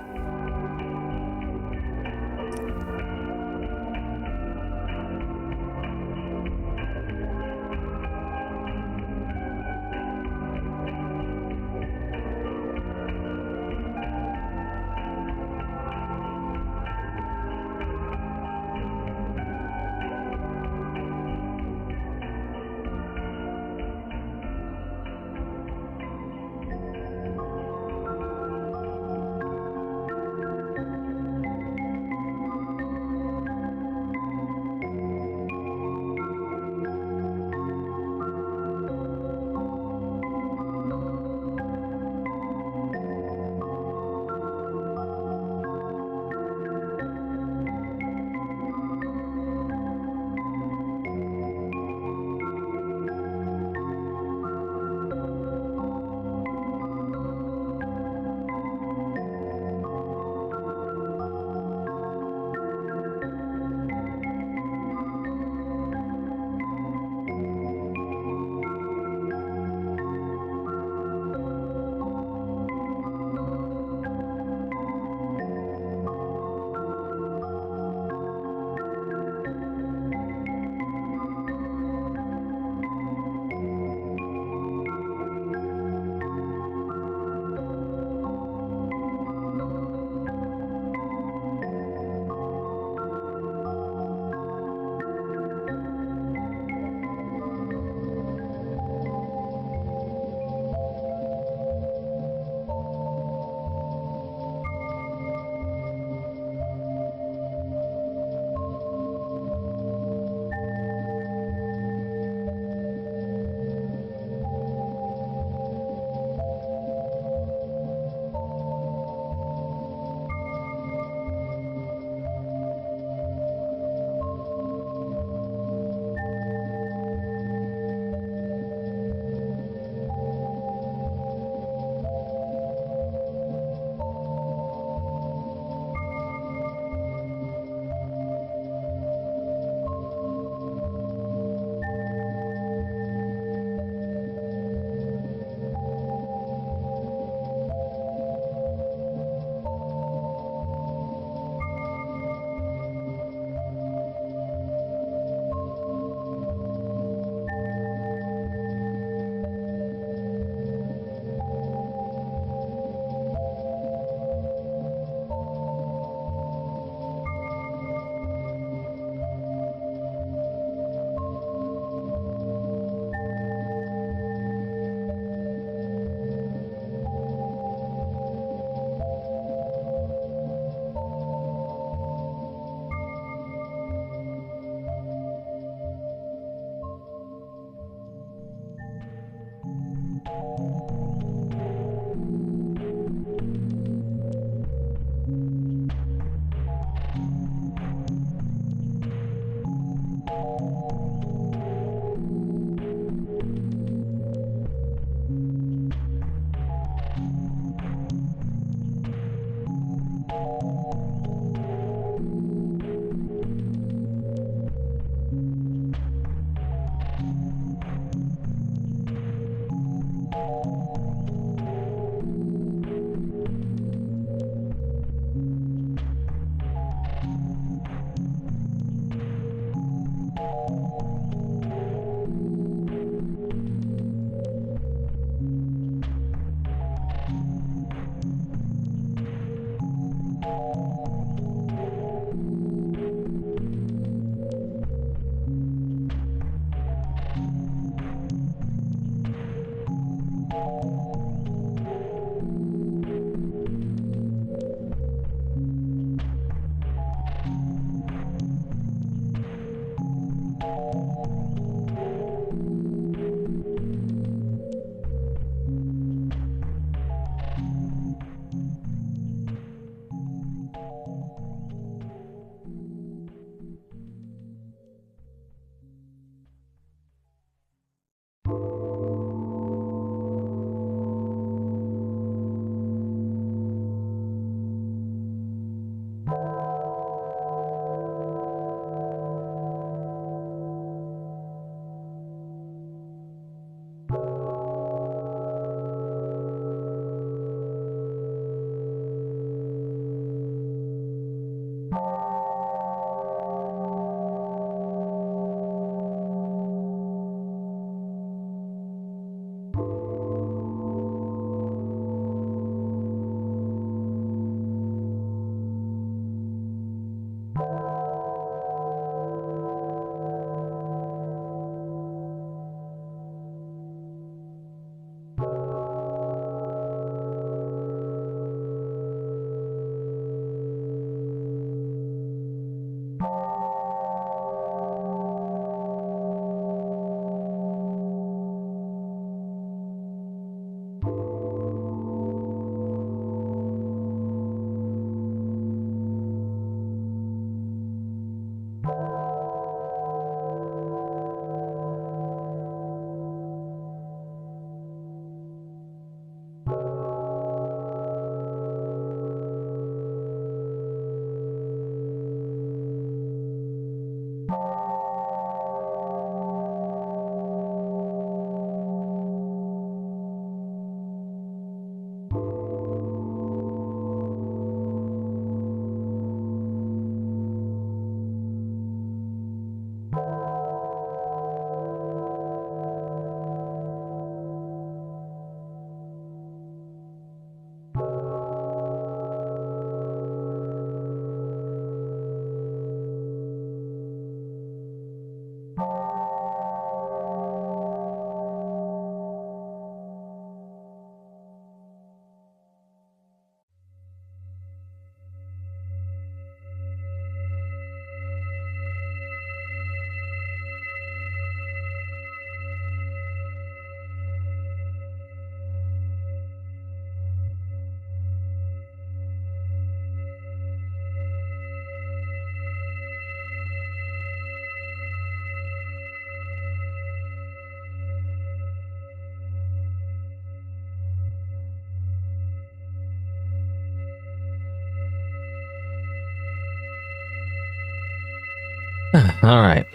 All right.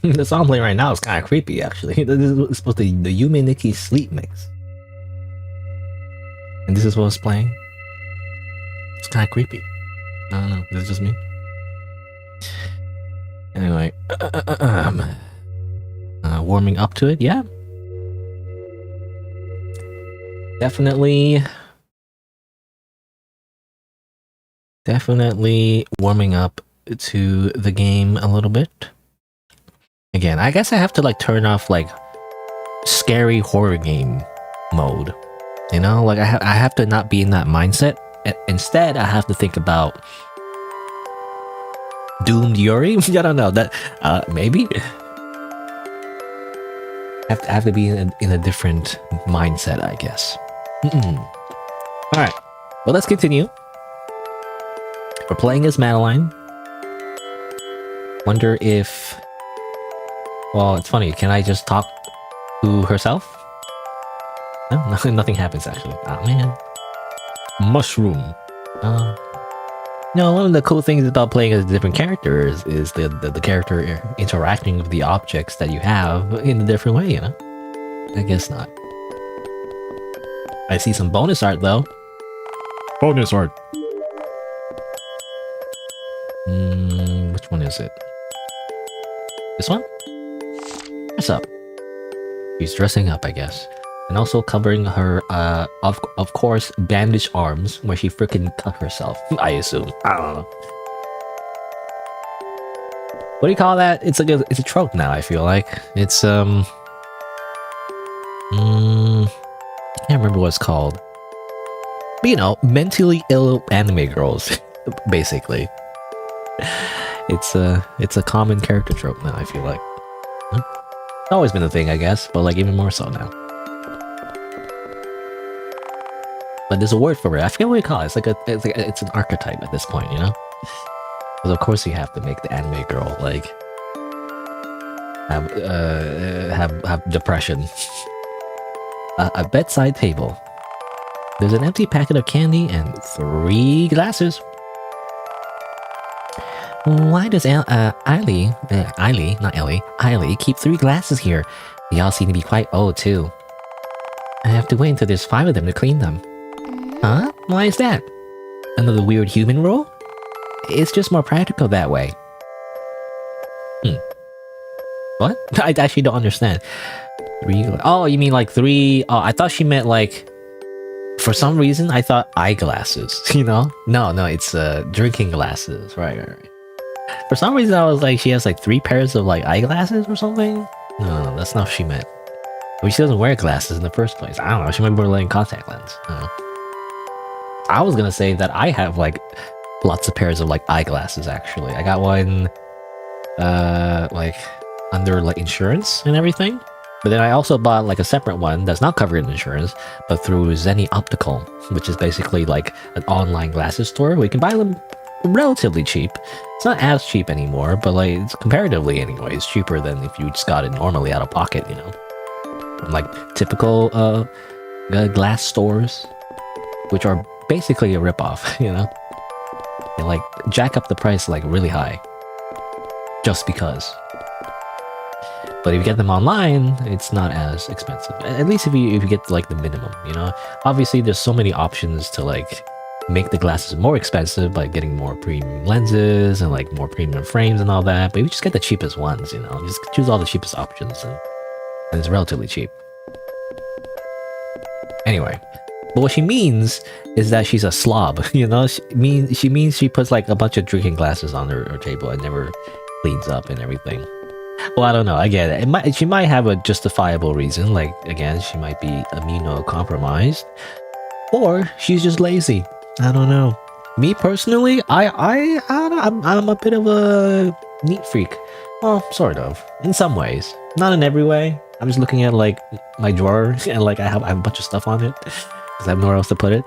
The song playing right now is kind of creepy, actually. This is supposed to be the Yume Nikki sleep mix, and this is what's playing. It's kind of creepy. I don't know. Is it just me? Anyway, warming up to it, yeah. Definitely warming up to the game a little bit. Again, I guess I have to like turn off like scary horror game mode. You know, like I have to not be in that mindset. Instead, I have to think about Doomed Yuri. I don't know that. Maybe I have to be in a different mindset, I guess. All right, well, let's continue. We're playing as Madeline. Wonder if... Well, it's funny. Can I just talk to herself? No, nothing happens, actually. Oh, man. Mushroom. No, one of the cool things about playing as different characters is the character interacting with the objects that you have in a different way, you know? I guess not. I see some bonus art, though. Bonus art. Which one is it? This one? What's up? She's dressing up, I guess. And also covering her, of course, bandaged arms where she freaking cut herself, I assume. I don't know. What do you call that? It's like it's a trope now, I feel like. It's, I can't remember what it's called. But, you know, mentally ill anime girls, basically. It's a common character trope now, I feel like. It's always been a thing, I guess, but like even more so now. But there's a word for it. I forget what you call it. It's an archetype at this point, you know? Because of course you have to make the anime girl like have depression. A bedside table. There's an empty packet of candy and 3 glasses. Why does Eily, not Ellie, Eily keep 3 glasses here? They all seem to be quite old too. I have to wait until there's 5 of them to clean them. Huh? Why is that? Another weird human rule? It's just more practical that way. What? I actually don't understand. 3... Oh, you mean like 3... Oh, I thought she meant like... For some reason, I thought eyeglasses, you know? No, it's drinking glasses. Right. For some reason, I was like, she has like 3 pairs of like eyeglasses or something? No, that's not what she meant. I mean, she doesn't wear glasses in the first place. I don't know. She might be wearing contact lens. I don't know. I was gonna say that I have like lots of pairs of like eyeglasses actually. I got one like under like insurance and everything. But then I also bought like a separate one that's not covered in insurance, but through Zenny Optical, which is basically like an online glasses store where you can buy them relatively cheap. It's not as cheap anymore, but like it's comparatively anyway, it's cheaper than if you just got it normally out of pocket, you know. From like typical glass stores, which are basically a ripoff, you know? They like jack up the price like really high. Just because. But if you get them online, it's not as expensive. At least if you get like the minimum, you know? Obviously there's so many options to like make the glasses more expensive by getting more premium lenses and like more premium frames and all that. But you just get the cheapest ones, you know? Just choose all the cheapest options and it's relatively cheap. Anyway. But what she means is that she's a slob, you know? She means she puts like a bunch of drinking glasses on her table and never cleans up and everything. Well, I don't know. Again, she might have a justifiable reason. Like, again, she might be immunocompromised. Or she's just lazy. I don't know. Me personally, I'm a bit of a neat freak. Well, sort of. In some ways. Not in every way. I'm just looking at like my drawer and like I have a bunch of stuff on it. I have nowhere else to put it.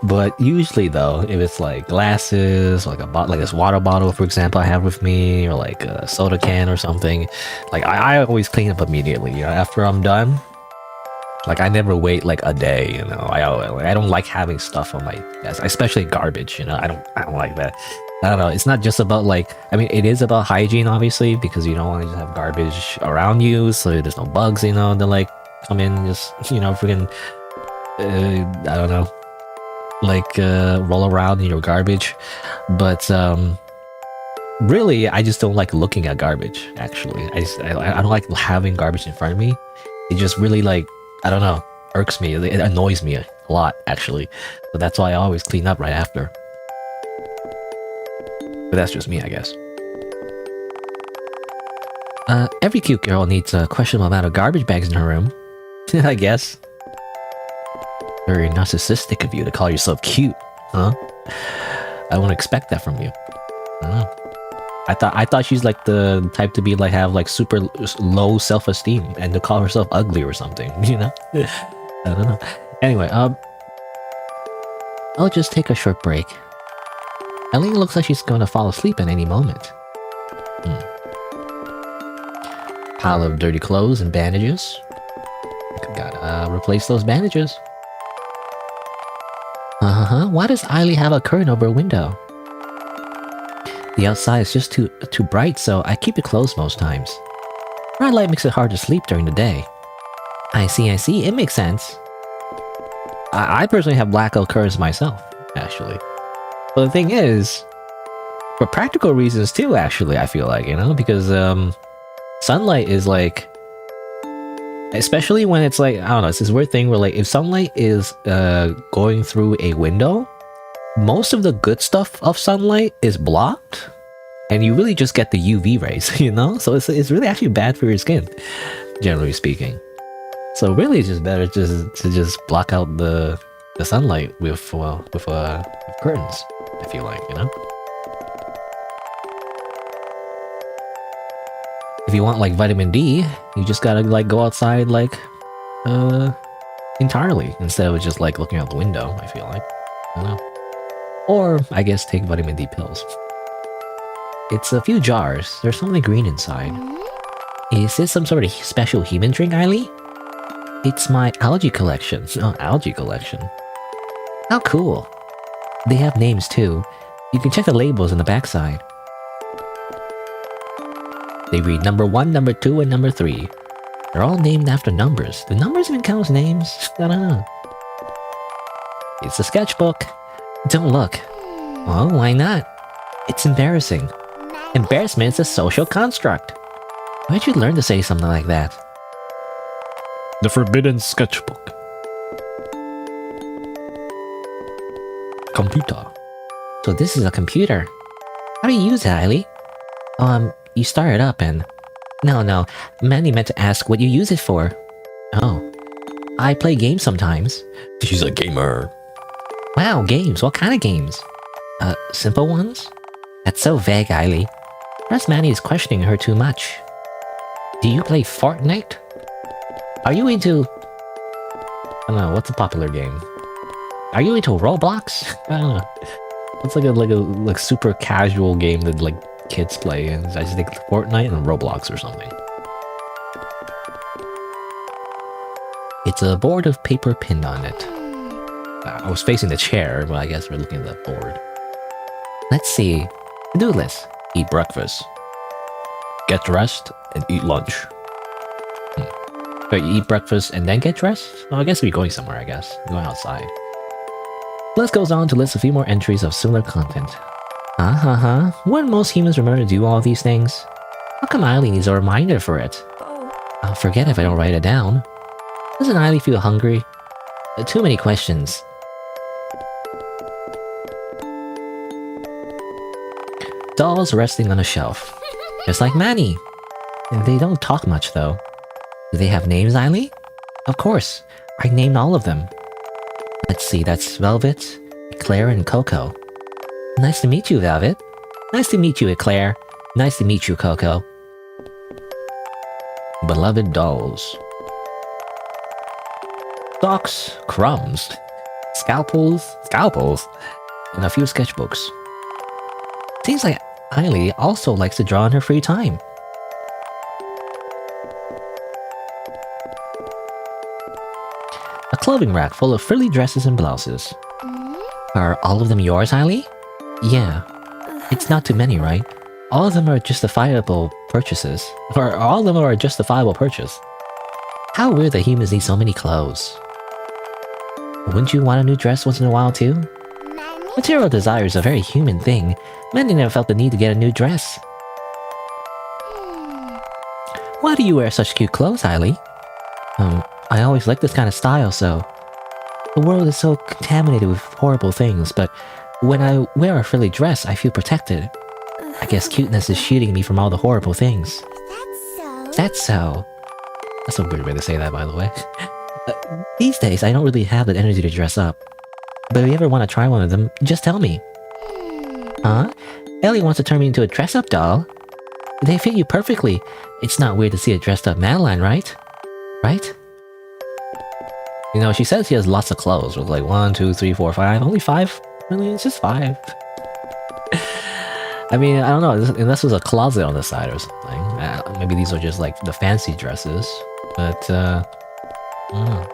But usually though, if it's like glasses, like like this water bottle, for example, I have with me, or like a soda can or something, like I always clean up immediately, you know, after I'm done. Like I never wait like a day, you know. I don't like having stuff on my desk, especially garbage, you know. I don't like that. I don't know. It's not just about like, I mean, it is about hygiene, obviously, because you don't want to just have garbage around you, so there's no bugs, you know, that like come in and just, you know, freaking, I don't know, like roll around in your garbage. But really, I just don't like looking at garbage. Actually, I don't like having garbage in front of me. It just really like, I don't know, irks me. It annoys me a lot, actually. So that's why I always clean up right after. But that's just me, I guess. Every cute girl needs a questionable amount of garbage bags in her room. I guess. Very narcissistic of you to call yourself cute, huh? I wouldn't expect that from you. I don't know. I thought she's like the type to be like have like super low self-esteem and to call herself ugly or something, you know? I don't know. Anyway, I'll just take a short break. Ellie looks like she's going to fall asleep at any moment. Pile of dirty clothes and bandages. Gotta replace those bandages. Why does Eileen have a curtain over a window? The outside is just too bright, so I keep it closed most times. Bright light makes it hard to sleep during the day. I see, it makes sense. I personally have blackout curtains myself, actually. But the thing is, for practical reasons too, actually, I feel like, you know, because sunlight is like, especially when it's like, I don't know, it's this weird thing where like if sunlight is going through a window, most of the good stuff of sunlight is blocked, and you really just get the UV rays, you know? So it's really actually bad for your skin, generally speaking. So really, it's just better to just block out the sunlight with curtains. I feel like, you know. If you want like vitamin D, you just gotta like go outside like entirely instead of just like looking out the window. I feel like, I don't know. Or I guess take vitamin D pills. It's a few jars. There's something green inside. Is this some sort of special human drink, Eileen? It's my algae collection. Oh, algae collection. How cool. They have names too. You can check the labels on the backside. They read number 1, number 2, and number 3. They're all named after numbers. The numbers even count as names? I don't know. It's a sketchbook. Don't look. Oh, why not? It's embarrassing. Embarrassment is a social construct. Where'd you learn to say something like that? The forbidden sketchbook. Computer. So this is a computer. How do you use it, Eileen? You start it up and... No, Mandy meant to ask what you use it for. Oh. I play games sometimes. She's a gamer. Wow, games. What kind of games? Simple ones? That's so vague, Eileen. Perhaps Mandy is questioning her too much. Do you play Fortnite? Are you into... I don't know, what's a popular game? Are you into Roblox? I don't know. It's like a super casual game that like kids play, and I just think Fortnite and Roblox or something. It's a board of paper pinned on it. I was facing the chair, but I guess we're looking at the board. Let's see. To-do list. Eat breakfast. Get dressed and eat lunch. Wait, you eat breakfast and then get dressed? Oh, I guess we're going somewhere, I guess. We're going outside. List goes on to list a few more entries of similar content. Wouldn't most humans remember to do all these things? How come Eileen needs a reminder for it? I'll forget if I don't write it down. Doesn't Eileen feel hungry? Too many questions. Dolls resting on a shelf. Just like Manny. They don't talk much though. Do they have names, Eileen? Of course. I named all of them. Let's see, that's Velvet, Eclair, and Coco. Nice to meet you, Velvet. Nice to meet you, Eclair. Nice to meet you, Coco. Beloved dolls. Socks, crumbs, scalpels, and a few sketchbooks. Seems like Eileen also likes to draw in her free time. A clothing rack full of frilly dresses and blouses. Are all of them yours, Eileen? Yeah. It's not too many, right? All of them are justifiable purchases. Or all of them are a justifiable purchase. How weird that humans need so many clothes. Wouldn't you want a new dress once in a while too? Money? Material desire is a very human thing. Many never felt the need to get a new dress. Why do you wear such cute clothes, Hailey? I always like this kind of style, so... The world is so contaminated with horrible things, but when I wear a frilly dress, I feel protected. I guess cuteness is shielding me from all the horrible things. That's so. That's so. That's a weird way to say that, by the way. These days, I don't really have the energy to dress up. But if you ever want to try one of them, just tell me. Huh? Ellie wants to turn me into a dress-up doll. They fit you perfectly. It's not weird to see a dressed-up Madeline, right? Right? You know, she says she has lots of clothes. With like 1, 2, 3, 4, 5. Only 5? Really? It's just 5. I mean, I don't know. Unless there's a closet on the side or something. Maybe these are just like the fancy dresses. But, I don't know.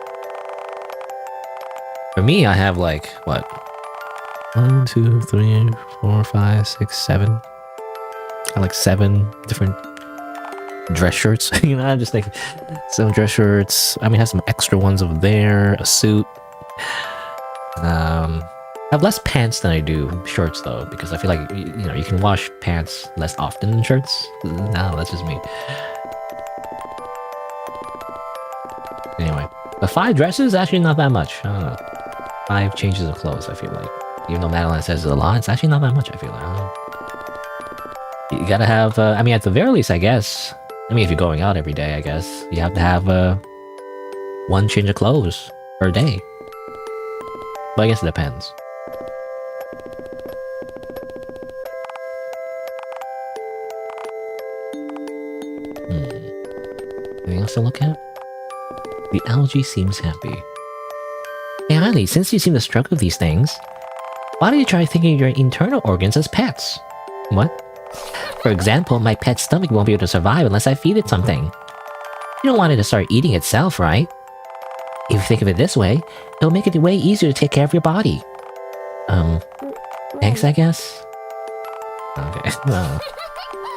For me, I have like, what? 1, 2, 3, 4, 5, 6, 7. I have like 7 different dress shirts. You know, I just think 7 dress shirts. I mean, I have some extra ones over there. A suit. I have less pants than I do shirts though, because I feel like, you know, you can wash pants less often than shirts. No, that's just me. Anyway, the 5 dresses is actually not that much. I don't know. 5 changes of clothes, I feel like. Even though Madeline says it's a lot, it's actually not that much, I feel like. I don't know. You gotta have, I mean, at the very least, I guess. I mean, if you're going out every day, I guess, you have to have 1 change of clothes per day. But I guess it depends. Anything else to look at? The algae seems happy. Hey, Hailey, since you seem to struggle with these things, why don't you try thinking of your internal organs as pets? What? For example, my pet's stomach won't be able to survive unless I feed it something. You don't want it to start eating itself, right? If you think of it this way, it'll make it way easier to take care of your body. Eggs, I guess? Okay.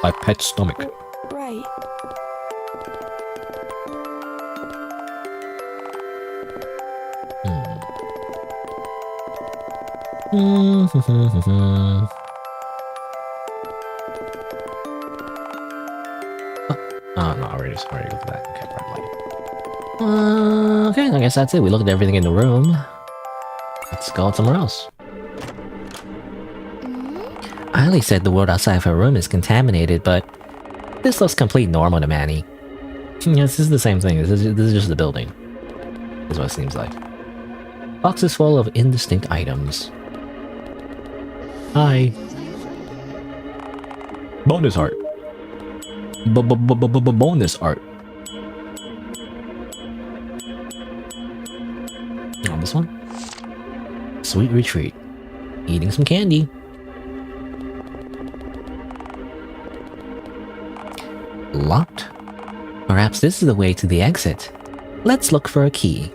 My pet's stomach. Right. Oh, no, already looked at that. Okay, probably. Okay, I guess that's it. We looked at everything in the room. Let's go somewhere else. Hailey said the world outside of her room is contaminated, but this looks completely normal to Manny. Yeah, this is the same thing. This is just the building. That's what it seems like. Boxes full of indistinct items. Hi. Bonus art. Bonus art. On this one? Sweet retreat. Eating some candy. Locked? Perhaps this is the way to the exit. Let's look for a key.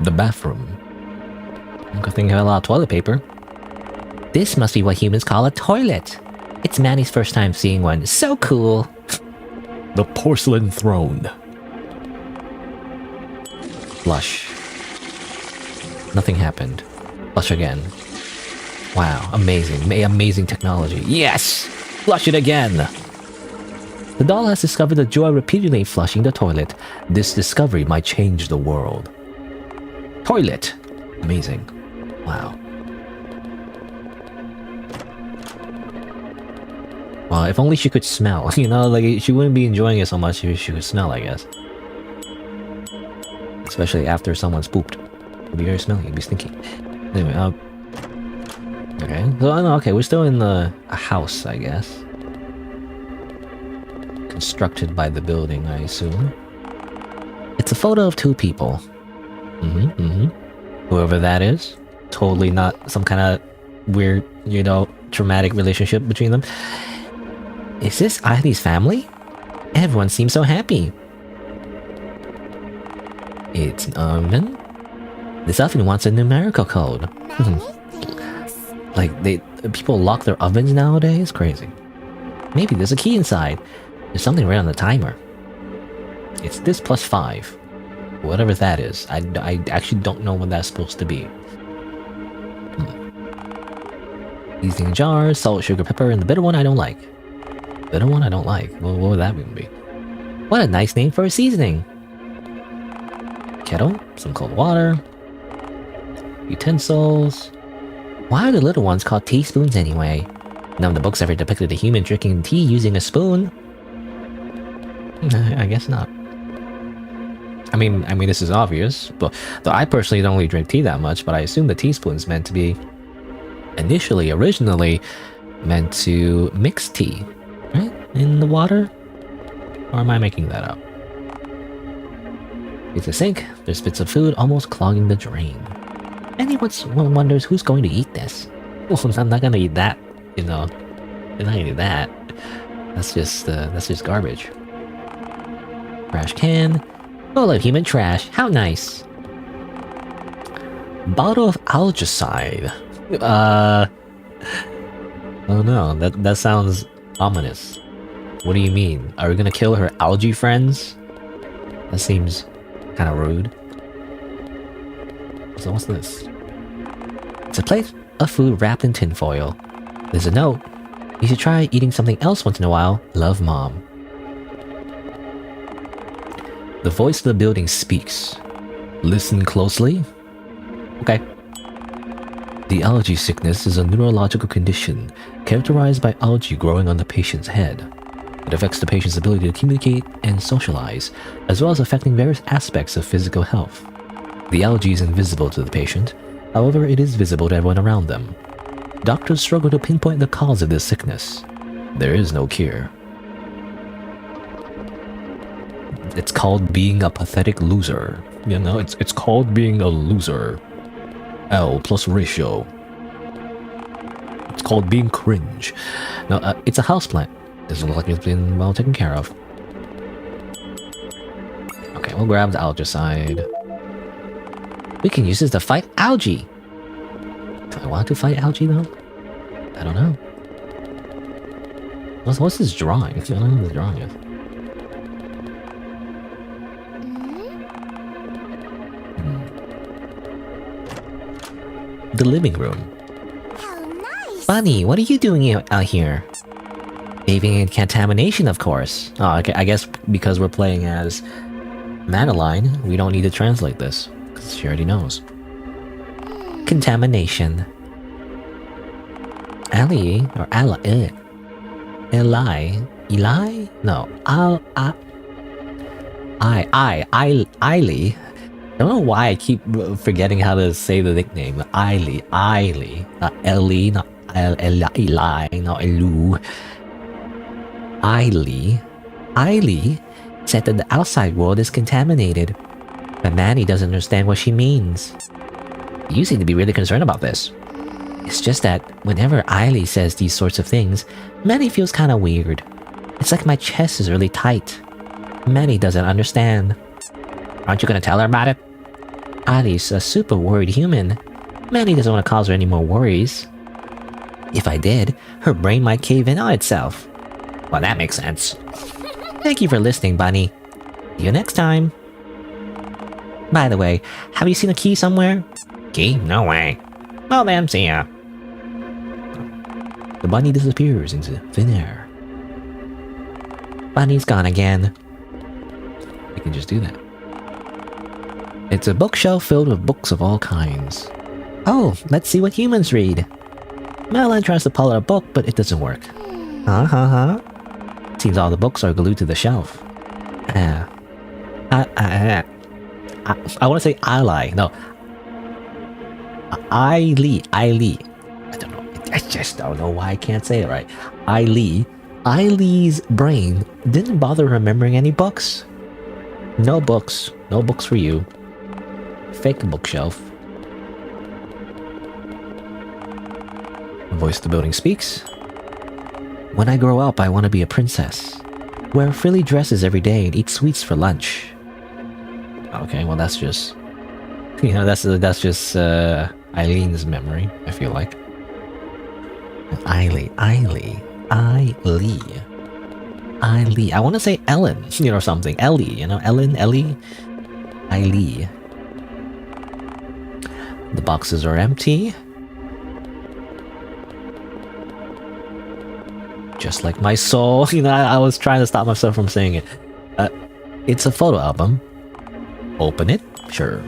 The bathroom. Good thing I have a lot of toilet paper. This must be what humans call a toilet. It's Manny's first time seeing one. So cool. The porcelain throne. Flush. Nothing happened. Flush again. Wow, amazing. Amazing technology. Yes! Flush it again! The doll has discovered the joy of repeatedly flushing the toilet. This discovery might change the world. Toilet! Amazing. Wow. Well, if only she could smell. You know, like, she wouldn't be enjoying it so much if she could smell, I guess. Especially after someone's pooped. It'd be very smelly, it'd be stinky. Anyway, okay. So, okay, we're still in a house, I guess. Constructed by the building, I assume. It's a photo of 2 people. Whoever that is. Totally not some kind of weird, you know, traumatic relationship between them. Is this Hailey's family? Everyone seems so happy. It's an oven. This oven wants a numerical code. Many things. Like, people lock their ovens nowadays? Crazy. Maybe there's a key inside. There's something right on the timer. It's this plus 5. Whatever that is. I actually don't know what that's supposed to be. Seasoning jars, salt, sugar, pepper, and the bitter one I don't like. Bitter one I don't like. Well, what would that even be? What a nice name for a seasoning. Kettle, some cold water. Utensils. Why are the little ones called teaspoons anyway? None of the books ever depicted a human drinking tea using a spoon. I guess not. I mean, this is obvious, but though I personally don't really drink tea that much, but I assume the teaspoon's meant to be originally meant to mix tea, right? In the water? Or am I making that up? It's a sink. There's bits of food almost clogging the drain. Anyone wonders who's going to eat this? Well, I'm not gonna eat that, you know. I'm not gonna eat that. That's just garbage. Trash can. Full of human trash. How nice. Bottle of algicide. Oh no, that sounds ominous. What do you mean? Are we gonna kill her algae friends? That seems kind of rude. So what's this? It's a plate of food wrapped in tinfoil. There's a note. You should try eating something else once in a while. Love, Mom. The voice of the building speaks. Listen closely. Okay. The algae sickness is a neurological condition characterized by algae growing on the patient's head. It affects the patient's ability to communicate and socialize, as well as affecting various aspects of physical health. The algae is invisible to the patient, however it is visible to everyone around them. Doctors struggle to pinpoint the cause of this sickness. There is no cure. It's called being a pathetic loser. You know, it's called being a loser. L plus ratio. It's called being cringe. No, it's a houseplant. Doesn't look like it's been well taken care of. Okay, we'll grab the algicide. We can use this to fight algae. Do I want to fight algae though? I don't know. What's this drawing? I don't know what this drawing is. The living room. How nice. Bunny, what are you doing out here? Bathing in contamination, of course. Oh, okay, I guess because we're playing as Madeline, we don't need to translate this, because she already knows. Contamination. Ali, or Eli? No, Eily. I don't know why I keep forgetting how to say the nickname. Eily. Not Ellie, not Eli, not Elu. Eily said that the outside world is contaminated, but Manny doesn't understand what she means. You seem to be really concerned about this. It's just that whenever Eily says these sorts of things, Manny feels kind of weird. It's like my chest is really tight. Manny doesn't understand. Aren't you gonna tell her about it? Eily's a super worried human. Manny doesn't want to cause her any more worries. If I did, her brain might cave in on itself. Well, that makes sense. Thank you for listening, Bunny. See you next time. By the way, have you seen a key somewhere? Key? No way. Well then, see ya. The bunny disappears into thin air. Bunny's gone again. We can just do that. It's a bookshelf filled with books of all kinds. Oh, let's see what humans read. Madeline tries to pull out a book, but it doesn't work. Seems all the books are glued to the shelf. I want to say Eily. No. Eily. I don't know. I just don't know why I can't say it right. Eily's brain didn't bother remembering any books. No books. No books for you. Fake bookshelf. The voice of the building speaks. When I grow up, I want to be a princess. Wear frilly dresses every day and eat sweets for lunch. Okay, well that's just You know, that's just Eileen's memory, I feel like. Eileen. I want to say Ellen, you know, or something. Ellie, you know, Ellen, Ellie, Eileen. The boxes are empty. Just like my soul. You know, I was trying to stop myself from saying it. It's a photo album. Open it? Sure.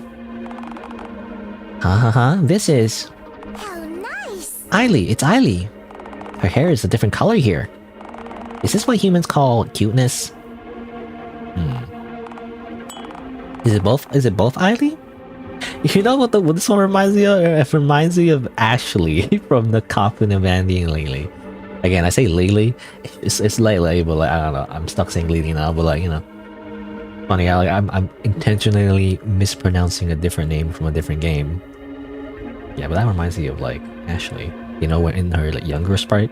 This is... How nice. Eileen. It's Eileen. Her hair is a different color here. Is this what humans call cuteness? Is it both Eileen? You know what this one reminds me of? It reminds me of Ashley from the Coffin of Andy and Lily. Again, I say Lily. It's Lele, but like, I don't know. I'm stuck saying Lily now, but like, you know. Funny, I'm intentionally mispronouncing a different name from a different game. Yeah, but that reminds me of like Ashley. You know, in her like younger sprite.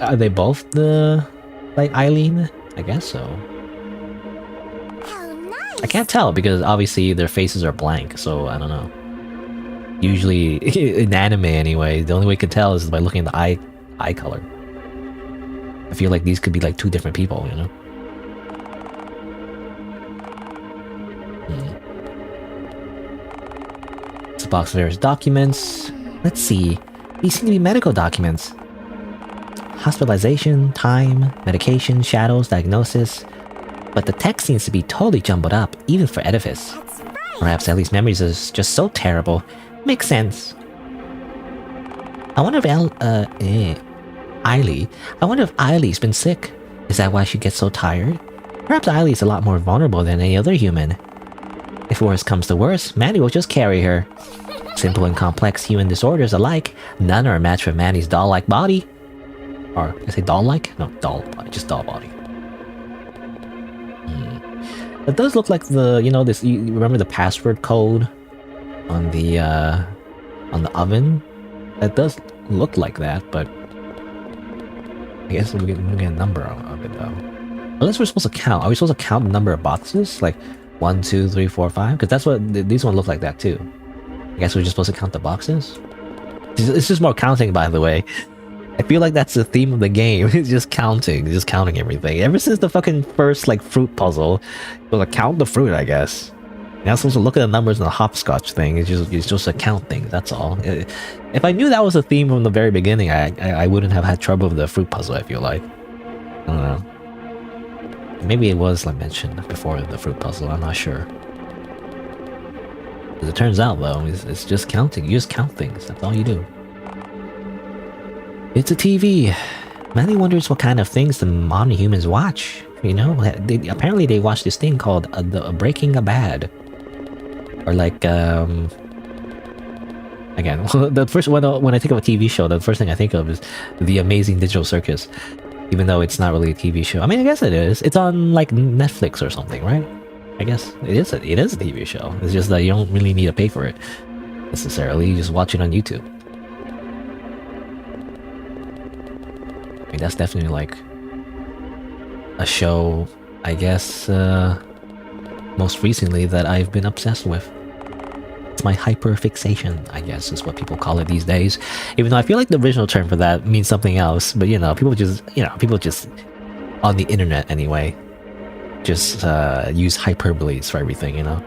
Are they both the like Eileen? I guess so. How nice. I can't tell because obviously their faces are blank, so I don't know. Usually in anime anyway, the only way you can tell is by looking at the eye color. I feel like these could be like two different people, you know? It's a box of various documents. Let's see. These seem to be medical documents. Hospitalization, time, medication, shadows, diagnosis. But the text seems to be totally jumbled up, even for Edifice. That's right. Perhaps Ellie's memories is just so terrible. Makes sense. I wonder if Eileen. I wonder if Eileen's been sick. Is that why she gets so tired? Perhaps Eileen's a lot more vulnerable than any other human. If worse comes to worse, Manny will just carry her. Simple and complex human disorders alike, none are a match for Manny's doll-like body. Or, I say doll-like? No, doll body, just doll body. It does look like the, you know, this, you remember the password code on the oven? That does look like that, but I guess we'll get a number of it though. Unless we're supposed to count. Are we supposed to count the number of boxes? Like 1, 2, 3, 4, 5? Because that's what these ones look like that too. I guess we're just supposed to count the boxes? It's just more counting, by the way. I feel like that's the theme of the game. It's just counting everything. Ever since the fucking first like fruit puzzle, you're supposed to count the fruit, I guess. You're not supposed to look at the numbers in the hopscotch thing. It's just to count things. That's all. If I knew that was a theme from the very beginning, I wouldn't have had trouble with the fruit puzzle. I feel like. I don't know. Maybe it was like mentioned before the fruit puzzle. I'm not sure. As it turns out, though, it's just counting. You just count things. That's all you do. It's a TV. Manny wonders what kind of things the modern humans watch. You know, apparently they watch this thing called Breaking a Bad. Or like, again, the first when I think of a TV show, the first thing I think of is The Amazing Digital Circus. Even though it's not really a TV show. I mean, I guess it is. It's on like Netflix or something, right? I guess it is a TV show. It's just that you don't really need to pay for it necessarily. You just watch it on YouTube. I mean, that's definitely like a show, I guess, most recently that I've been obsessed with. It's my hyperfixation, I guess, is what people call it these days. Even though I feel like the original term for that means something else, but people just on the internet anyway, just use hyperboles for everything, you know.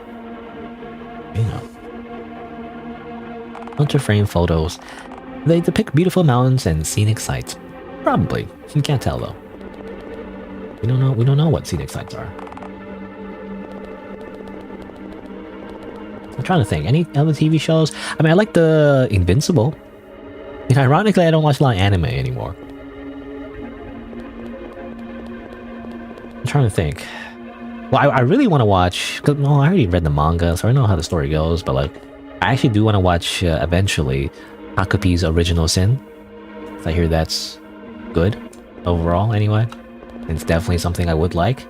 Hunter frame photos. They depict beautiful mountains and scenic sights. Probably. You can't tell though. We don't know what scenic sights are. I'm trying to think. Any other TV shows? I mean, I like the Invincible. You know, ironically, I don't watch a lot of anime anymore. I'm trying to think. Well, I really want to watch... Cause, no, I already read the manga, so I know how the story goes. But like, I actually do want to watch eventually Hakupi's Original Sin. I hear that's good overall. Anyway, it's definitely something I would like.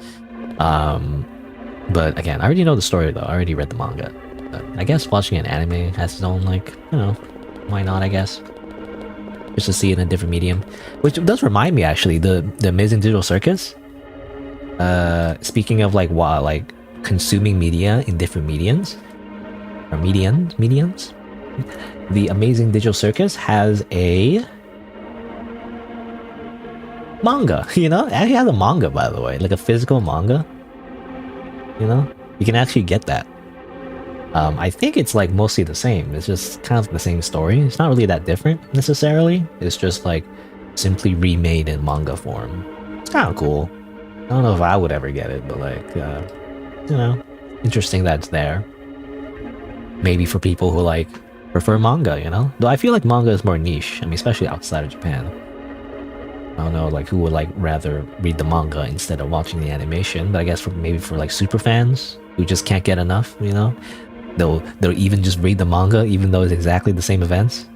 But again, I already know the story though. I already read the manga. But I guess watching an anime has its own, like, you know, why not, I guess. Just to see it in a different medium. Which does remind me, actually, the Amazing Digital Circus. Speaking of, like, consuming media in different mediums, or mediums. The Amazing Digital Circus has a manga, you know? It actually has a manga, by the way, like a physical manga. You know? You can actually get that. I think it's like mostly the same. It's just kind of the same story. It's not really that different necessarily. It's just like simply remade in manga form. It's kind of cool. I don't know if I would ever get it, but like, you know, interesting that it's there. Maybe for people who like prefer manga, you know? Though I feel like manga is more niche. I mean, especially outside of Japan. I don't know, like who would like rather read the manga instead of watching the animation. But I guess maybe for like super fans who just can't get enough, you know? They'll even just read the manga even though it's exactly the same events.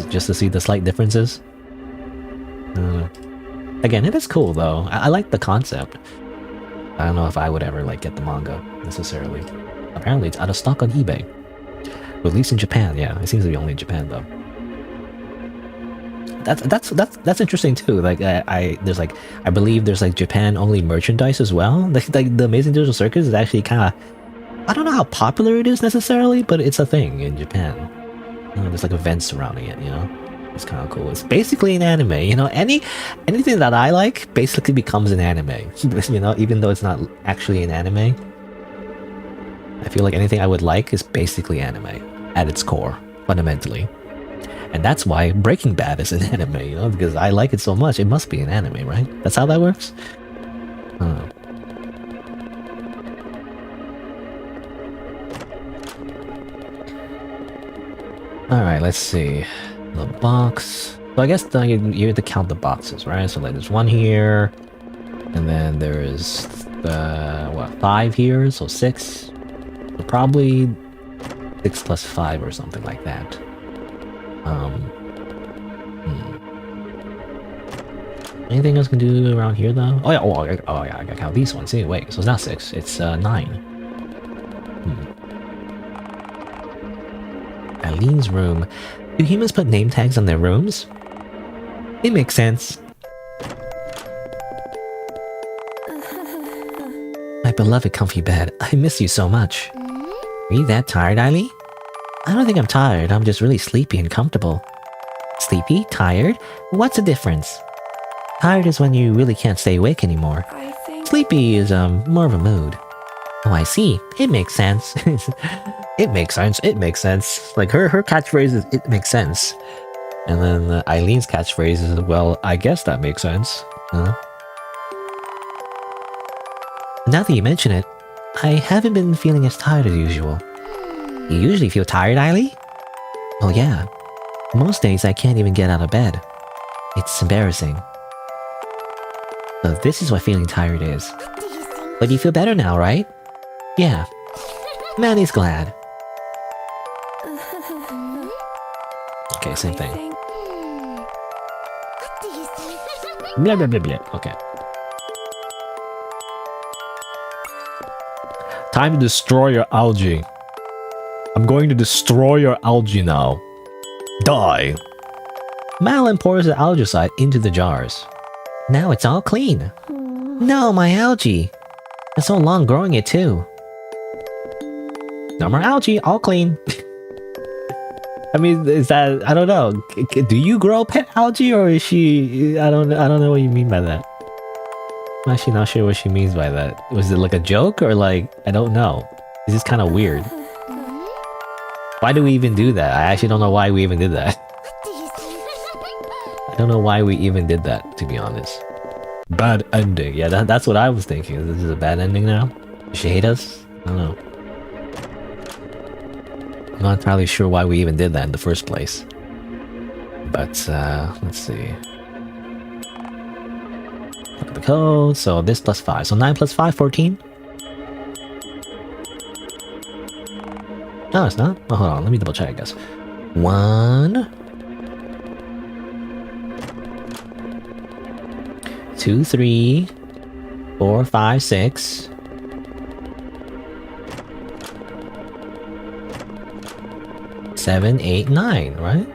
Just to see the slight differences. Again, it is cool though. I like the concept. I don't know if I would ever like get the manga necessarily. Apparently it's out of stock on eBay. Released in Japan, yeah. It seems to be only in Japan though. That's interesting too. Like I believe there's like Japan only merchandise as well. Like the Amazing Digital Circus is actually kind of, I don't know how popular it is necessarily, but it's a thing in Japan. You know, there's like events surrounding it, you know? It's kind of cool. It's basically an anime, you know? Anything that I like basically becomes an anime, you know? Even though it's not actually an anime. I feel like anything I would like is basically anime at its core, fundamentally. And that's why Breaking Bad is an anime, you know? Because I like it so much, it must be an anime, right? That's how that works? Alright, let's see. The box. So I guess you have to count the boxes, right? So like there's one here, and then there's the 5 here, so 6. So probably 6 plus 5 or something like that. Anything else can do around here though? Oh yeah, I gotta count these ones. See, wait, so it's not 6, it's 9. Eileen's room. Do humans put name tags on their rooms? It makes sense. My beloved comfy bed, I miss you so much. Are you that tired, Eileen? I don't think I'm tired, I'm just really sleepy and comfortable. Sleepy? Tired? What's the difference? Tired is when you really can't stay awake anymore. I think... Sleepy is more of a mood. Oh, I see. It makes sense. It makes sense. It makes sense. Like her catchphrase is "it makes sense," and then Eileen's catchphrase is "well, I guess that makes sense." Now that you mention it, I haven't been feeling as tired as usual. You usually feel tired, Eileen? Oh yeah. Most days I can't even get out of bed. It's embarrassing. So this is what feeling tired is. What do you think? But you feel better now, right? Yeah. Manny's glad. Okay, same I thing. think... What do you think? Blah blah blah blah. Okay. Time to destroy your algae. I'm going to destroy your algae now. Die. Madeline pours the algicide into the jars. Now it's all clean. No, my algae. It's so long growing it too. No more algae, all clean. I mean, is that, I don't know. Do you grow pet algae or is she, I don't know what you mean by that. I'm actually not sure what she means by that. Was it like a joke or like, I don't know. It's just kind of weird. Why do we even do that? I actually don't know why we even did that. What do you think? I don't know why we even did that, to be honest. Bad ending. Yeah, that's what I was thinking. This is a bad ending now? Does she hate us? I don't know. I'm not entirely sure why we even did that in the first place. But, let's see. Look at the code. So this plus 5. So 9 plus 5, 14? No, it's not. Oh, hold on. Let me double check, I guess. 1... 2, 3, 4, 5, 6. 7, 8, 9, right?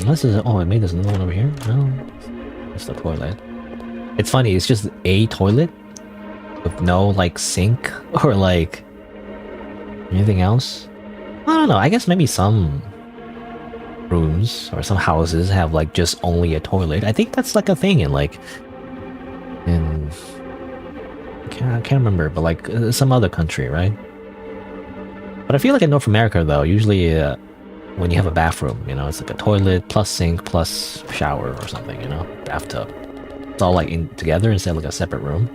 This is, oh, I made this another one over here? No. It's the toilet. It's funny, it's just a toilet. with no like sink or like anything else. I don't know. I guess maybe some rooms or some houses have like just only a toilet. I think that's like a thing in like in I can't remember, but like some other country, right? But I feel like in North America though, usually when you have a bathroom, you know, it's like a toilet plus sink plus shower or something, you know, bathtub. It's all like in together instead of like a separate room.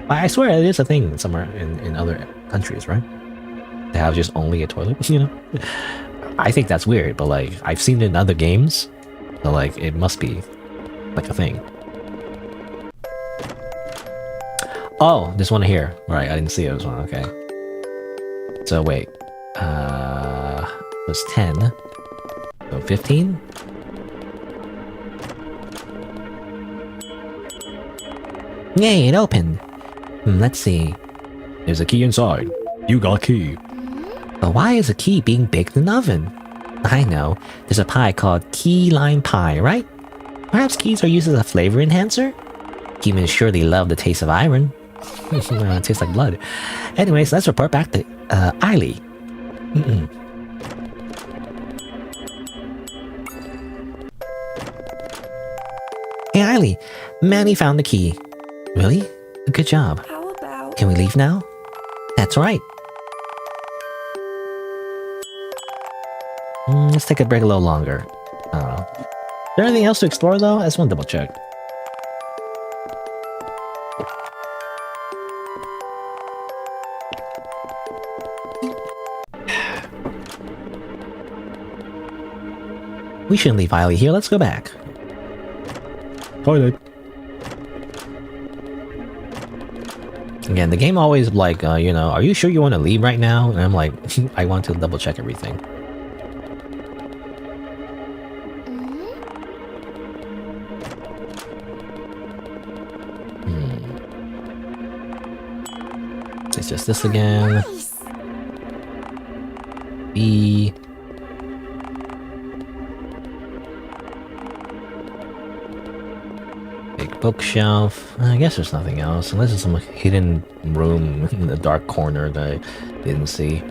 I swear it is a thing somewhere in other countries, right? To have just only a toilet, you know? I think that's weird, but like I've seen it in other games, so like it must be like a thing. Oh, this one here. Right, I didn't see this one. Okay. So wait, it was 10. So 15. Yay! It opened. Let's see. There's a key inside. You got a key. But why is a key being baked in an oven? I know. There's a pie called key lime pie, right? Perhaps keys are used as a flavor enhancer? Humans surely love the taste of iron. It tastes like blood. Anyways, let's report back to Eiley. Hey Eiley, Manny found the key. Really? Good job. How about... Can we leave now? That's right. Let's take a break a little longer. I don't know. Is there anything else to explore though? I just want to double check. We shouldn't leave Eiley here. Let's go back. Toilet. Again, the game always like, you know, are you sure you want to leave right now? And I'm like, I want to double check everything. It's just this again. Nice. B. Big bookshelf. I guess there's nothing else, unless there's some hidden room in the dark corner that I didn't see.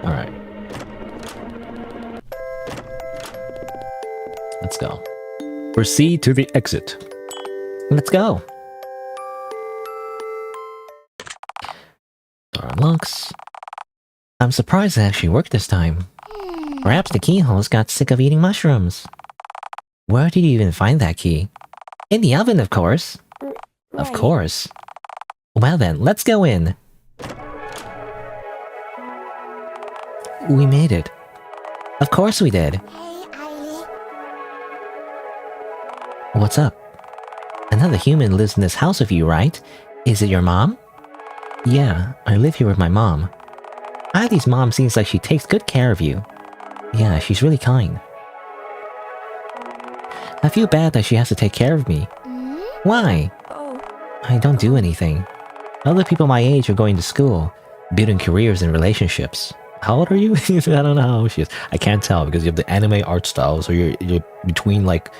Alright. Let's go. Proceed to the exit. Let's go. Door unlocks. I'm surprised it actually worked this time. Perhaps the keyholes got sick of eating mushrooms. Where did you even find that key? In the oven, of course. Of Right. course. Well then, let's go in. We made it. Of course we did. Hey, Eiley. What's up? Another human lives in this house with you, right? Is it your mom? Yeah, I live here with my mom. Eiley's mom seems like she takes good care of you. Yeah, she's really kind. I feel bad that she has to take care of me. Why? Oh, I don't do anything. Other people my age are going to school, building careers and relationships. How old are you? I don't know how old she is. I can't tell because you have the anime art style, so you're between like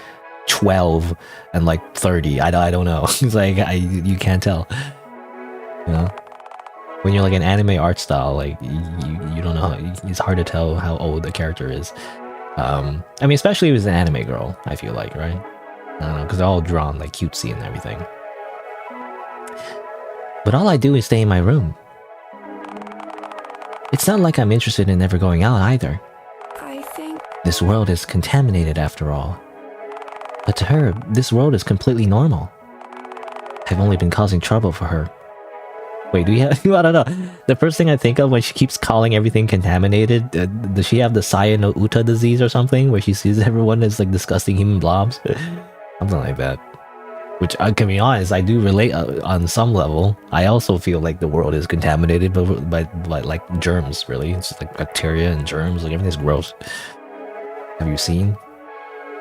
12 and like 30. I don't know. It's like you can't tell. You know? When you're like an anime art style, like you don't know. It's hard to tell how old the character is. I mean, especially if it's an anime girl. I feel like, right? I don't know, because they're all drawn like cutesy and everything. But all I do is stay in my room. It's not like I'm interested in ever going out either. I think... This world is contaminated after all. But to her, this world is completely normal. I've only been causing trouble for her. Wait, do you have... I don't know. The first thing I think of when she keeps calling everything contaminated, does she have the Saya no Uta disease or something? Where she sees everyone as like disgusting human blobs? Something like that. Which, I can be honest, I do relate on some level. I also feel like the world is contaminated by like germs, really. It's just like bacteria and germs, like everything's gross. Have you seen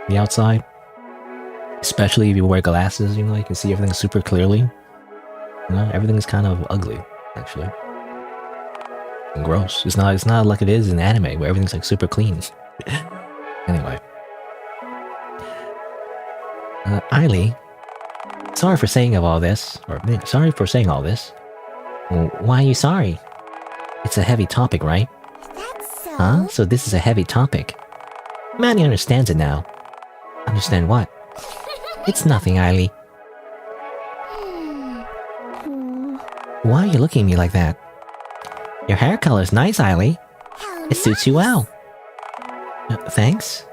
the outside? Especially if you wear glasses, you know, you can see everything super clearly. You know, everything's kind of ugly, actually. And gross. It's not like it is in anime, where everything's like super clean. Anyway. Eiley, sorry for saying all this. Sorry for saying all this. Why are you sorry? It's a heavy topic, right? That's so. Huh? So this is a heavy topic. Manny understands it now. Understand what? It's nothing, Eiley. Why are you looking at me like that? Your hair color's nice, Eiley. How It suits you well. Thanks.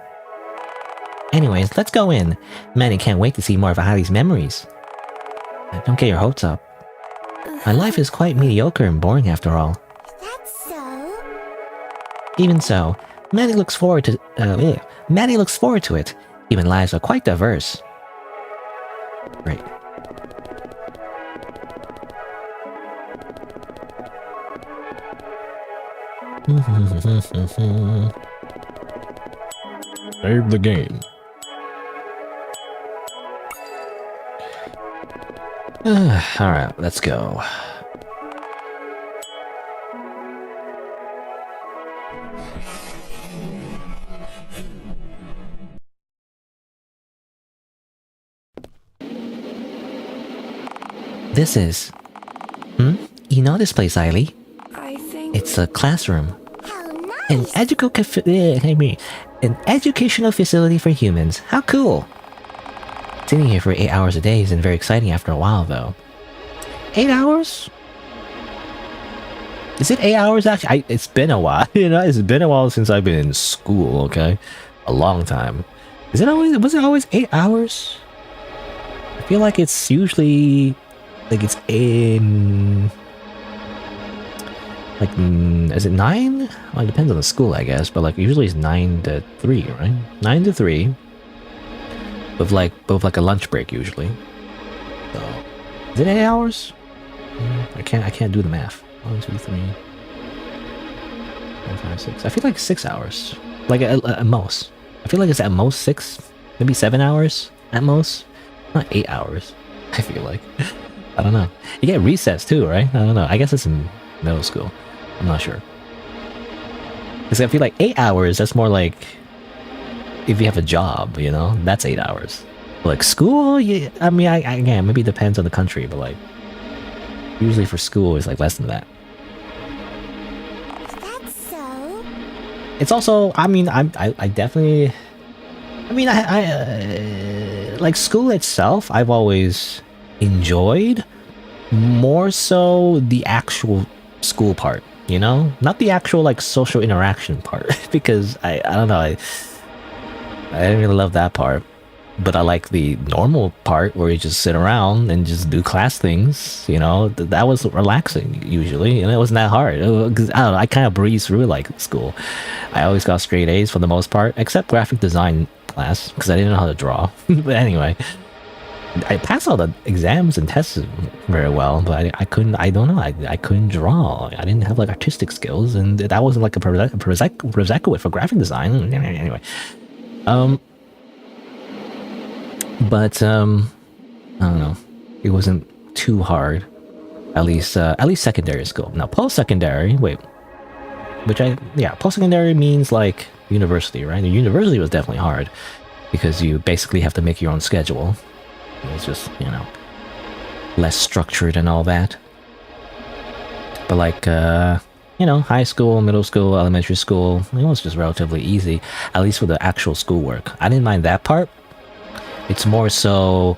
Anyways, let's go in. Manny can't wait to see more of Eiley's memories. Don't get your hopes up. My life is quite mediocre and boring after all. That's so. Even so, Manny looks forward to it. Human lives are quite diverse. Great. Save the game. Alright, let's go. This is... You know this place, Eiley? I think. It's a classroom. How nice. An educational facility for humans. How cool! Sitting here for 8 hours a day isn't very exciting after a while, though. 8 hours? Is it 8 hours, actually? It's been a while, you know? It's been a while since I've been in school, okay? A long time. Was it always 8 hours? I feel like it's usually... Like, it's in... Like, is it 9? Well, it depends on the school, I guess, but like, usually it's 9 to 3, right? 9 to 3. With like a lunch break, usually. So, is it 8 hours? I can't do the math. 1, 2, 3... 4, 5, 6. I feel like 6 hours. Like, at most. I feel like it's at most 6, maybe 7 hours at most. Not 8 hours, I feel like. I don't know. You get recess too, right? I don't know. I guess it's in middle school. I'm not sure. Because I feel like 8 hours, that's more like if you have a job, you know? That's 8 hours. Like school, yeah, I mean, again, maybe it depends on the country, but like usually for school it's like less than that. That's so. It's also, I mean, I definitely, I mean, like school itself, I've always enjoyed more so the actual school part, you know, not the actual like social interaction part, because I don't know, I didn't really love that part, but I like the normal part where you just sit around and just do class things, you know. That was relaxing usually, and it wasn't that hard, because I don't know, I kind of breezed through like school. I always got straight A's for the most part, except graphic design class, because I didn't know how to draw. But anyway, I passed all the exams and tests very well, but I couldn't, I don't know, I couldn't draw. I didn't have like artistic skills, and that wasn't like a prerequisite for graphic design. Anyway, but I don't know, it wasn't too hard, at least secondary school. Now post-secondary, post-secondary means like university, right? The university was definitely hard, because you basically have to make your own schedule. It's just, you know, less structured and all that. But like, you know, high school, middle school, elementary school, it was just relatively easy, at least for the actual schoolwork. I didn't mind that part. It's more so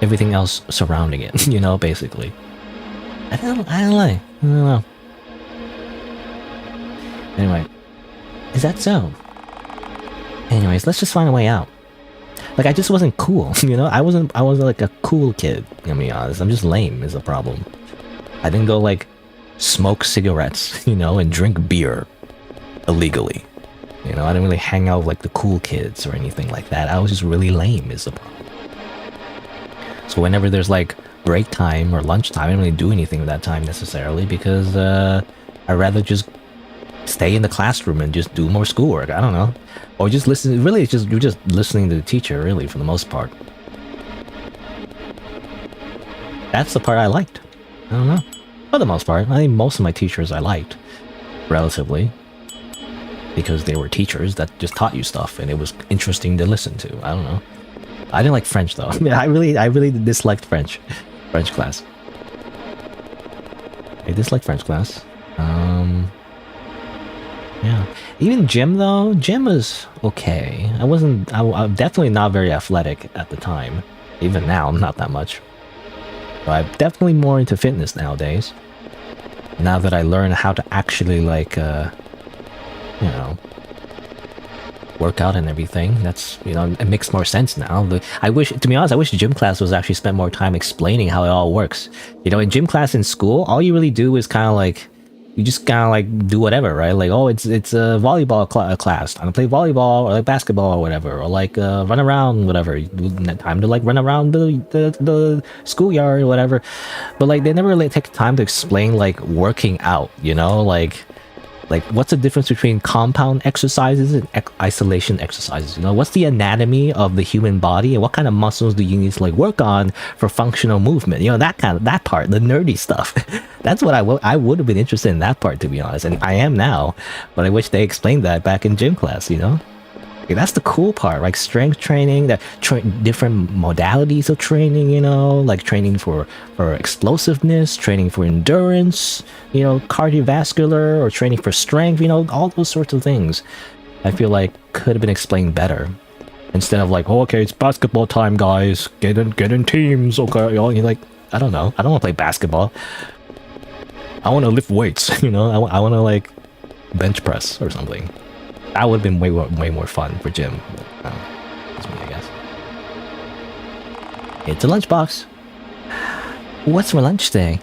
everything else surrounding it, you know, basically. I don't know. Anyway, is that so? Anyways, let's just find a way out. Like, I just wasn't cool, you know? I wasn't like a cool kid, to be honest. I'm just lame is the problem. I didn't go like smoke cigarettes, you know, and drink beer illegally. You know, I didn't really hang out with like the cool kids or anything like that. I was just really lame is the problem. So whenever there's like break time or lunchtime, I didn't really do anything with that time necessarily, because I'd rather just stay in the classroom and just do more schoolwork. I don't know. Or just listen. Really, it's just, you're just listening to the teacher, really, for the most part. That's the part I liked. I don't know. For the most part, I think most of my teachers I liked, relatively. Because they were teachers that just taught you stuff, and it was interesting to listen to. I don't know. I didn't like French though. I really disliked French class. I dislike French class. Yeah. Even gym though, gym was okay. I'm definitely not very athletic at the time. Even now, not that much. But I'm definitely more into fitness nowadays. Now that I learn how to actually like, you know, work out and everything, that's, you know, it makes more sense now. To be honest, I wish gym class was actually spent more time explaining how it all works. You know, in gym class in school, all you really do is kind of like, you just kind of like do whatever, right? Like, oh, it's a volleyball class. I'm gonna play volleyball or like basketball or whatever, or like run around, whatever. Time to like run around the schoolyard or whatever. But like they never really take time to explain like working out, you know, like what's the difference between compound exercises and isolation exercises? You know, what's the anatomy of the human body and what kind of muscles do you need to like work on for functional movement? You know, that part, the nerdy stuff. That's what I would have been interested in, that part, to be honest, and I am now. But I wish they explained that back in gym class. You know, okay, that's the cool part, like strength training, different modalities of training. You know, like training for explosiveness, training for endurance. You know, cardiovascular, or training for strength. You know, all those sorts of things. I feel like could have been explained better, instead of like, oh, okay, it's basketball time, guys. Get in teams. Okay, you're like, I don't know. I don't want to play basketball. I want to lift weights, you know. I want to like bench press or something. That would have been way more fun for gym. That's me, I guess. It's a lunchbox. What's for lunch today?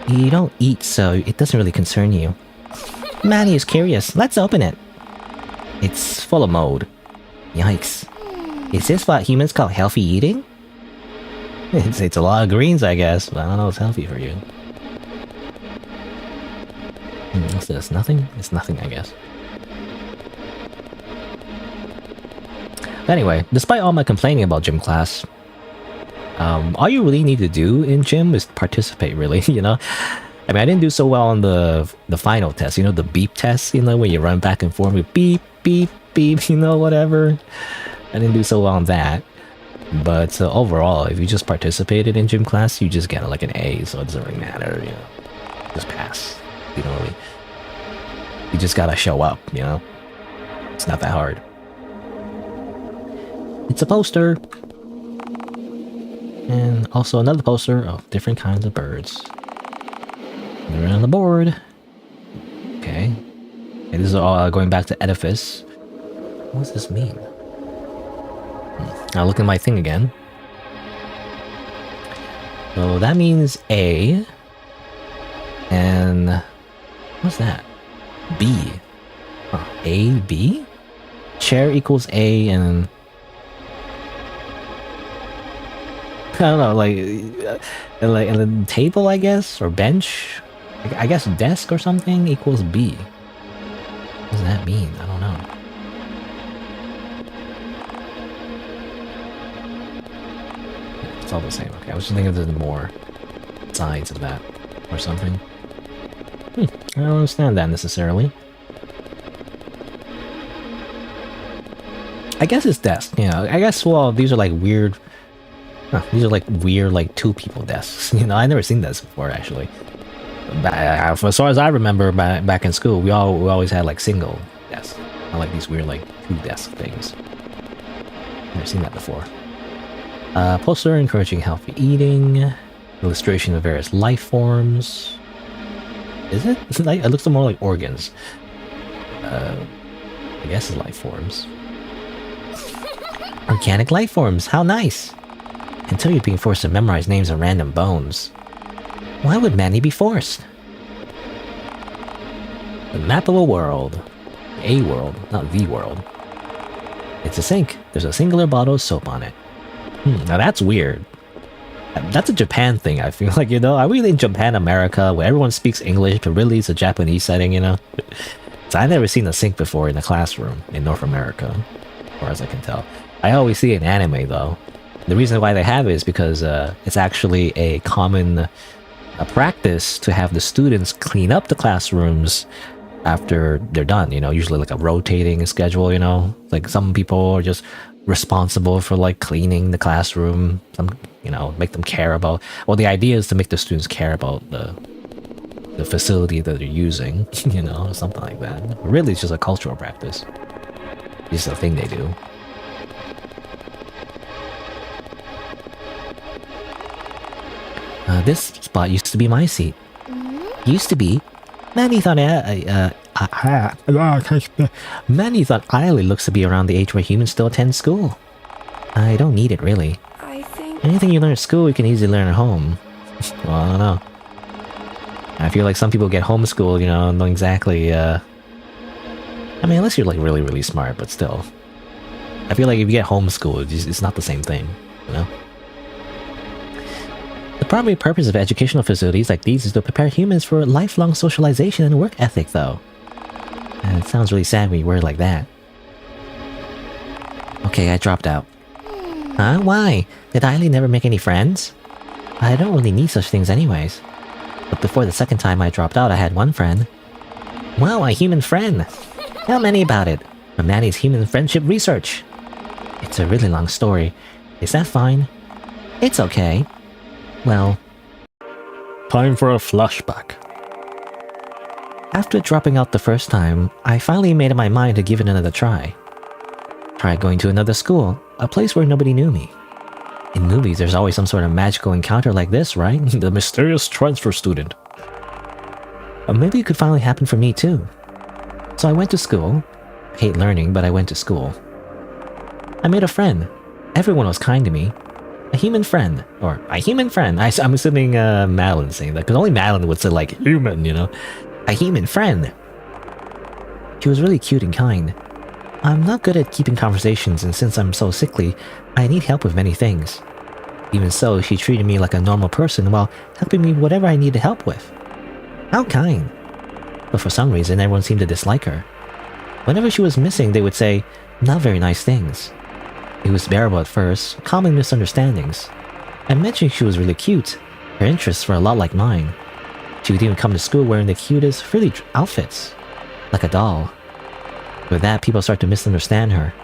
You don't eat, so it doesn't really concern you. Maddie is curious. Let's open it. It's full of mold. Yikes. Is this what humans call healthy eating? It's a lot of greens, I guess, but I don't know what's healthy for you. What's this? Nothing? It's nothing, I guess. Anyway, despite all my complaining about gym class, all you really need to do in gym is participate, really, you know? I mean, I didn't do so well on the final test, you know, the beep test, you know, where you run back and forth with beep, beep, beep, you know, whatever. I didn't do so well on that. But overall, if you just participated in gym class, you just get like an A, so it doesn't really matter, you know? Just pass. You don't really... You just gotta show up, you know? It's not that hard. It's a poster! And also another poster of different kinds of birds. They're on the board. Okay. Okay, this is all going back to edifice. What does this mean? I'll look at my thing again. So that means A. And what's that? B. Huh, A, B? Chair equals A and... I don't know, and then table, I guess, or bench? I guess desk or something equals B. What does that mean? I don't know. It's all the same. Okay, I was just thinking there's more sides of that or something. I don't understand that necessarily. I guess it's desk. Yeah, I guess, well, these are like weird... these are like weird, like two-people desks. You know, I've never seen this before, actually. As far as I remember, back in school, we always had like single desks. Not like these weird, like two-desk things. Never seen that before. Poster encouraging healthy eating. Illustration of various life forms. Is it? It looks more like organs. I guess it's life forms. Organic life forms, how nice! Until you're being forced to memorize names of random bones. Why would Manny be forced? The map of a world. A world, not the world. It's a sink. There's a singular bottle of soap on it. Now that's weird. That's a Japan thing, I feel like, you know? Are we in Japan, America, where everyone speaks English, but really it's a Japanese setting, you know? So I've never seen a sink before in a classroom in North America, as far as I can tell. I always see it in anime, though. The reason why they have it is because it's actually a common practice to have the students clean up the classrooms after they're done, you know, usually like a rotating schedule, you know, like some people are just responsible for like cleaning the classroom. Make them care about. Well, the idea is to make the students care about the facility that they're using. Something like that. Really, it's just a cultural practice. It's just a thing they do. This spot used to be my seat. Used to be. Manny thought Eiley looks to be around the age where humans still attend school. I don't need it, really. I think... Anything you learn at school, you can easily learn at home. Well, I don't know. I feel like some people get homeschooled, know exactly, I mean, unless you're, like, really, really smart, but still. I feel like if you get homeschooled, it's not the same thing, The primary purpose of educational facilities like these is to prepare humans for lifelong socialization and work ethic, though. And it sounds really sad when you word it like that. Okay, I dropped out. Huh? Why? Did Eiley never make any friends? I don't really need such things anyways. But before the second time I dropped out, I had one friend. Wow, a human friend! Tell Manny about it. From Manny's human friendship research. It's a really long story. Is that fine? It's okay. Well... Time for a flashback. After dropping out the first time, I finally made up my mind to give it another try. Tried going to another school, a place where nobody knew me. In movies, there's always some sort of magical encounter like this, right? The mysterious transfer student. Or maybe it could finally happen for me too. So I went to school. I hate learning, but I went to school. I made a friend. Everyone was kind to me. A human friend. Or a human friend. I'm assuming Madeline saying that, because only Madeline would say like human, A human friend. She was really cute and kind. I'm not good at keeping conversations, and since I'm so sickly, I need help with many things. Even so, she treated me like a normal person while helping me whatever I needed help with. How kind. But for some reason, everyone seemed to dislike her. Whenever she was missing, they would say not very nice things. It was bearable at first, common misunderstandings. I mentioned she was really cute. Her interests were a lot like mine. She would even come to school wearing the cutest, frilly outfits. Like a doll. With that, people start to misunderstand her.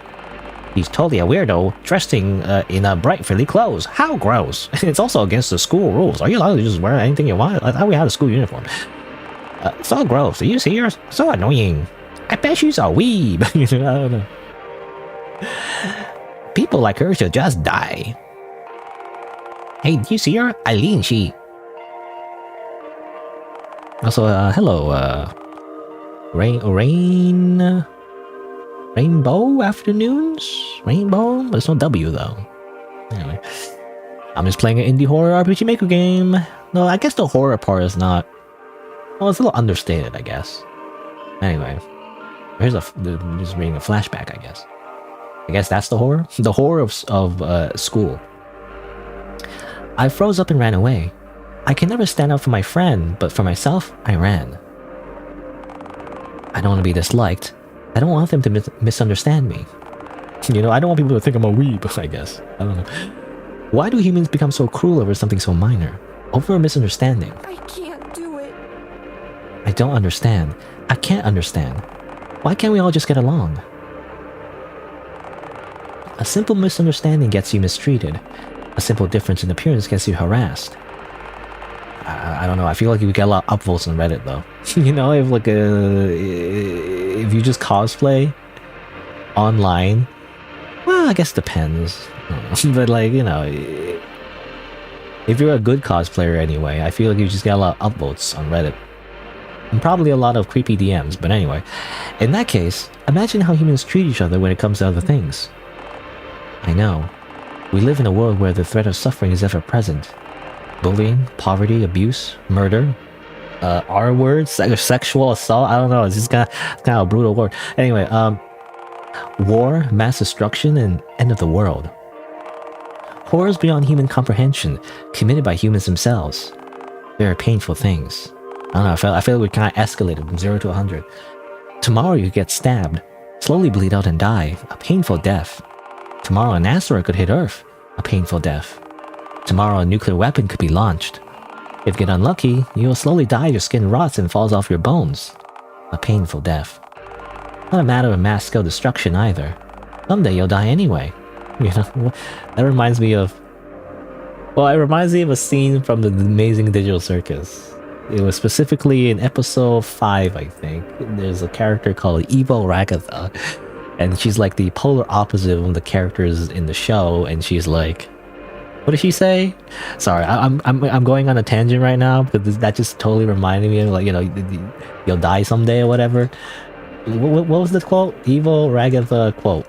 He's totally a weirdo, dressing in bright, frilly clothes. How gross! It's also against the school rules. Are you allowed to just wear anything you want? I thought we had a school uniform. So gross. Do you see her? So annoying. I bet she's a weeb. I don't know. People like her should just die. Hey, do you see her? Eileen, she... Also, hello, Rainbow afternoons? Rainbow? There's no W, though. Anyway. I'm just playing an indie horror RPG Maker game. No, I guess the horror part is not... Well, it's a little understated, I guess. Anyway. Here's just reading a flashback, I guess. I guess that's the horror? The horror of school. I froze up and ran away. I can never stand up for my friend, but for myself, I ran. I don't want to be disliked. I don't want them to misunderstand me. I don't want people to think I'm a weeb, I guess. I don't know. Why do humans become so cruel over something so minor? Over a misunderstanding? I can't do it. I don't understand. I can't understand. Why can't we all just get along? A simple misunderstanding gets you mistreated. A simple difference in appearance gets you harassed. I don't know. I feel like you get a lot of upvotes on Reddit, though. If you just cosplay online, well, I guess it depends. But if you're a good cosplayer anyway, I feel like you just get a lot of upvotes on Reddit. And probably a lot of creepy DMs, but anyway. In that case, imagine how humans treat each other when it comes to other things. I know. We live in a world where the threat of suffering is ever present. Bullying, poverty, abuse, murder, R-words, sexual assault, I don't know, it's just kind of a brutal word. Anyway, war, mass destruction, and end of the world. Horrors beyond human comprehension, committed by humans themselves. Very painful things. I don't know, I feel like we kind of escalated from 0 to 100. Tomorrow you get stabbed, slowly bleed out and die, a painful death. Tomorrow an asteroid could hit Earth, a painful death. Tomorrow a nuclear weapon could be launched. If you get unlucky, you will slowly die, your skin rots and falls off your bones. A painful death. Not a matter of mass-scale destruction either. Someday you'll die anyway. You know, that reminds me of. Well, it reminds me of a scene from the Amazing Digital Circus. It was specifically in episode 5, I think. There's a character called Evo Ragatha, and she's like the polar opposite of the characters in the show. And she's like, what did she say? Sorry, I'm going on a tangent right now because that just totally reminded me of, like, you know, you'll die someday or whatever. What was the quote? Evo Ragatha quote.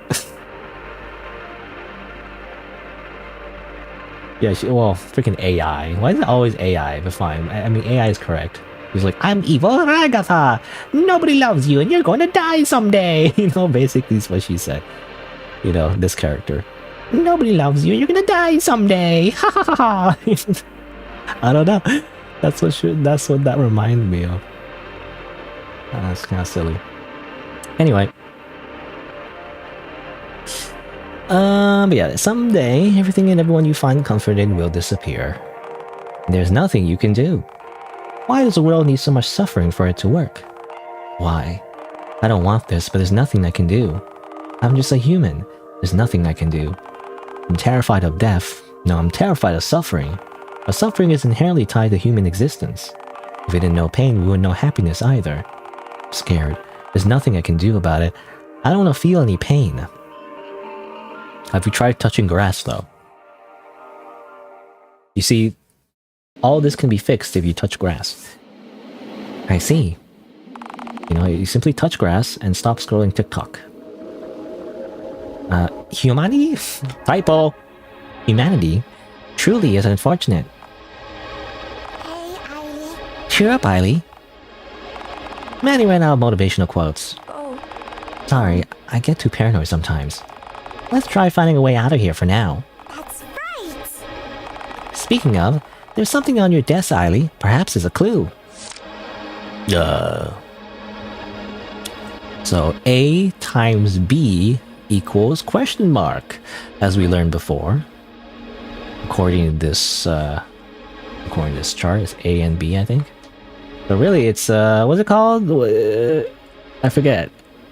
Yeah, well, freaking AI. Why is it always AI? But fine. I mean, AI is correct. He's like, I'm evil Ragatha. Nobody loves you and you're going to die someday. You know, basically is what she said. You know, this character. Nobody loves you and you're going to die someday. Ha ha ha ha. I don't know. That's what that reminded me of. That's kind of silly. Anyway. But yeah, someday everything and everyone you find comfort in will disappear. There's nothing you can do. Why does the world need so much suffering for it to work? Why? I don't want this, but there's nothing I can do. I'm just a human. There's nothing I can do. I'm terrified of death. No, I'm terrified of suffering. But suffering is inherently tied to human existence. If we didn't know pain, we wouldn't know happiness either. I'm scared. There's nothing I can do about it. I don't want to feel any pain. Have you tried touching grass, though? You see, all this can be fixed if you touch grass. I see. You know, you simply touch grass and stop scrolling TikTok. Humanity? Typo! Humanity truly is unfortunate. Hey, Eily. Cheer up, Eily. Manny ran out of motivational quotes. Oh, Sorry, I get too paranoid sometimes. Let's try finding a way out of here for now. That's right. Speaking of, there's something on your desk, Eily. Perhaps it's a clue. So A times B equals question mark, as we learned before. According to this chart, it's A and B, I think. So really, it's what's it called? I forget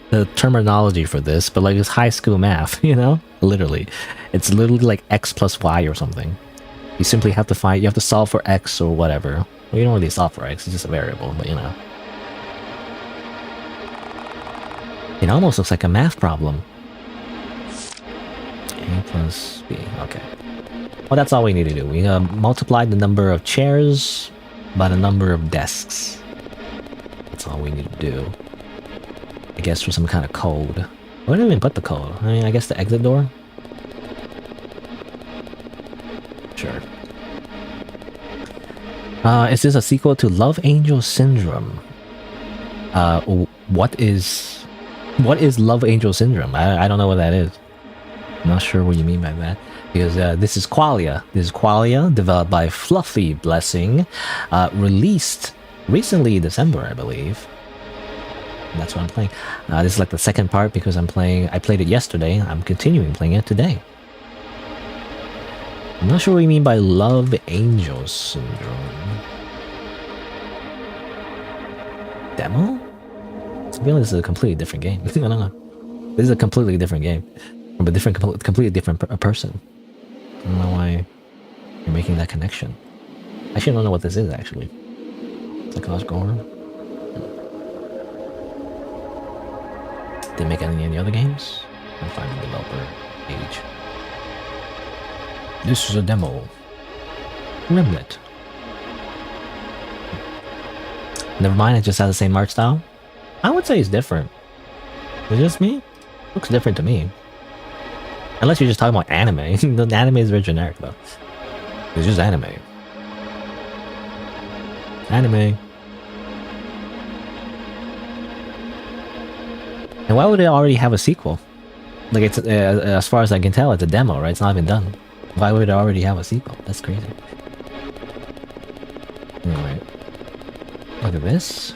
the terminology for this, but like it's high school math, you know? Literally, it's literally like X plus Y or something. You simply have to find, you have to solve for X or whatever. Well, you don't really solve for X, it's just a variable, but you know. It almost looks like a math problem. A plus B, okay. Well, that's all we need to do. We multiply the number of chairs by the number of desks. That's all we need to do. I guess for some kind of code. Where did we even put the code? I mean, I guess the exit door? Sure. Is this a sequel to Love Angel Syndrome? What is Love Angel Syndrome? I don't know what that is. I'm not sure what you mean by that. Because this is Qualia. This is Qualia, developed by Fluffy Blessing. Released recently in December, I believe. That's what I'm playing. This is like the second part because I played it yesterday. I'm continuing playing it today. I'm not sure what you mean by Love Angel Syndrome. Demo? To be honest, this is a completely different game. I don't know. This is a completely different game. From a completely different person. I don't know why you're making that connection. I actually don't know what this is, actually. Psychological horror? Did they make any other games? I'll find the developer page. This is a demo. Remnant. Never mind, it just has the same art style. I would say it's different. Is it just me? Looks different to me. Unless you're just talking about anime. The anime is very generic though. It's just anime. Anime. And why would it already have a sequel? Like it's as far as I can tell, it's a demo, right? It's not even done. Why would it already have a sequel? That's crazy. Anyway, look at this.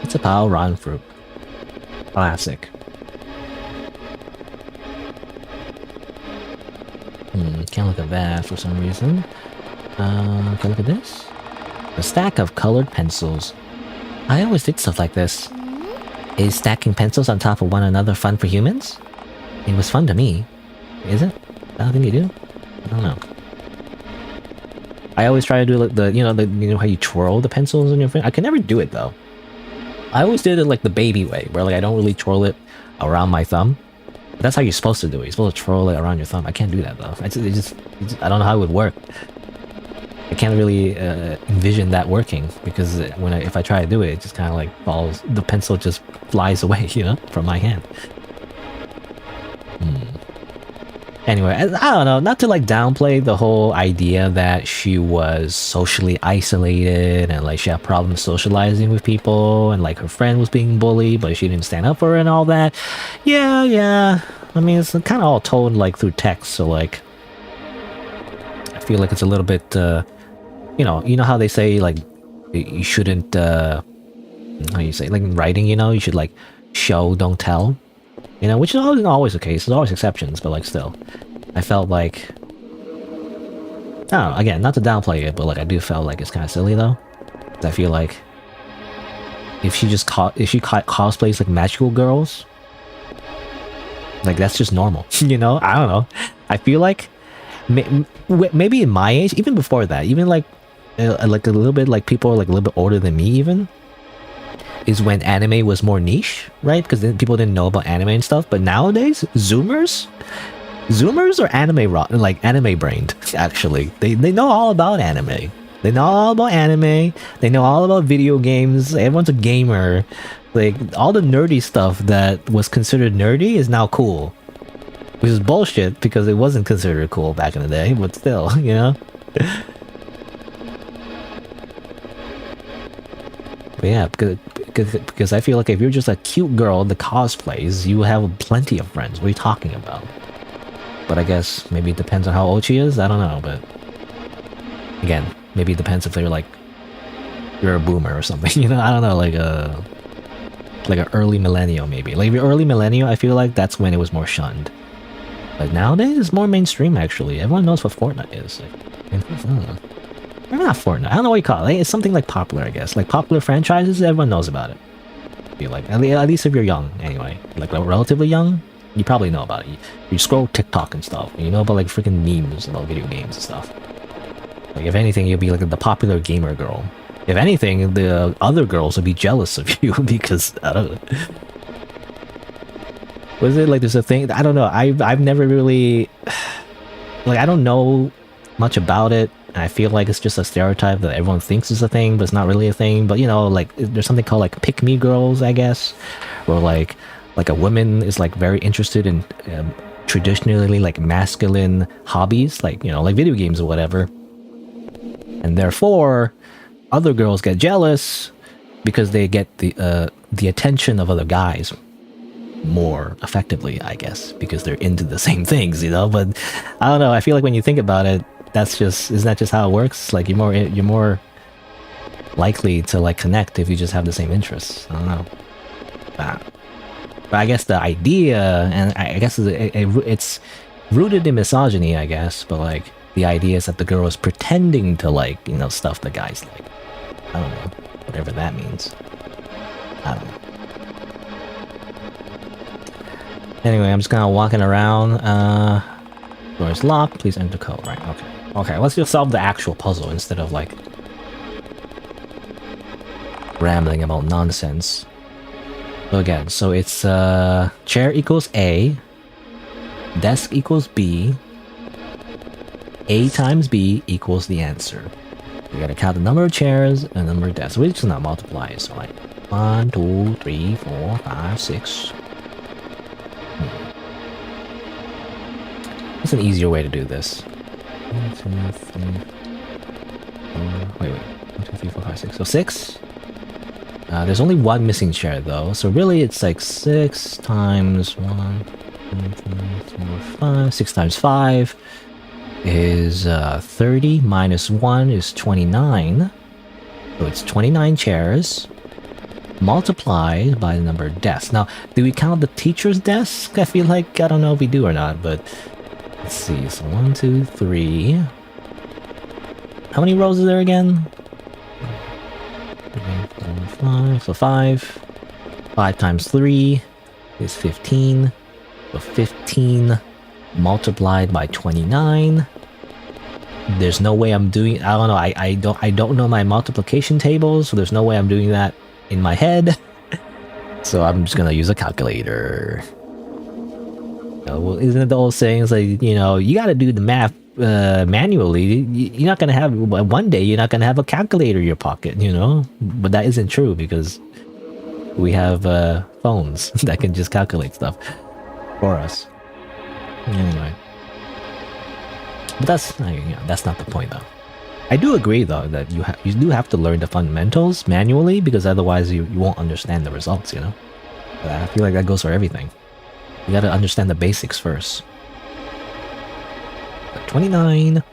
It's a Pao Ran fruit. Classic. Can't look at that for some reason. Can I look at this? A stack of colored pencils. I always did stuff like this. Is stacking pencils on top of one another fun for humans? It was fun to me. Is it? I don't think you do. I don't know. I always try to do like the, you know how you twirl the pencils in your finger? I can never do it though. I always did it like the baby way, where like I don't really twirl it around my thumb. But that's how you're supposed to do it. You're supposed to twirl it around your thumb. I can't do that though. I don't know how it would work. I can't really envision that working because if I try to do it, it just kind of like falls. The pencil just flies away, you know, from my hand. Anyway, I don't know, not to like downplay the whole idea that she was socially isolated and like she had problems socializing with people and like her friend was being bullied but she didn't stand up for her and all that. Yeah. I mean, it's kind of all told like through text, so like I feel like it's a little bit, you know how they say like you shouldn't, how you say, like in writing, you know, you should like show, don't tell. You know, which is always the case. There's always exceptions, but like still, I felt like, I don't know, again, not to downplay it, but like I do feel like it's kind of silly though. I feel like if she cosplays like magical girls, like that's just normal. You know, I don't know. I feel like maybe in my age, even before that, even like a little bit like people like a little bit older than me even, is when anime was more niche, right? Because then people didn't know about anime and stuff. But nowadays, Zoomers are anime brained. Actually, they know all about anime. They know all about anime. They know all about video games. Everyone's a gamer. Like all the nerdy stuff that was considered nerdy is now cool, which is bullshit because it wasn't considered cool back in the day. But still, you know. But yeah, because I feel like if you're just a cute girl that cosplays, you have plenty of friends. What are you talking about? But I guess maybe it depends on how old she is. I don't know, but again, maybe it depends if they're like you're a boomer or something. You know, I don't know, like an early millennial maybe. Like if you're early millennial, I feel like that's when it was more shunned. But nowadays, it's more mainstream actually. Everyone knows what Fortnite is. Like, I don't know. Maybe not Fortnite. I don't know what you call it. It's something like popular, I guess. Like popular franchises, everyone knows about it. I feel like at least if you're young, anyway. Like relatively young, you probably know about it. You scroll TikTok and stuff, and you know about like freaking memes about video games and stuff. Like if anything, you'll be like the popular gamer girl. If anything, the other girls would be jealous of you because I don't know. Was it like there's a thing? I don't know. I've never really like I don't know much about it. And I feel like it's just a stereotype that everyone thinks is a thing, but it's not really a thing. But you know, like there's something called like pick-me girls, I guess, where like a woman is like very interested in traditionally like masculine hobbies, like you know, like video games or whatever, and therefore other girls get jealous because they get the attention of other guys more effectively, I guess, because they're into the same things, you know. But I don't know. I feel like when you think about it, isn't that just how it works? Like you're more likely to like connect if you just have the same interests. I don't know. But I guess the idea, and I guess it's rooted in misogyny, I guess. But like the idea is that the girl is pretending to like, you know, stuff the guys like. I don't know, whatever that means. I don't know. Anyway, I'm just kind of walking around. Door is locked. Please enter code. Right. Okay. Okay. Let's just solve the actual puzzle instead of like rambling about nonsense. So again, so it's chair equals A, desk equals B, A times B equals the answer. We gotta count the number of chairs and the number of desks. We're just not multiply it. So like 1, 2, 3, 4, 5, 6. What's an easier way to do this? 1, 2, 3, 4. Wait. 1, 2, 3, 4, 5, 6. So 6. There's only one missing chair though, so really it's like 6 times 1, 2, 3, 4, 5. 6 times 5 is 30 minus 1 is 29. So it's 29 chairs multiplied by the number of desks. Now, do we count the teacher's desk? I feel like, I don't know if we do or not, but let's see. So 1, 2, 3. How many rows is there again? 3, 4, 5. So 5. 5 times 3 is 15. So 15 multiplied by 29. There's no way I'm doing. I don't know. I don't know my multiplication tables, so there's no way I'm doing that in my head. So I'm just gonna use a calculator. Well, isn't it the old saying? It's like, you know, you got to do the math manually. You're not gonna have one day. You're not gonna have a calculator in your pocket, you know. But that isn't true because we have phones that can just calculate stuff for us. Anyway, but that's not the point though. I do agree though that you do have to learn the fundamentals manually because otherwise you won't understand the results. You know, but I feel like that goes for everything. You gotta understand the basics first. 29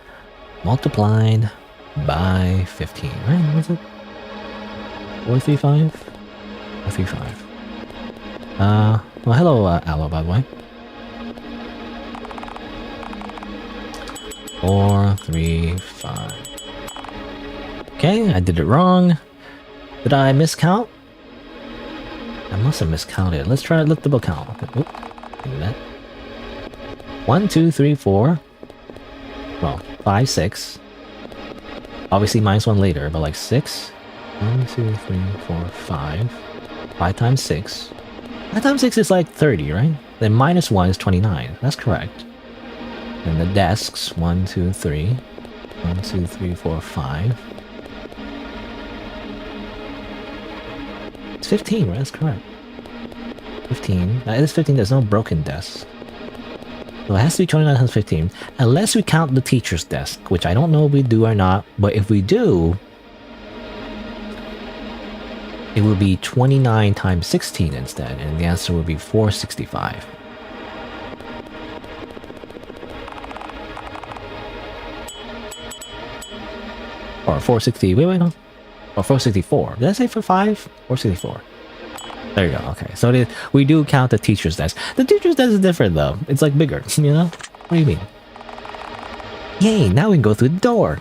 multiplied by 15, right? What was it? 435? 435. Well, hello, Aloe, by the way. 435. Okay, I did it wrong. Did I miscount? I must have miscounted. Let's try to double count. Okay. Oop. Do that. 1, 2, 3, 4. Well, 5, 6. Obviously minus 1 later, but like 6. 1, 2, 3, 4, 5. 5 times 6. 5 times 6 is like 30, right? Then minus 1 is 29. That's correct. And the desks, 1, 2, 3. 1, 2, 3, 4, 5. It's 15, right? That's correct. 15. It is 15. There's no broken desk. So it has to be 29 times 15. Unless we count the teacher's desk, which I don't know if we do or not. But if we do, it would be 29 times 16 instead. And the answer would be 465. Or 460. Wait, no. Or 464. Did I say for 5? 464. There you go. Okay, so we do count the teacher's desk. The teacher's desk is different though. It's like bigger, you know? What do you mean? Yay, now we can go through the door.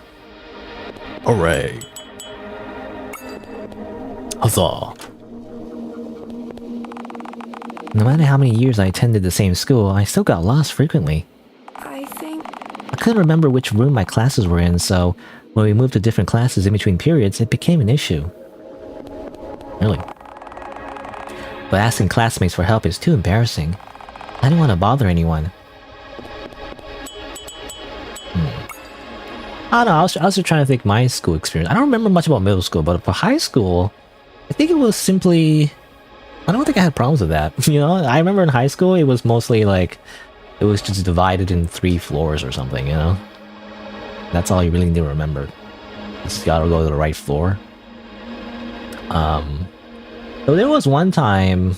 Hooray. Huzzah. No matter how many years I attended the same school, I still got lost frequently. I think I couldn't remember which room my classes were in, so when we moved to different classes in between periods, it became an issue. Really? But asking classmates for help is too embarrassing. I didn't want to bother anyone. I don't know, I was just trying to think my school experience. I don't remember much about middle school, but for high school, I think it was simply... I don't think I had problems with that. You know, I remember in high school, it was mostly like... It was just divided in 3 floors or something, you know? That's all you really need to remember. You just gotta go to the right floor. So there was one time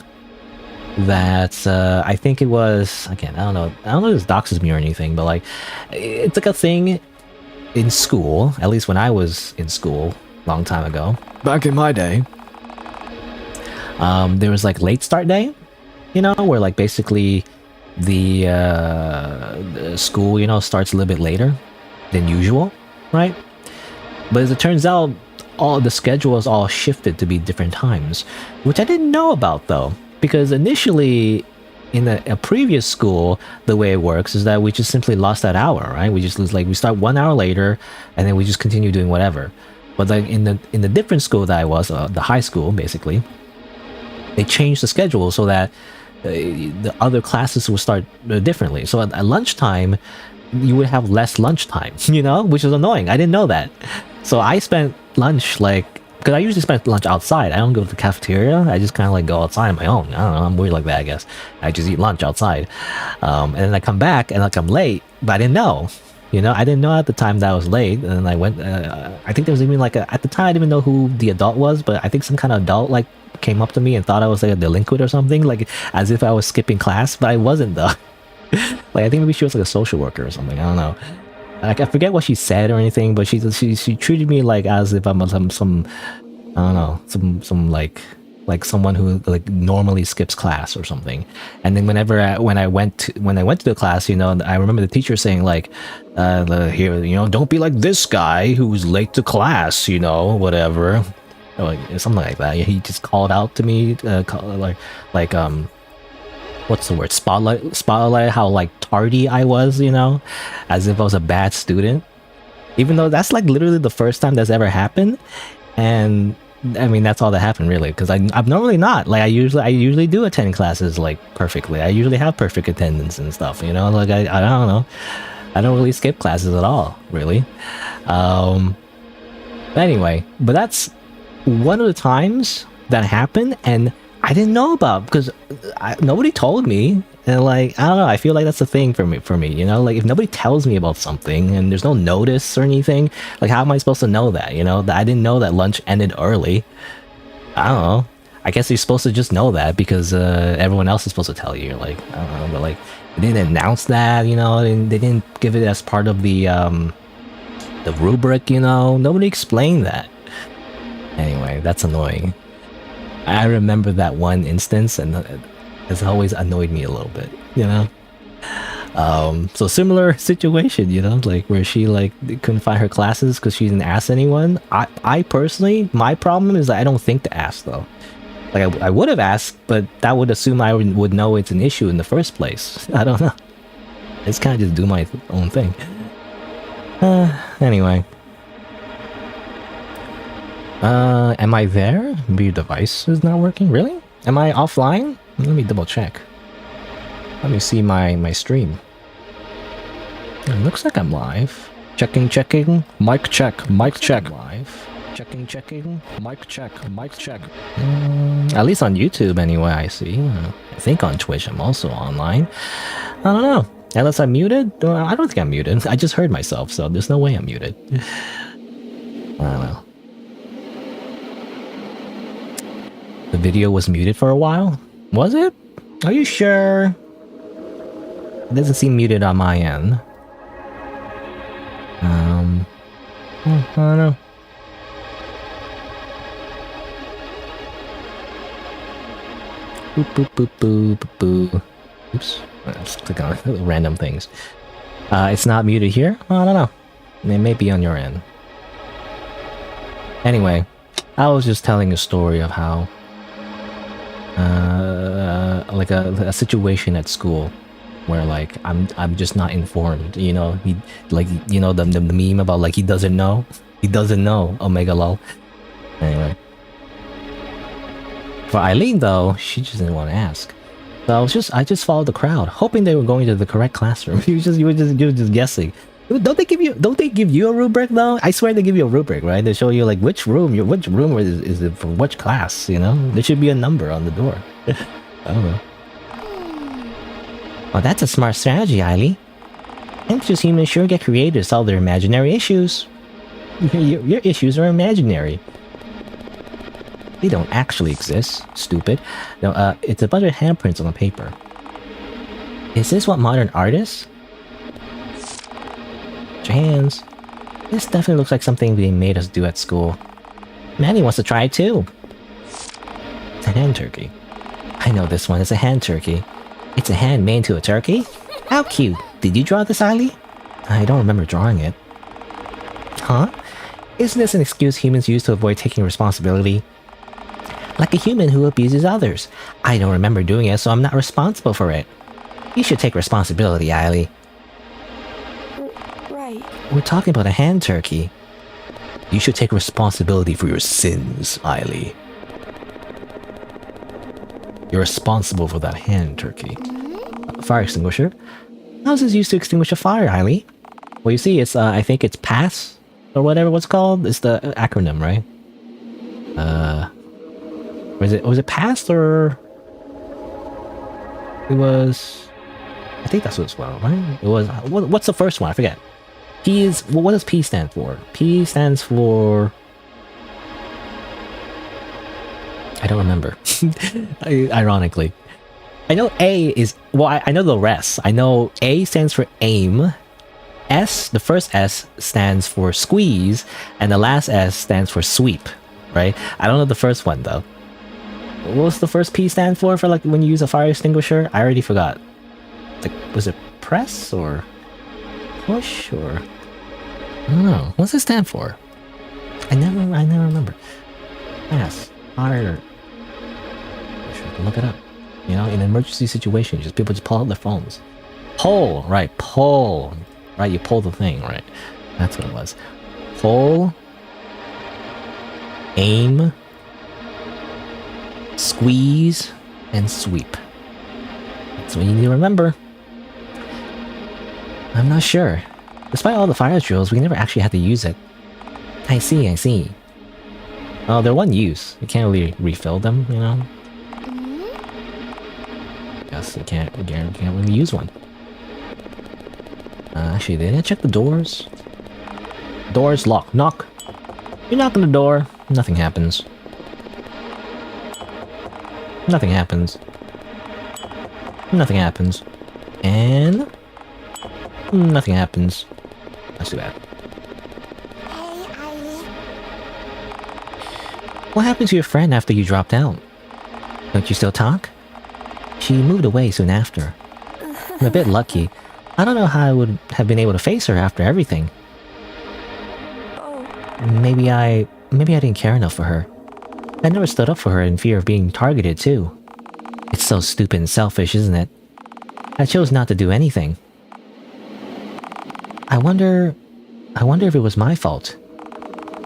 that I think it was, again, I don't know if this doxes me or anything, but like, it's like a thing in school, at least when I was in school, long time ago. Back in my day. There was like late start day, you know, where like basically the school, you know, starts a little bit later than usual, right? But as it turns out, all the schedule is all shifted to be different times, which I didn't know about though, because initially in a previous school, the way it works is that we just simply lost that hour, right? We just lose, like, we start 1 hour later and then we just continue doing whatever. But like in the different school that I was, the high school basically, they changed the schedule so that the other classes would start differently. So at lunchtime, you would have less lunchtime, you know, which is annoying. I didn't know that. So I spent lunch, like, because I usually spend lunch outside. I don't go to the cafeteria. I just kind of like go outside on my own. I don't know. I'm weird like that, I guess. I just eat lunch outside. And then I come back and like I'm late, but I didn't know. You know, I didn't know at the time that I was late. And then I went, I think there was even like, at the time I didn't even know who the adult was, but I think some kind of adult like came up to me and thought I was like a delinquent or something, like as if I was skipping class, but I wasn't though. Like I think maybe she was like a social worker or something. I don't know. Like I forget what she said or anything, but she treated me like as if I'm some I don't know, some like someone who like normally skips class or something. And then when I went to the class, you know, I remember the teacher saying like, here, you know, don't be like this guy who's late to class, you know, whatever, or like something like that. He just called out to me, what's the word? Spotlight how like tardy I was, you know, as if I was a bad student. Even though that's like literally the first time that's ever happened, and I mean that's all that happened really, because I'm normally not like I usually do attend classes like perfectly. I usually have perfect attendance and stuff, you know. Like I don't know, I don't really skip classes at all, really. But anyway, but that's one of the times that happened, and I didn't know about because nobody told me. And like I don't know, I feel like that's a thing for me, you know, like if nobody tells me about something and there's no notice or anything, like how am I supposed to know that, you know? That I didn't know that lunch ended early. I don't know, I guess you're supposed to just know that because everyone else is supposed to tell you, like I don't know, but like they didn't announce that, you know, they didn't give it as part of the rubric, you know, nobody explained that. Anyway, that's annoying. I remember that one instance, and it's always annoyed me a little bit, you know. So similar situation, you know, like where she like couldn't find her classes because she didn't ask anyone. I personally, my problem is that I don't think to ask though. Like I would have asked, but that would assume I would know it's an issue in the first place. I don't know. I just kind of just do my own thing. Anyway. Am I there? Maybe your device is not working? Really? Am I offline? Let me double check. Let me see my stream. It looks like I'm live. Checking. Mic check. Live. Checking. Mic check. At least on YouTube anyway, I see. I think on Twitch I'm also online. I don't know. Unless I'm muted? I don't think I'm muted. I just heard myself, so there's no way I'm muted. I don't know. The video was muted for a while? Was it? Are you sure? It doesn't seem muted on my end. I don't know. Boop. Oops. Let's click on random things. It's not muted here? I don't know. It may be on your end. Anyway, I was just telling a story of how like a situation at school where like I'm just not informed, you know. He like, you know, the meme about like he doesn't know omega lol. Anyway, for Eileen though, she just didn't want to ask, so I just followed the crowd, hoping they were going to the correct classroom. you were just guessing. Don't they give you a rubric though? I swear they give you a rubric, right? They show you like which room is it for which class, you know? There should be a number on the door. I don't know. Well, that's a smart strategy, Eileen. Anxious humans sure get creative to solve their imaginary issues. Your issues are imaginary. They don't actually exist, stupid. No, it's a bunch of handprints on the paper. Is this what modern art is? Your hands. This definitely looks like something they made us do at school. Manny wants to try it too. It's a hand turkey. I know this one is a hand turkey. It's a hand made into a turkey? How cute. Did you draw this, Eileen? I don't remember drawing it. Huh? Isn't this an excuse humans use to avoid taking responsibility? Like a human who abuses others. I don't remember doing it, so I'm not responsible for it. You should take responsibility, Eileen. Right. We're talking about a hand turkey. You should take responsibility for your sins, Eileen. You're responsible for that hand turkey. Fire extinguisher? How's this used to extinguish a fire, Eileen? Well, you see, it's, I think it's PASS, or whatever what's called. It's the acronym, right? Was it PASS, or... It was... I think that's what it's called, right? It was... What's the first one? I forget. P is... Well, what does P stand for? P stands for... I don't remember. Ironically. I know A is... Well, I know the rest. I know A stands for aim. S, the first S, stands for squeeze. And the last S stands for sweep. Right? I don't know the first one, though. What was the first P stand for like when you use a fire extinguisher? I already forgot. Like, was it press or push or... I don't know. What's it stand for? I never remember. Pass. Fire. I should look it up. You know, in an emergency situation, just people just pull out their phones. Pull, right? Pull, right? You pull the thing, right? That's what it was. Pull, aim, squeeze, and sweep. That's what you need to remember. I'm not sure. Despite all the fire drills, we never actually had to use it. I see, I see. Oh, they're one use. You can't really refill them, you know? Guess you can't really use one. Actually, did I check the doors? Doors locked. Knock. You knock on the door. Nothing happens. Nothing happens. Nothing happens. And... nothing happens. That's too bad. Hey, Eileen. What happened to your friend after you dropped out? Don't you still talk? She moved away soon after. I'm a bit lucky. I don't know how I would have been able to face her after everything. Oh, Maybe I didn't care enough for her. I never stood up for her in fear of being targeted too. It's so stupid and selfish, isn't it? I chose not to do anything. I wonder if it was my fault.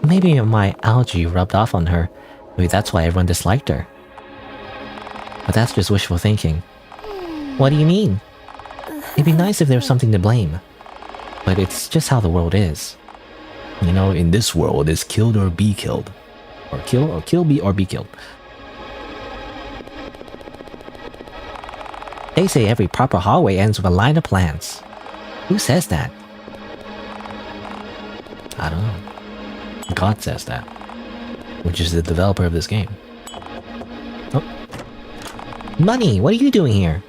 Maybe my algae rubbed off on her. Maybe that's why everyone disliked her. But that's just wishful thinking. What do you mean? It'd be nice if there was something to blame. But it's just how the world is. You know, in this world, it's killed or be killed. Or kill, be, or be killed. They say every proper hallway ends with a line of plants. Who says that? I don't know. God says that. Which is the developer of this game. Oh. Money, what are you doing here?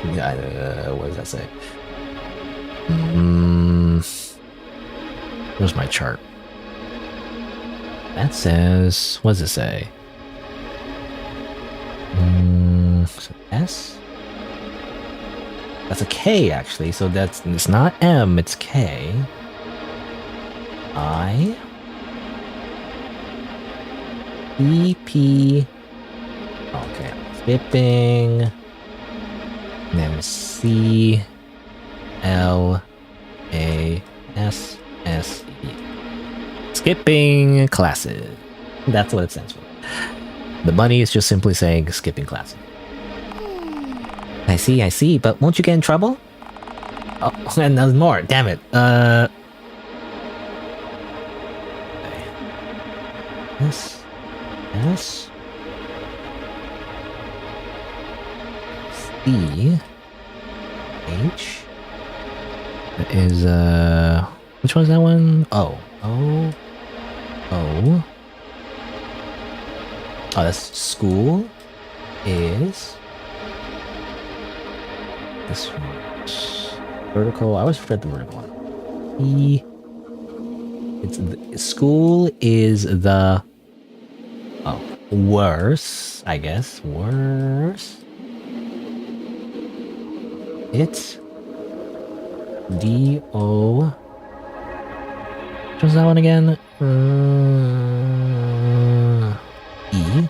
What does that say? Where's my chart? That says... what does it say? S? That's a K, actually, so it's not M, it's K. I... E, P... okay, skipping... and then C... L... A... S... S... E. Skipping classes. That's what it stands for. The money is just simply saying skipping classes. I see, but won't you get in trouble? Oh, and there's more, damn it. S... S... C... H... That is, which one's that one? O. O... O... Oh, that's school is this one. Vertical. I always forget the vertical one. E. It's the, school is the. Oh, worse. I guess worse. It's D O. What's that one again? E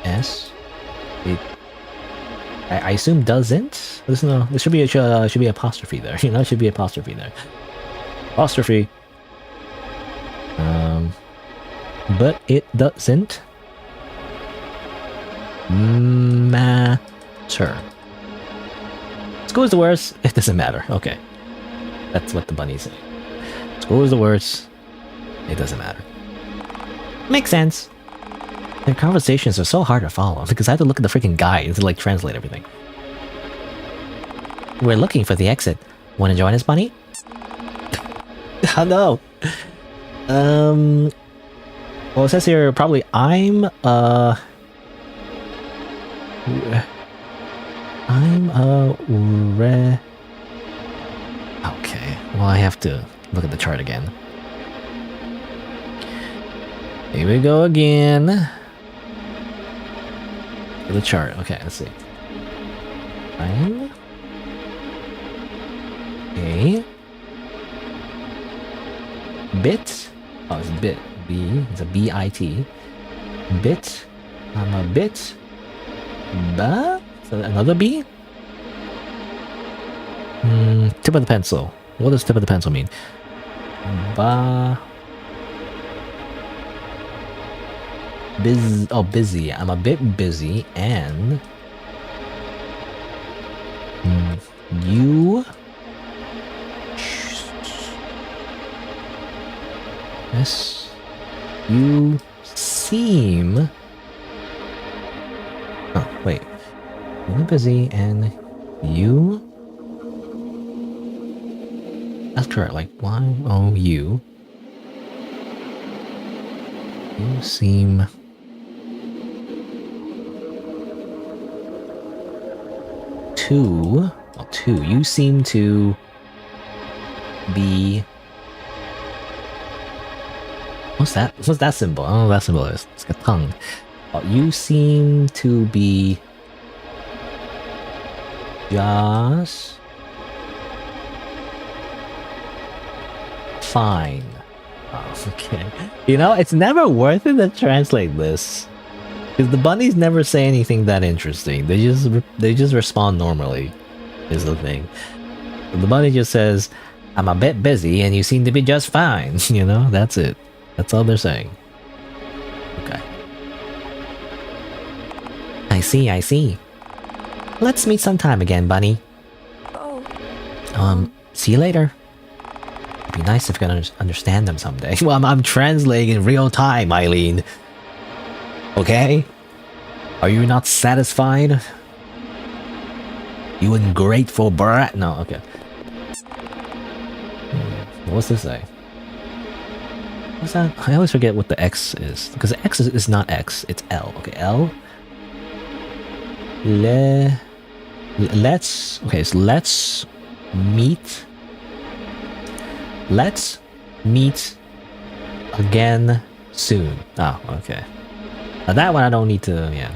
S. It. I assume doesn't. There should be a apostrophe there. You know, it should be apostrophe there. Apostrophe. But it doesn't matter. School is the worst. It doesn't matter. Okay, that's what the bunny's saying. School is the worst. It doesn't matter. Makes sense. Their conversations are so hard to follow because I had to look at the freaking guide to like translate everything. We're looking for the exit. Want to join us, Bunny? Oh no. Well, it says here probably I'm okay. Well, I have to look at the chart again. Here we go again. The chart. Okay, let's see. I'm a bit. Oh, it's a bit. B. It's a B-I-T. Bit. I'm a bit Ba? So another B? Tip of the pencil. What does tip of the pencil mean? Ba. Busy. I'm a bit busy and you yes you seem wait. I'm busy and you that's correct, like you seem you seem to be what's that symbol? I don't know what that symbol is. It's got a tongue. You seem to be just fine. Oh, okay. You know, it's never worth it to translate this. Because the bunnies never say anything that interesting. They just respond normally, is the thing. The bunny just says, I'm a bit busy and you seem to be just fine. You know, that's it. That's all they're saying. Okay. I see. Let's meet sometime again, bunny. Oh. See you later. It'd be nice if you could understand them someday. Well, I'm translating in real time, Eileen. Okay? Are you not satisfied? You ungrateful brat? No, okay. What's this say? What's that? I always forget what the X is. Because X is not X, it's L. Okay, L. Let's... Okay, so let's meet... Let's meet again soon. Oh, okay. Now that one I don't need to... Yeah.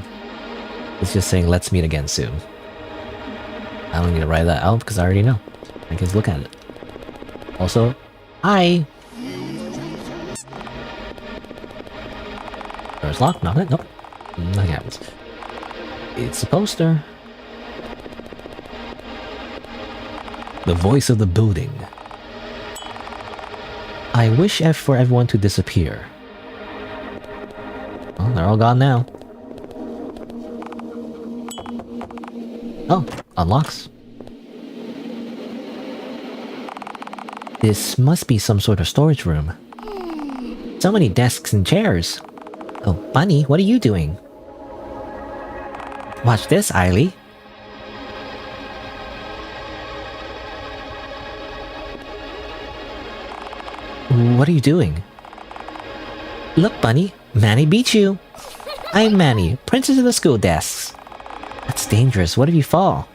It's just saying let's meet again soon. I don't need to write that out because I already know. I can just look at it. Also, hi! Door's locked? Not it? Nope. Nothing happens. It's a poster. The voice of the building. I wish for everyone to disappear. Well, they're all gone now. Oh, unlocks. This must be some sort of storage room. So many desks and chairs. Oh, Bunny, what are you doing? Watch this, Eily. What are you doing? Look, Bunny, Manny beat you. I'm Manny, princess of the school desks. That's dangerous. What if you fall?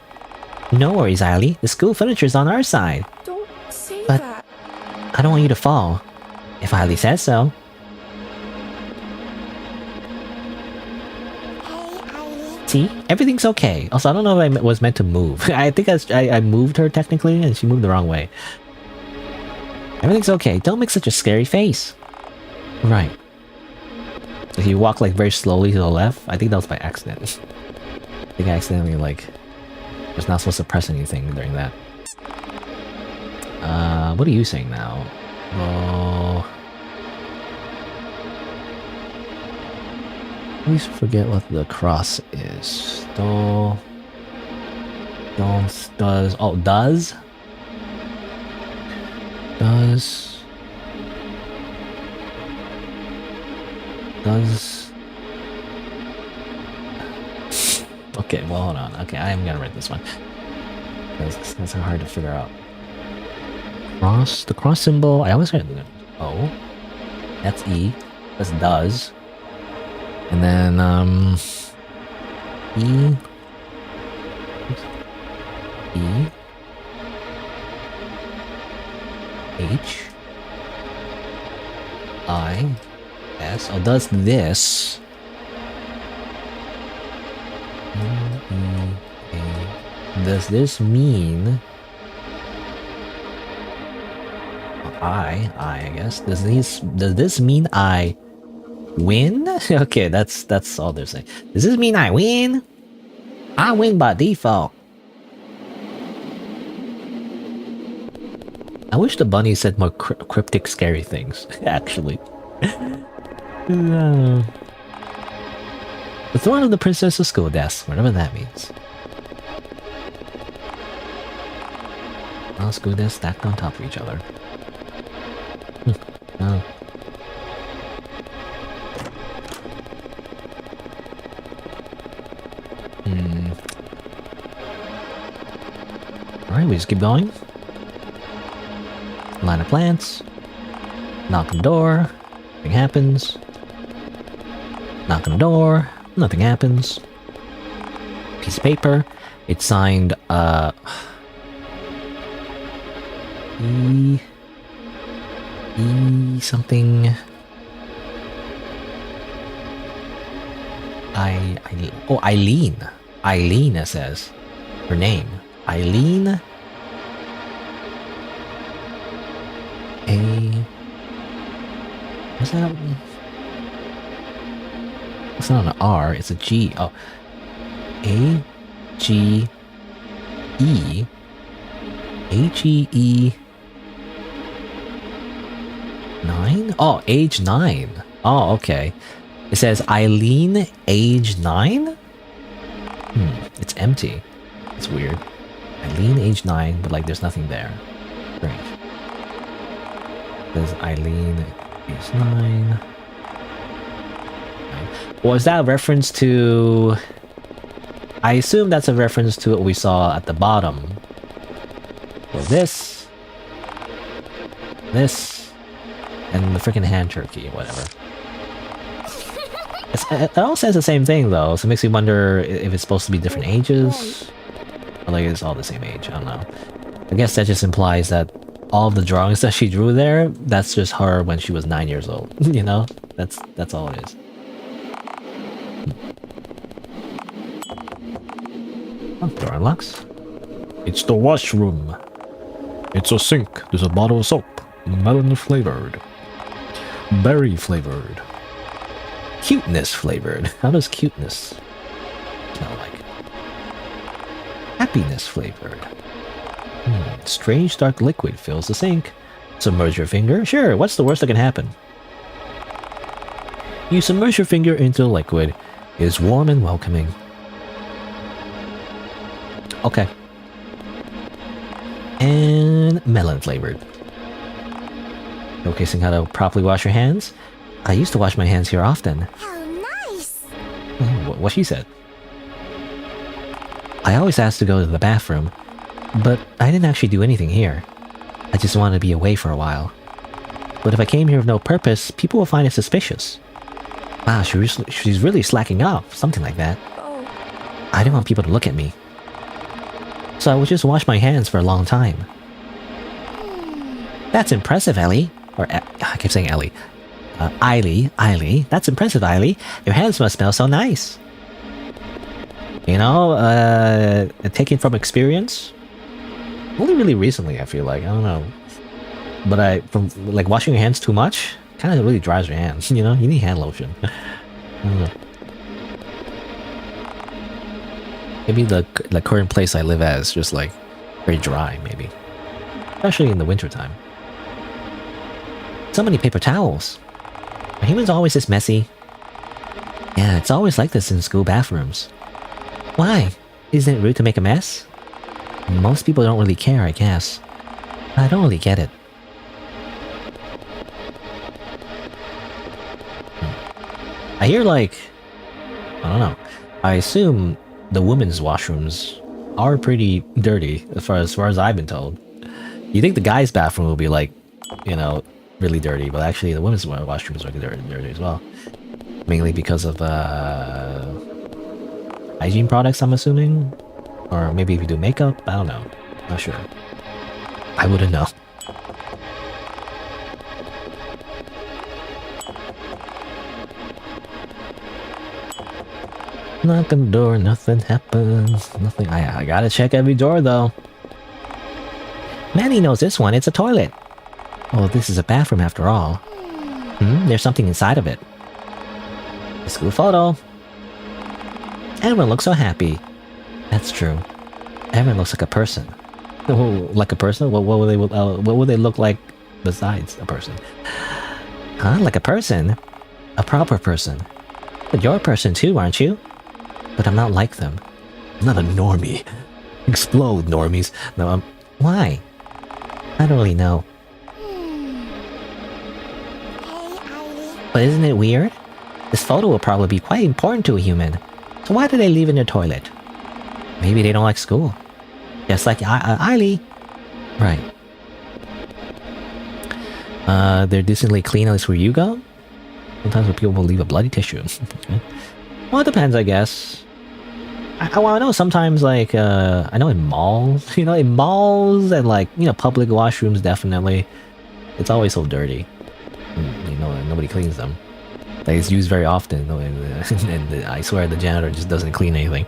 No worries, Eily. The school furniture's on our side. Don't say But that. I don't want you to fall. If Eily says so. Hey, Eileen. See? Everything's okay. Also, I don't know if I was meant to move. I think I moved her technically, and she moved the wrong way. Everything's okay. Don't make such a scary face. Right. If you walk like very slowly to the left, I think that was by accident. I think I accidentally like was not supposed to press anything during that. What are you saying now? Oh, I always forget what the cross is. Does. Oh, does. Okay, well, hold on. Okay, I am gonna write this one. That's hard to figure out. Cross, the cross symbol. I always write O. That's E. That's does. And then E. E. H. I. S. Oh, does this. Does this mean I guess. Does this mean I win? Okay, that's all they're saying. Does this mean I win? I win by default. I wish the bunny said more cryptic, scary things, actually. The throne of the princess's school desk, whatever that means. All school desks stacked on top of each other. Oh. Alright, we just keep going. Line of plants. Knock on the door. Nothing happens. Knock on the door. Nothing happens. Piece of paper. It's signed, E something. Oh, Eileen. Eileen, it says. Her name. Eileen. What's that? It's not an R, it's a G. Oh. A-G-E. H-E-E. 9? Oh, age 9. Oh, okay. It says Eileen, age 9? It's empty. It's weird. Eileen, age 9, but like there's nothing there. Strange. It says Eileen, age 9. Was that a reference to... I assume that's a reference to what we saw at the bottom. So this, and the freaking hand turkey, whatever. It all says the same thing though, so it makes me wonder if it's supposed to be different ages, or like it's all the same age. I don't know. I guess that just implies that all of the drawings that she drew there, that's just her when she was 9 years old. You know, that's all it is. Oh, door unlocks. It's the washroom. It's a sink. There's a bottle of soap. Melon flavored. Berry flavored. Cuteness flavored. How does cuteness smell like? Happiness flavored. Strange dark liquid fills the sink. Submerge your finger? Sure, what's the worst that can happen? You submerge your finger into the liquid. It is warm and welcoming. Okay. And melon flavored. Showcasing how to properly wash your hands. I used to wash my hands here often. How nice! What she said. I always asked to go to the bathroom, but I didn't actually do anything here. I just wanted to be away for a while. But if I came here with no purpose, people will find it suspicious. Wow, she's really slacking off, something like that. Oh. I didn't want people to look at me. So I would just wash my hands for a long time. That's impressive, Ellie. Or, I keep saying Ellie. Eily. That's impressive, Eily. Your hands must smell so nice. You know, taking from experience. Only really recently, I feel like. I don't know. But from like washing your hands too much, kind of really dries your hands. You know, you need hand lotion. I don't know. Maybe the current place I live at is just like very dry, maybe. Especially in the wintertime. So many paper towels. Are humans always this messy? Yeah, it's always like this in school bathrooms. Why? Isn't it rude to make a mess? Most people don't really care, I guess. I don't really get it. I hear like... I don't know. I assume the women's washrooms are pretty dirty, as far as I've been told. You think the guys' bathroom will be like, you know, really dirty, but actually the women's washrooms are dirty as well. Mainly because of hygiene products, I'm assuming? Or maybe if you do makeup? I don't know. Not sure. I wouldn't know. Knock on the door, nothing happens. Nothing. I gotta check every door though. Manny knows this one, it's a toilet. Oh, this is a bathroom after all. There's something inside of it. A school photo. Everyone looks so happy. That's true. Everyone looks like a person. Oh, like a person? What would they look like besides a person? Huh? Like a person? A proper person. But you're a person too, aren't you? But I'm not like them. I'm not a normie. Explode, normies. No, why? I don't really know. Hey, Eileen. But isn't it weird? This photo will probably be quite important to a human. So why do they leave in their toilet? Maybe they don't like school. Just like Eileen. Right. They're decently clean at least where you go? Sometimes people will leave a bloody tissue. Okay. Well, it depends, I guess. I know sometimes, like, I know in malls, in malls and, like, public washrooms, definitely. It's always so dirty. Nobody cleans them. Like, it's used very often, and I swear the janitor just doesn't clean anything.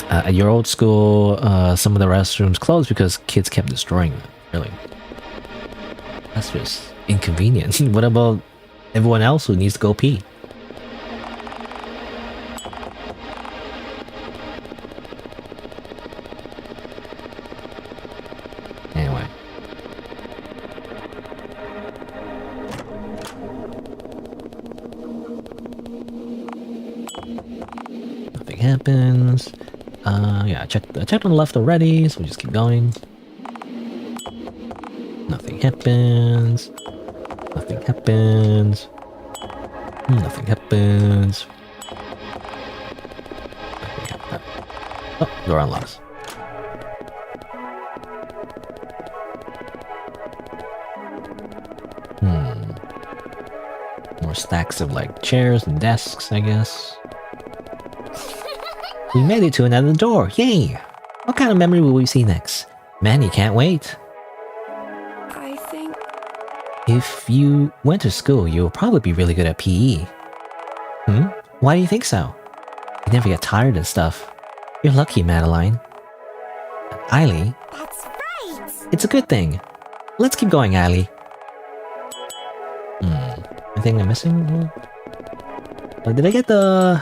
At your old school, some of the restrooms closed because kids kept destroying them. Really. That's just inconvenient. What about everyone else who needs to go pee? Anyway. Nothing happens. Yeah, I checked on the left already, so we just keep going. Nothing happens. Nothing happens. Nothing happens. Oh, door unlocks. More stacks of, like, chairs and desks, I guess. We made it to another door, yay! What kind of memory will we see next? Man, you can't wait. I think... If you went to school, you'll probably be really good at PE. Why do you think so? You never get tired and stuff. You're lucky, Madeline. Eily, That's right. it's a good thing. Let's keep going, Eily. Anything I'm missing? Did I get the...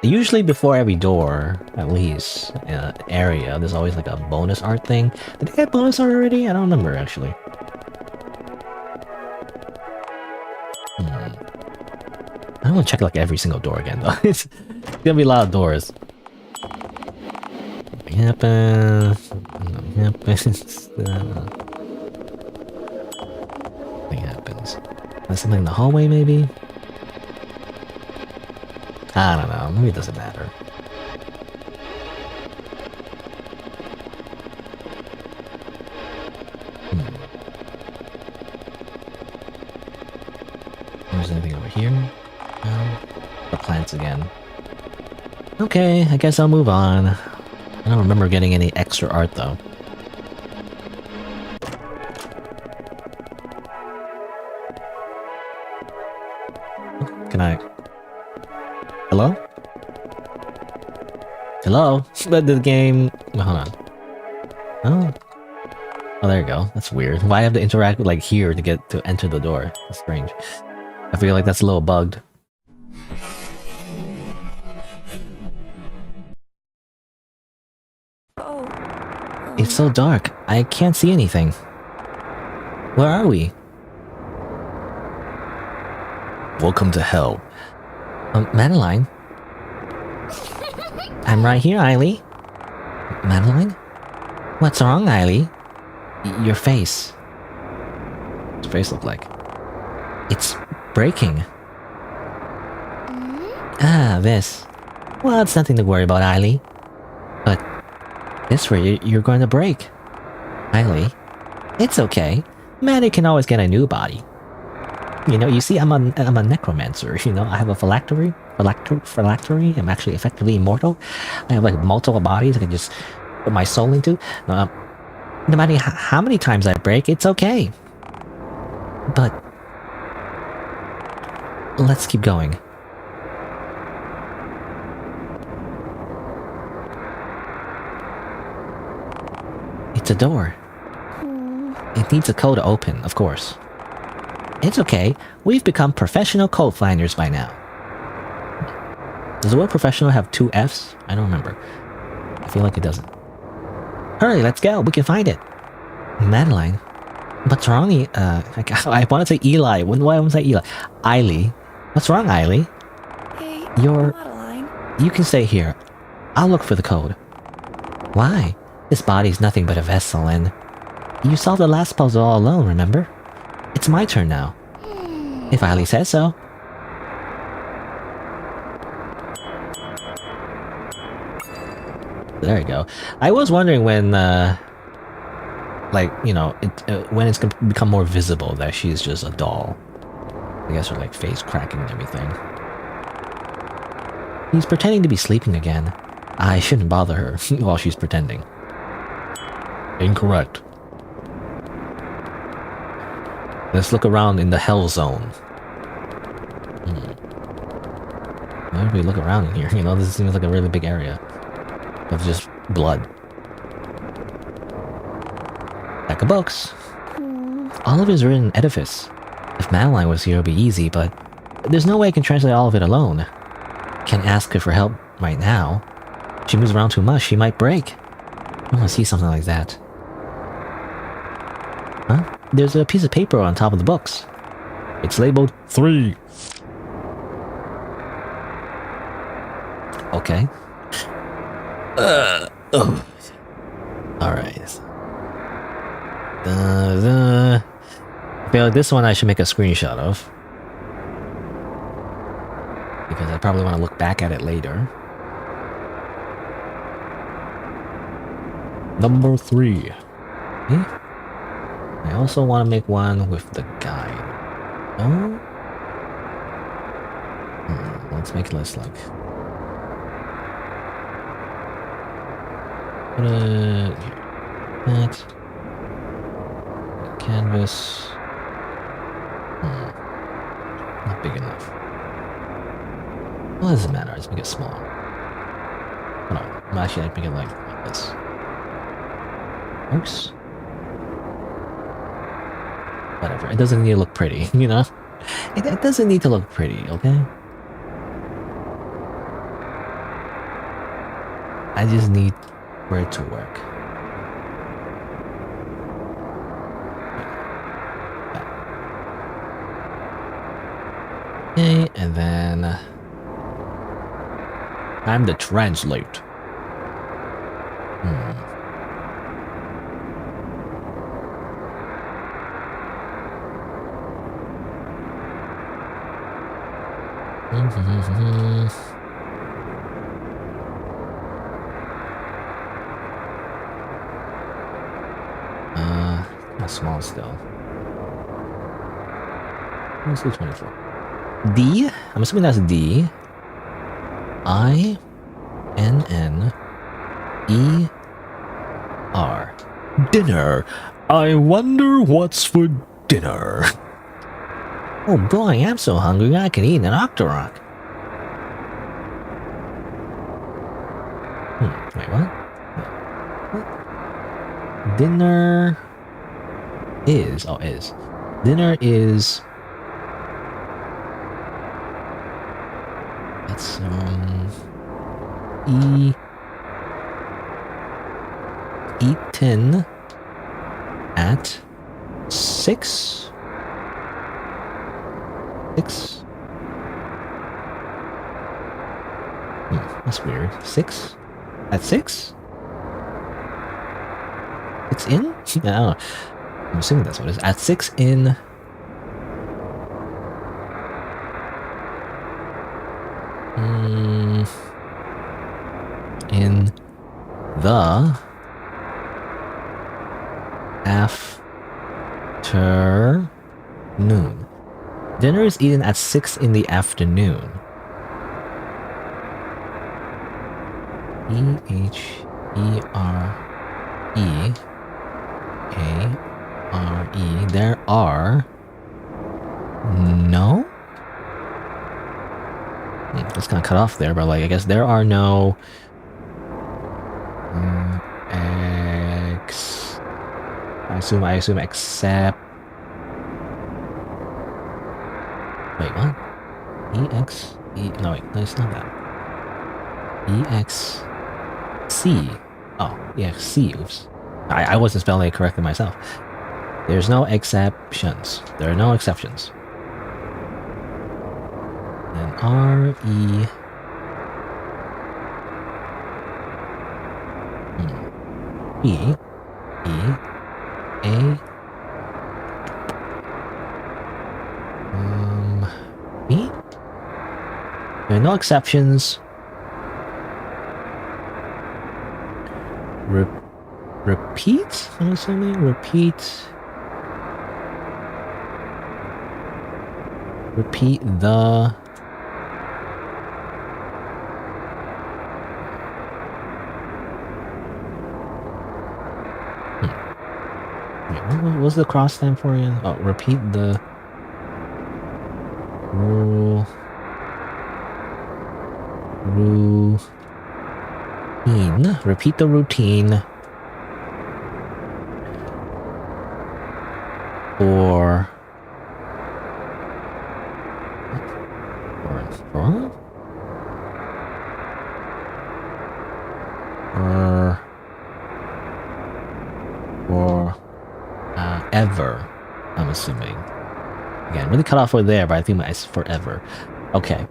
Usually before every door, at least, area, there's always like a bonus art thing. Did I get bonus art already? I don't remember, actually. I don't want to check like every single door again, though. It's gonna be a lot of doors. Nothing happens. Nothing happens. Nothing happens. There's something in the hallway, maybe? I don't know. Maybe it doesn't matter. There's anything over here? No. The plants again. Okay, I guess I'll move on. I don't remember getting any extra art though. Can I... Hello? Hello? But the game... Hold on. Oh. Oh, there you go. That's weird. Why have to interact with, like, here to get to enter the door? That's strange. I feel like that's a little bugged. Oh. It's so dark. I can't see anything. Where are we? Welcome to hell. Madeline? I'm right here, Eily. Madeline? What's wrong, Eily? Your face. What's your face look like? It's breaking. Ah, this. Well, it's nothing to worry about, Eily. But this way, you're going to break. Eily, it's okay. Maddie can always get a new body. You see, I'm a necromancer, I have a phylactery. I'm actually effectively immortal. I have, like, multiple bodies I can just put my soul into. No matter how many times I break, it's okay. But... let's keep going. It's a door. It needs a code to open, of course. It's okay. We've become professional code finders by now. Does the word professional have 2 F's? I don't remember. I feel like it doesn't. Hurry, let's go. We can find it. Madeline? What's wrong? I want to say Eli. Why do I want to say Eli? Eiley. What's wrong, Eiley? Hey, You're... Madeline. You can stay here. I'll look for the code. Why? This body's nothing but a vessel and... You solved the last puzzle all alone, remember? It's my turn now. If Eiley says so. There you go. I was wondering when, like, you know, when it's gonna become more visible that she's just a doll. I guess her, like, face cracking and everything. He's pretending to be sleeping again. I shouldn't bother her while she's pretending. Incorrect. Let's look around in the hell zone. Why do we look around in here? You know, this seems like a really big area of just blood. Stack of books. All of it is written in edifice. If Madeline was here, it would be easy, but there's no way I can translate all of it alone. Can't ask her for help right now. If she moves around too much, she might break. I want to see something like that. Huh? There's a piece of paper on top of the books. It's labeled 3. Okay. Alright. I feel like this one I should make a screenshot of. Because I probably want to look back at it later. Number 3. Okay. I also want to make one with the guide. Oh? Let's make it less like... Put it here. That. Canvas. Not big enough. Well, it doesn't matter. Let's make it smaller. Hold on. Actually, I'd make it like this. Works. Whatever. It doesn't need to look pretty, you know? It doesn't need to look pretty, okay? I just need for it to work. Okay, and then... time to translate. Not small still. Let's do 24. D? I'm assuming that's D. I-N-N-E-R. Dinner. I wonder what's for dinner. Oh boy, I'm so hungry I could eat an Octorok. Wait, what? What? Dinner is... oh, is. Dinner is... That's, eaten at 6? 6? That's weird. 6? At 6? It's in? I don't know. I'm assuming that's what it is. At 6 in... in the afternoon. Dinner is eaten at 6 in the afternoon. E-H-E-R-E-A-R-E. There are... no? It's kind of cut off there, but like, I guess there are no... I assume except... wait, what? No, wait, no, it's not that. E-X-C. Oh, E-X-C, oops. I wasn't spelling it correctly myself. There's no exceptions. There are no exceptions. And R-E... E... E... A... E? There are no exceptions. Repeat? I'm assuming? Repeat... Repeat the... Wait, what was the cross stand for again? Oh, repeat the... Routine. Repeat the routine. For... Ever, I'm assuming. Again, really cut off for there, but I think it's forever. Okay.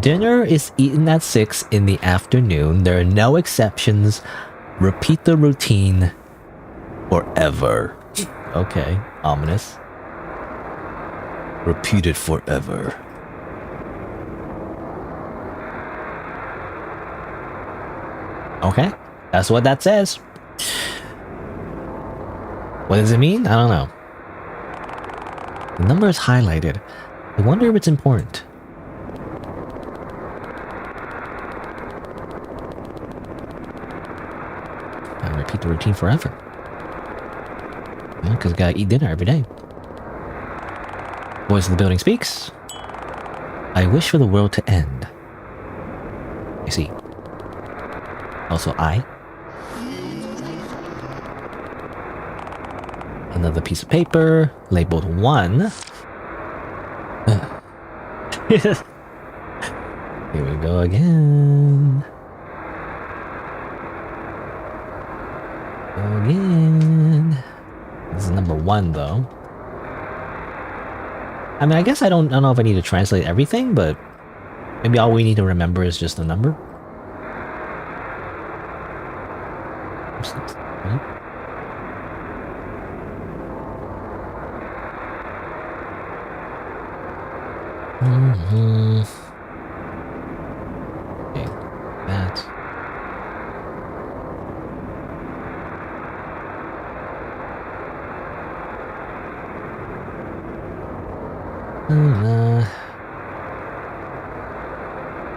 Dinner is eaten at 6 in the afternoon. There are no exceptions. Repeat the routine forever. Okay, ominous. Repeat it forever. Okay, that's what that says. What does it mean? I don't know. The number is highlighted. I wonder if it's important. I repeat the routine forever. Because I gotta eat dinner every day. Voice of the building speaks. I wish for the world to end. I see. Also, I. Another piece of paper, labeled 1. Here we go again. This is number 1, though. I mean, I guess I don't know if I need to translate everything, but maybe all we need to remember is just the number. Okay, that.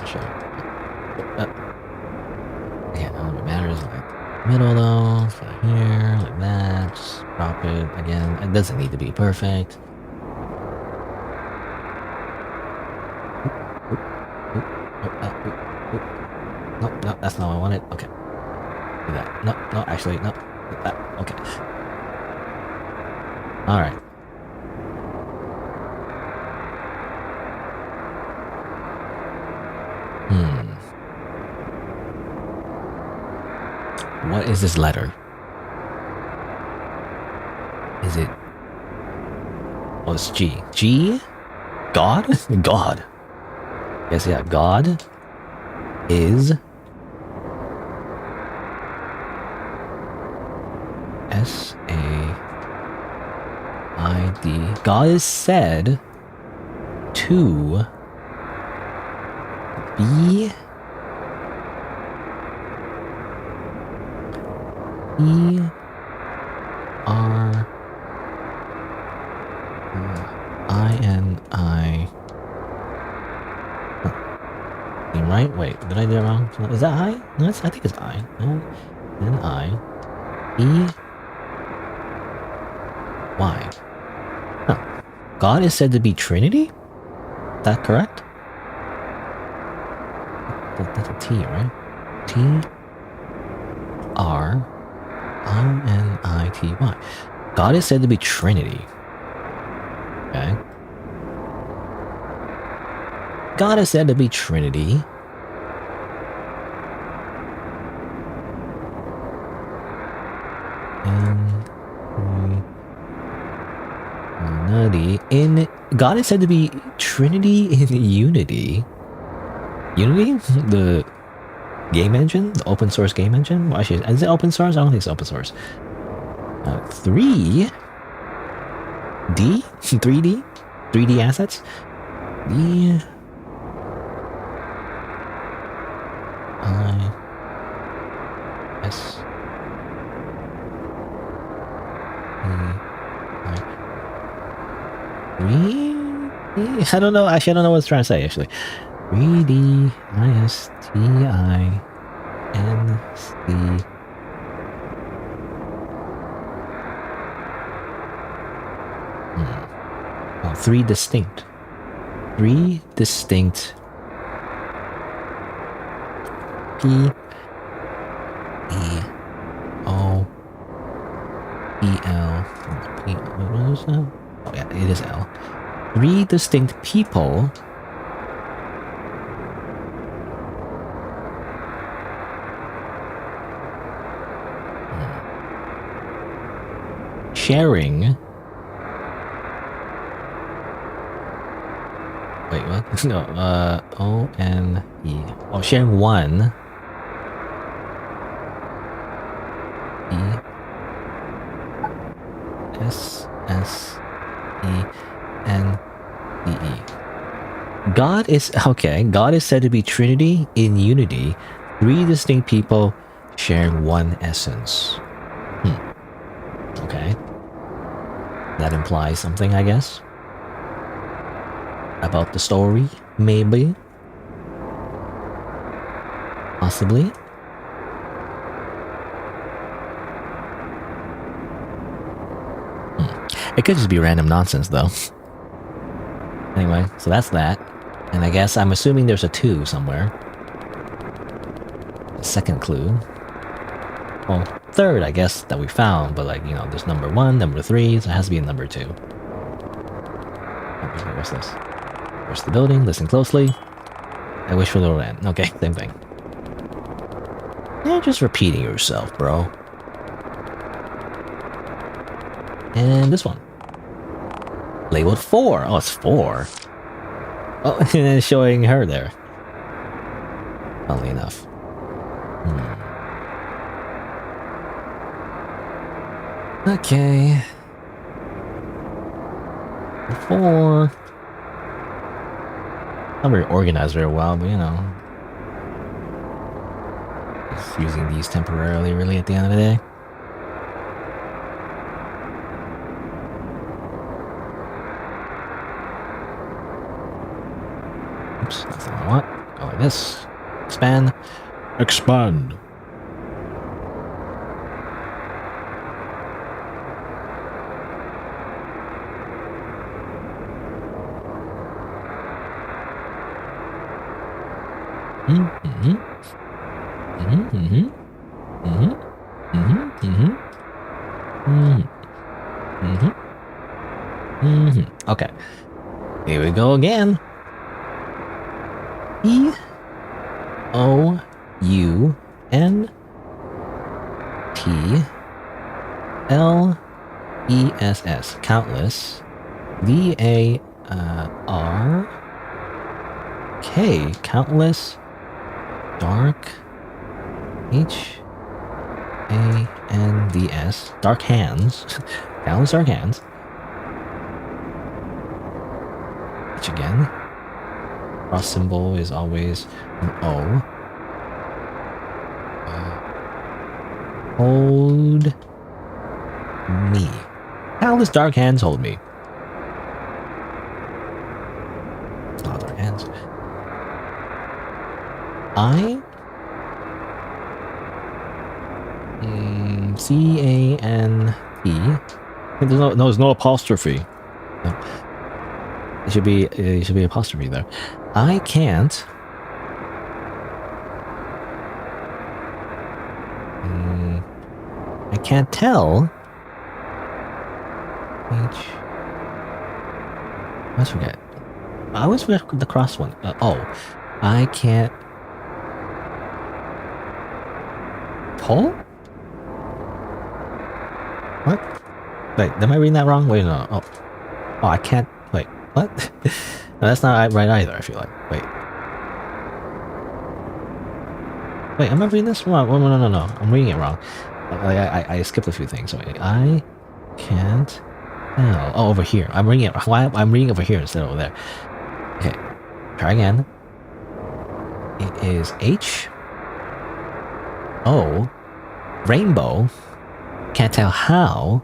Sure. Yeah, none of it matters. Like middle though, so here, like that. Just drop it again. It doesn't need to be perfect. No, that's not what I wanted. Okay. Do that. No, actually, no. Okay. Alright. What is this letter? Is it... Oh, it's G. G? God? God. Yes, yeah. God is... S-A-I-D. God is said to be... E-R-I-N-I... Right? Wait, did I do it wrong? Is that I? No, I think it's I. No, N-I... E-Y. Huh. God is said to be Trinity? Is that correct? That's a T, right? T-R-I-N-I-T-Y. God is said to be Trinity. Okay. God is said to be Trinity. In God is said to be Trinity in Unity. Unity? The game engine? The open source game engine? Well, actually, is it open source? I don't think it's open source. 3D? 3D? 3D assets? The S I don't know. Actually, I don't know what it's trying to say. Actually, 3D ISTINC. Oh, three distinct P E O E L P. What is that? Oh yeah, it is L. 3 distinct people sharing. Wait, what? No, O-N-E. Oh, sharing one. E-S-S-E-N-D-E. God is said to be Trinity in Unity. 3 distinct people sharing one essence. Okay. That implies something, I guess. About the story, maybe. Possibly. It could just be random nonsense, though. Anyway, so that's that. And I guess I'm assuming there's a 2 somewhere. A second clue. Well, third, I guess, that we found, but like, you know, there's number 1, number 3, so it has to be a number 2. Okay, what's this? Where's the building? Listen closely. I wish for the land. Okay, same thing. You're just repeating yourself, bro. And this one. Labeled 4. Oh, it's 4. Oh, and then showing her there. Funnily enough. Okay. 4. Not very organized very well, but you know. Just using these temporarily, really, at the end of the day. Oops, that's not what I want. Go like this. Expand. Expand. Okay. Here we go again. E-O-U-N-T-L-E-S-S. Countless. D-A-R-K. Countless. Dark. H-A-N-D-S. Dark hands. Countless dark hands. H again. Cross symbol is always an O. Hold me. Countless dark hands hold me. It's not dark hands. I C-A-N-T. There's no apostrophe. No. It should be apostrophe there. I can't. I can't tell. I always forget. I always forget the cross one. I can't pull? What? Wait, am I reading that wrong? Wait, no. Oh, I can't What? No, that's not right either, I feel like. Wait. Wait, am I reading this wrong? No. I'm reading it wrong. I skipped a few things. Wait, I can't tell. Oh, over here. I'm reading it. Why? I'm reading over here instead of over there. Okay. Try again. It is H O rainbow. Can't tell how.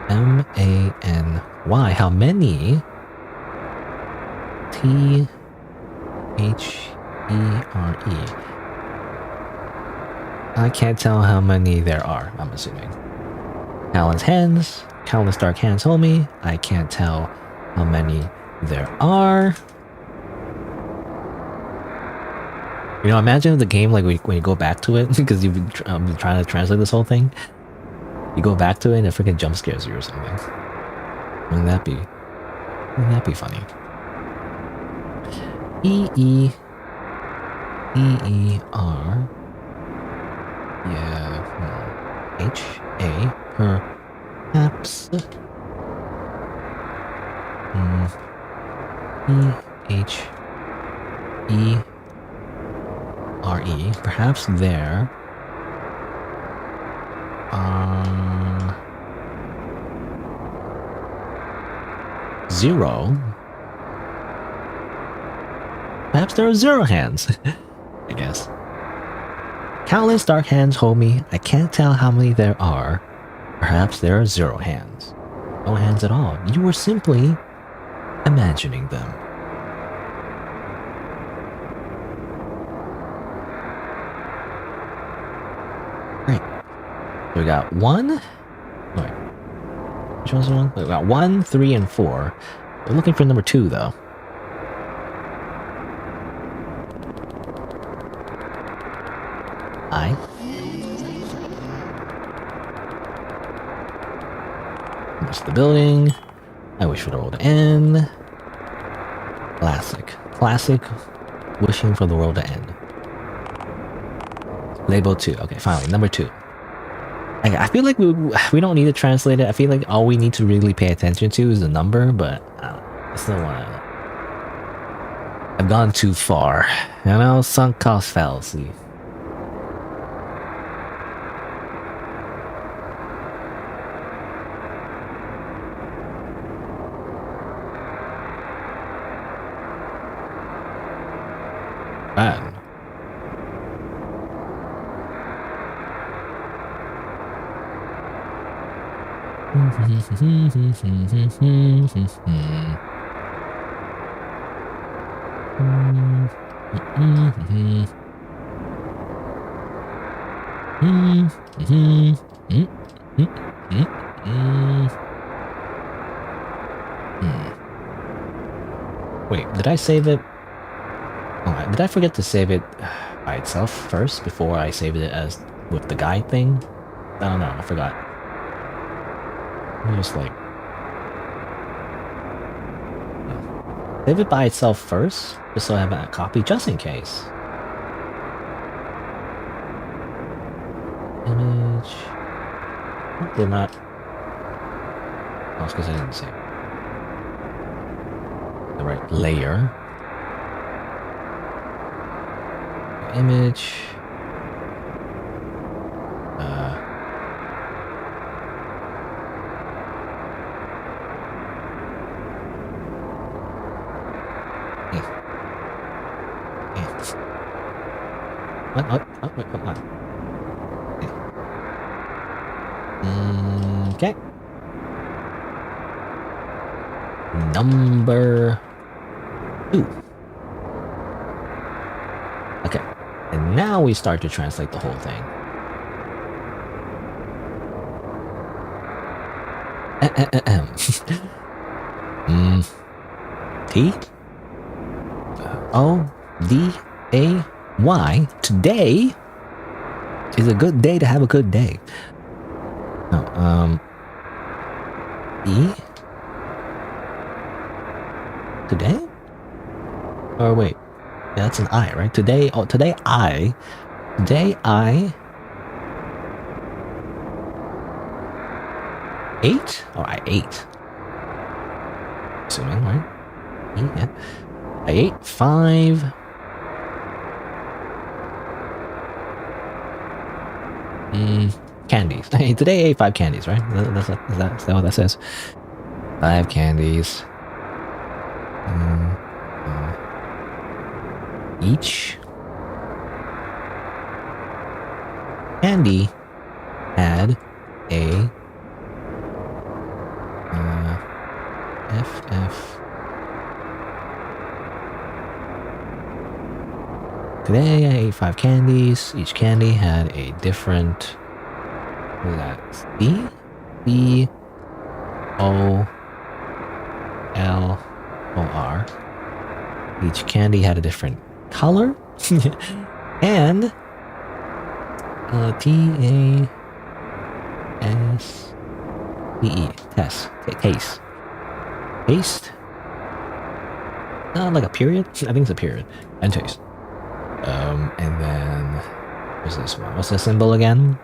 M-A-N-Y. How many? T-H-E-R-E. I can't tell how many there are, I'm assuming. Countless hands. Countless dark hands hold me. I can't tell how many there are. You know, imagine the game, like, when you go back to it, because you've been trying to translate this whole thing. You go back to it and it freaking jump scares you or something. Wouldn't that be funny? E-E-R. Yeah. H-A. Perhaps. E-H-E-R-E. Perhaps there. Zero. Perhaps there are zero hands. I guess. Countless dark hands hold me. I can't tell how many there are. Perhaps there are zero hands. No hands at all. You were simply imagining them. Great. So we got 1. Wait. Which one's the one? We got 1, 3, and 4. We're looking for number 2, though. I. Miss the building. I wish for the world to end. Classic. Classic. Wishing for the world to end. Label 2. Okay, finally, number 2. I feel like we don't need to translate it. I feel like all we need to really pay attention to is the number, but I still want to. I've gone too far. You know, sunk cost fallacy. Bad. Wait, did I save it? Oh, did I forget to save it by itself first before I saved it as with the guide thing? I don't know, I forgot. I'm just like... Save it by itself first, just so I have a copy, just in case. Image... Oh, did not... Oh, it's because I didn't save the right layer. Image... Wait, come on. Okay. Number 2. Okay. And now we start to translate the whole thing. T O D A Y. Today is a good day to have a good day. No, E. Today? Or wait, yeah, that's an I, right? Today. Oh, today I. Today I ate. Oh, I ate. assuming, right? Yeah. I ate 5. Candies. Today I ate 5 candies, right? Is that what that says? 5 candies. Each candy had a FF. Today I ate 5 candies. Each candy had a different. What is that? CBOLOR. Each candy had a different color. And TASTE. Test. Taste. Taste. Like a period? I think it's a period. And taste. And then what's this one? What's the symbol again?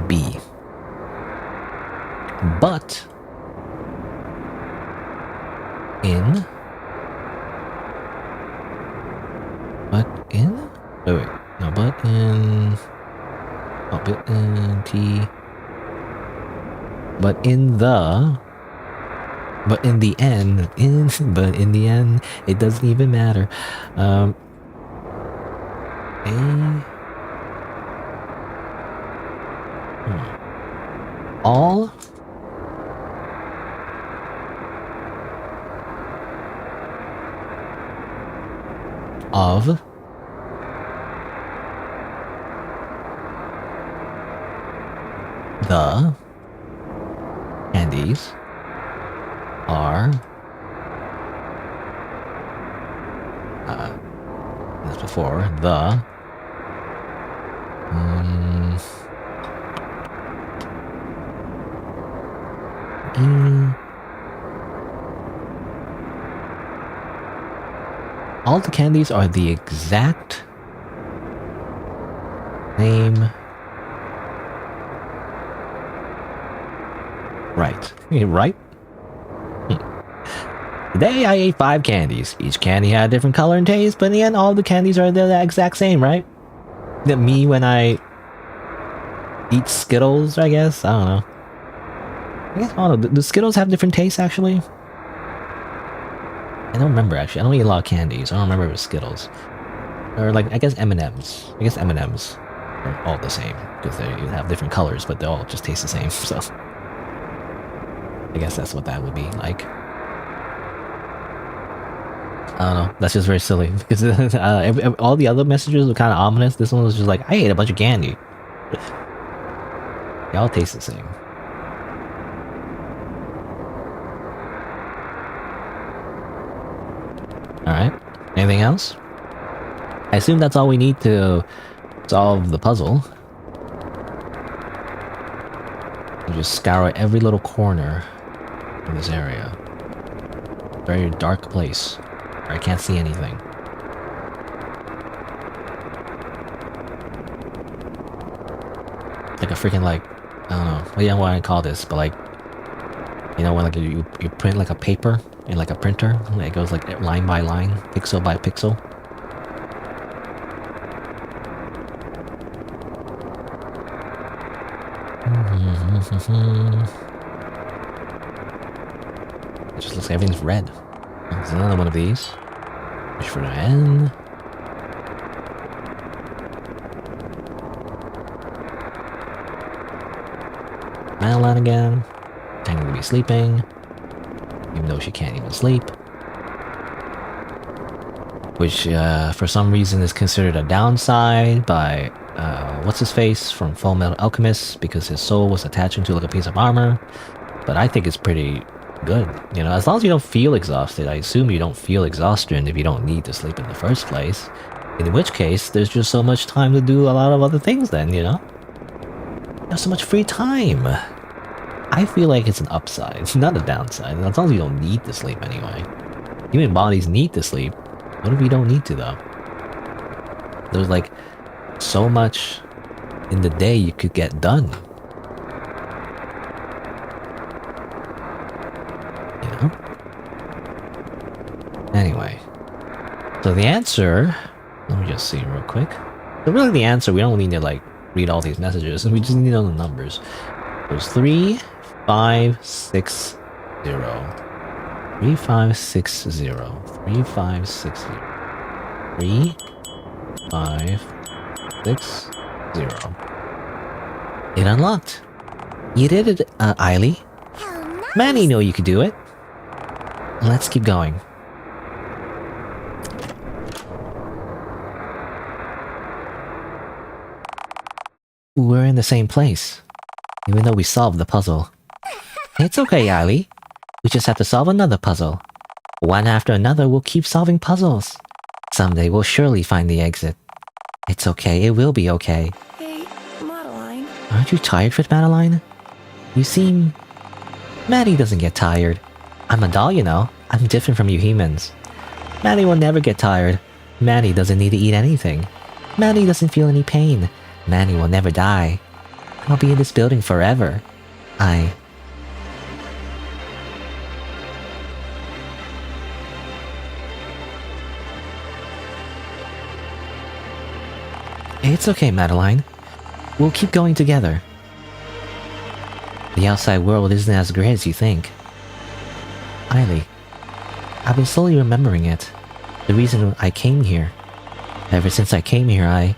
B. But in wait, no, but in T, but in the end, it doesn't even matter. All of the candies are that's before the all the candies are the exact same. Right. Right? Today I ate 5 candies. Each candy had a different color and taste, but in the end all the candies are the exact same, right? That me when I eat Skittles, I guess? I don't know. I don't know. Do Skittles have different tastes, actually? I don't remember, actually. I don't eat a lot of candies. I don't remember if it was Skittles. Or, like, I guess M&M's. I guess M&M's are all the same. Because they have different colors, but they all just taste the same, so... I guess that's what that would be like. I don't know. That's just very silly. Because all the other messages were kind of ominous. This one was just like, I ate a bunch of candy. They all taste the same. Alright. Anything else? I assume that's all we need to solve the puzzle. We'll just scour every little corner in this area. Very dark place. Where I can't see anything. Like a freaking, like, I don't know. What do you want to call this? But like, you know when like you print like a paper in like a printer? It goes like line by line, pixel by pixel. It just looks like everything's red. There's another one of these. Wish for the N. Madeline again. Pretending to be sleeping. Even though she can't even sleep. Which, for some reason is considered a downside by, what's his face from Full Metal Alchemist, because his soul was attaching to like a piece of armor. But I think it's pretty good, you know, as long as you don't feel exhausted. I assume you don't feel exhaustion if you don't need to sleep in the first place. In which case, there's just so much time to do a lot of other things then, you know? You have so much free time. I feel like it's an upside, not a downside, as long as you don't need to sleep anyway. Human bodies need to sleep. What if you don't need to, though? There's like so much in the day you could get done. Anyway, so the answer, let me just see real quick. So really the answer, we don't need to like read all these messages, we just need to know the numbers. It was 3, 5, 6, 0. 3, 5, 6, 0. 3, 5, 6, 0. 3, 5, 6, 0. It unlocked. You did it, Eiley. How nice. Manny know you could do it. Let's keep going. We're in the same place, even though we solved the puzzle. It's okay, Eiley. We just have to solve another puzzle. One after another, we'll keep solving puzzles. Someday we'll surely find the exit. It's okay, it will be okay. Hey, Madeline. Aren't you tired, Fit Madeline? You seem... Maddie doesn't get tired. I'm a doll, you know. I'm different from you humans. Maddie will never get tired. Maddie doesn't need to eat anything. Maddie doesn't feel any pain. Maddie will never die. I'll be in this building forever. It's okay, Madeline. We'll keep going together. The outside world isn't as great as you think. Eiley, I've been slowly remembering it. The reason I came here. Ever since I came here, I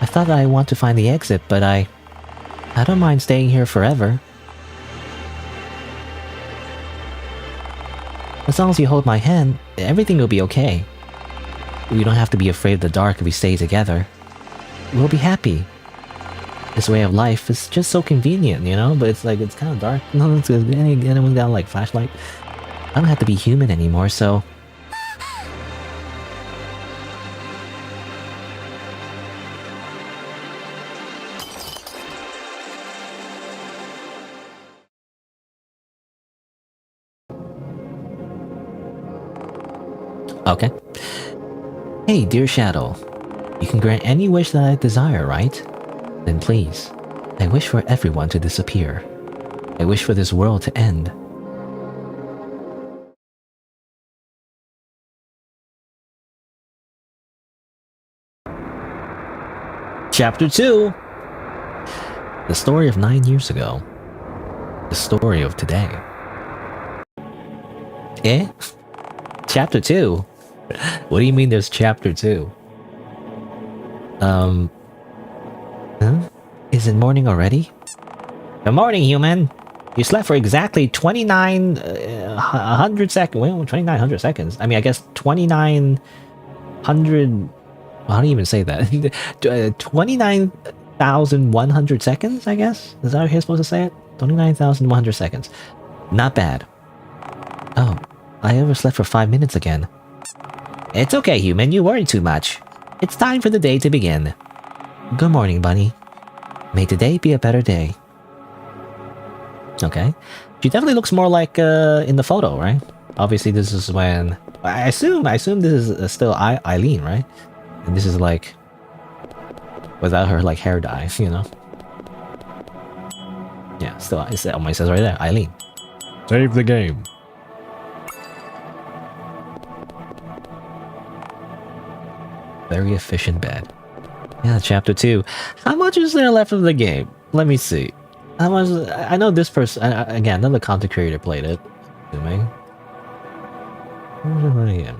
thought that I want to find the exit, but I don't mind staying here forever. As long as you hold my hand, everything will be okay. We don't have to be afraid of the dark if we stay together. We'll be happy. This way of life is just so convenient, you know? But it's like, it's kind of dark. No, it's good. Anyone got like flashlight? I don't have to be human anymore, so... Okay. Hey, dear Shadow. You can grant any wish that I desire, right? Then please, I wish for everyone to disappear. I wish for this world to end. Chapter 2! The story of 9 years ago. The story of today. Eh? Chapter 2? What do you mean there's chapter 2? Huh? Is it morning already? Good morning, human! You slept for exactly 2,900 seconds. Well, 2,900 seconds. I mean, I guess 2,900... Well, how do you even say that? 29,100 seconds, I guess? Is that how you're supposed to say it? 29,100 seconds. Not bad. Oh, I overslept for 5 minutes again. It's okay, human. You worry too much. It's time for the day to begin. Good morning, Bunny. May today be a better day. Okay. She definitely looks more like in the photo, right? Obviously, this is when... I assume this is still Eileen, right? And this is like... without her like hair dye, you know? Yeah, still, it says right there, Eileen. Save the game. Very efficient bed. Yeah, chapter 2. How much is there left of the game? Let me see. How much? I know this person... again, another content creator played it. Assuming. Where's it again?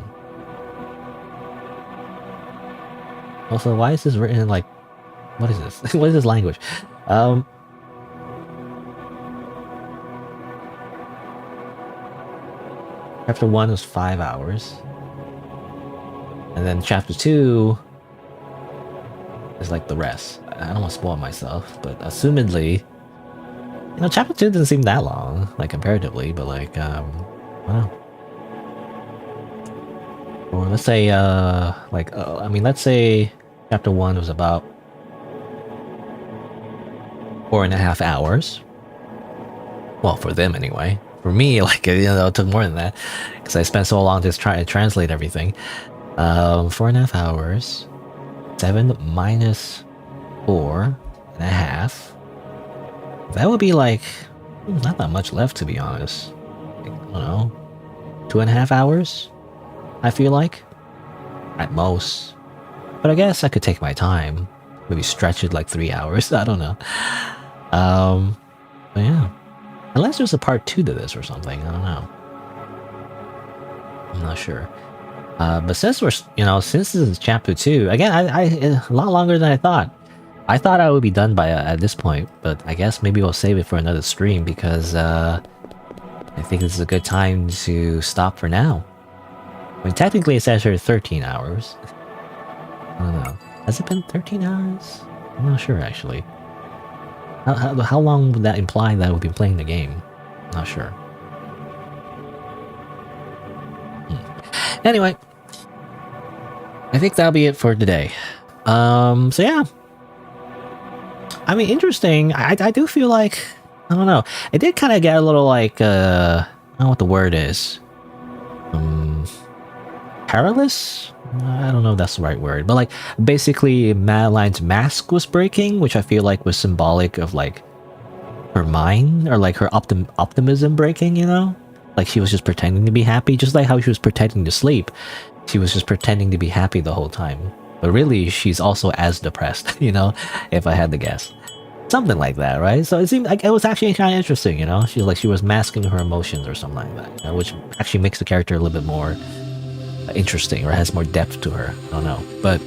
Also, why is this written in like... What is this? What is this language? Chapter 1 was 5 hours. And then chapter 2 is like the rest. I don't want to spoil myself, but assumedly... You know, chapter 2 doesn't seem that long, like comparatively, but like, wow. Or let's say, I mean, let's say chapter 1 was about 4.5 hours. Well, for them anyway. For me, like, you know, it took more than that, because I spent so long just trying to translate everything. 4.5 hours. 7 minus 4.5. That would be like, not that much left, to be honest. Like, I don't know, 2.5 hours? I feel like. At most. But I guess I could take my time. Maybe stretch it like 3 hours. I don't know. But yeah. Unless there's a part 2 to this or something. I don't know. I'm not sure. But since we're, since this is chapter 2, again, I a lot longer than I thought. I thought I would be done by at this point, but I guess maybe we'll save it for another stream because I think this is a good time to stop for now. I mean, technically it says here 13 hours. I don't know. Has it been 13 hours? I'm not sure actually. How long would that imply that I would be playing the game? Not sure. Anyway, I think that'll be it for today. So yeah. I mean, interesting. I do feel like, I don't know. It did kind of get a little like, I don't know what the word is. Perilous? I don't know if that's the right word. But like, basically, Madeline's mask was breaking, which I feel like was symbolic of like her mind, or like her optimism breaking, Like she was just pretending to be happy, just like how she was pretending to sleep. She was just pretending to be happy the whole time. But really, she's also as depressed, if I had to guess. Something like that, right? So it seemed like it was actually kind of interesting, She was masking her emotions or something like that, which actually makes the character a little bit more interesting, or has more depth to her. I don't know. But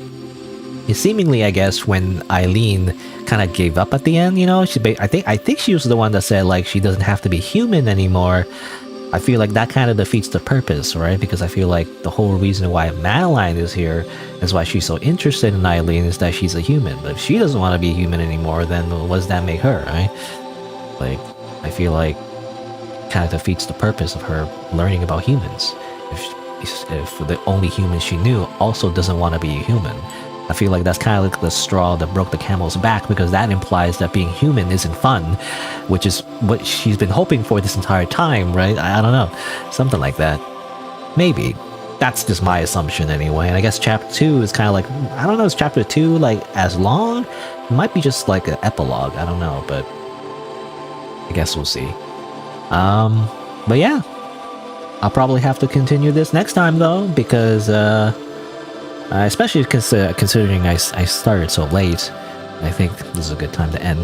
seemingly, I guess, when Eileen kind of gave up at the end, I think she was the one that said, like, she doesn't have to be human anymore. I feel like that kind of defeats the purpose, right? Because I feel like the whole reason why Madeline is here is why she's so interested in Eileen is that she's a human. But if she doesn't want to be human anymore, then what does that make her, right? Like, I feel like it kind of defeats the purpose of her learning about humans. If the only human she knew also doesn't want to be a human. I feel like that's kind of like the straw that broke the camel's back, because that implies that being human isn't fun, which is what she's been hoping for this entire time, right? I don't know. Something like that. Maybe. That's just my assumption anyway. And I guess chapter 2 is kind of like, I don't know, is chapter 2 like as long? It might be just like an epilogue. I don't know, but I guess we'll see. But yeah. I'll probably have to continue this next time though, because especially considering I started so late, I think this is a good time to end.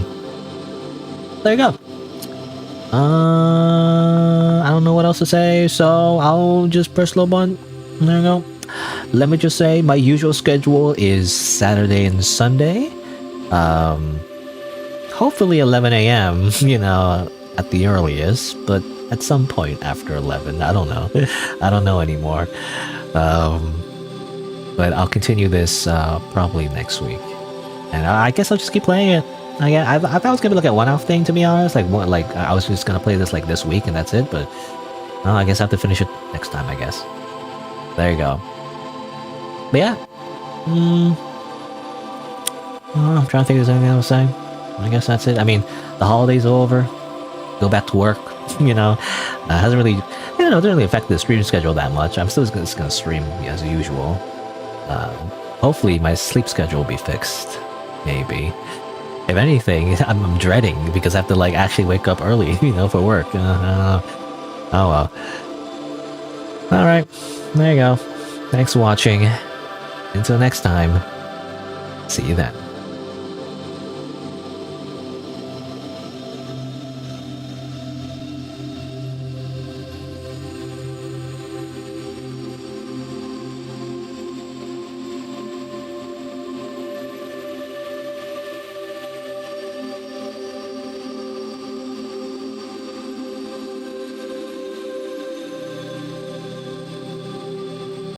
There you go. I don't know what else to say, so I'll just press low button. There you go. Let me just say my usual schedule is Saturday and Sunday. Hopefully 11 a.m., at the earliest, but at some point after 11. I don't know. I don't know anymore. But I'll continue this probably next week, and I guess I'll just keep playing it. I thought I was gonna be like a one-off thing, to be honest. Like I was just gonna play this like this week and that's it. But I guess I have to finish it next time. I guess. There you go. But yeah. I'm trying to think if there's anything else to say. I guess that's it. I mean, the holidays are over. Go back to work. Hasn't really, it doesn't really affect the stream schedule that much. I'm still just gonna stream as usual. Hopefully my sleep schedule will be fixed. Maybe. If anything, I'm dreading because I have to like actually wake up early, for work. Oh well. Alright, there you go. Thanks for watching. Until next time, see you then.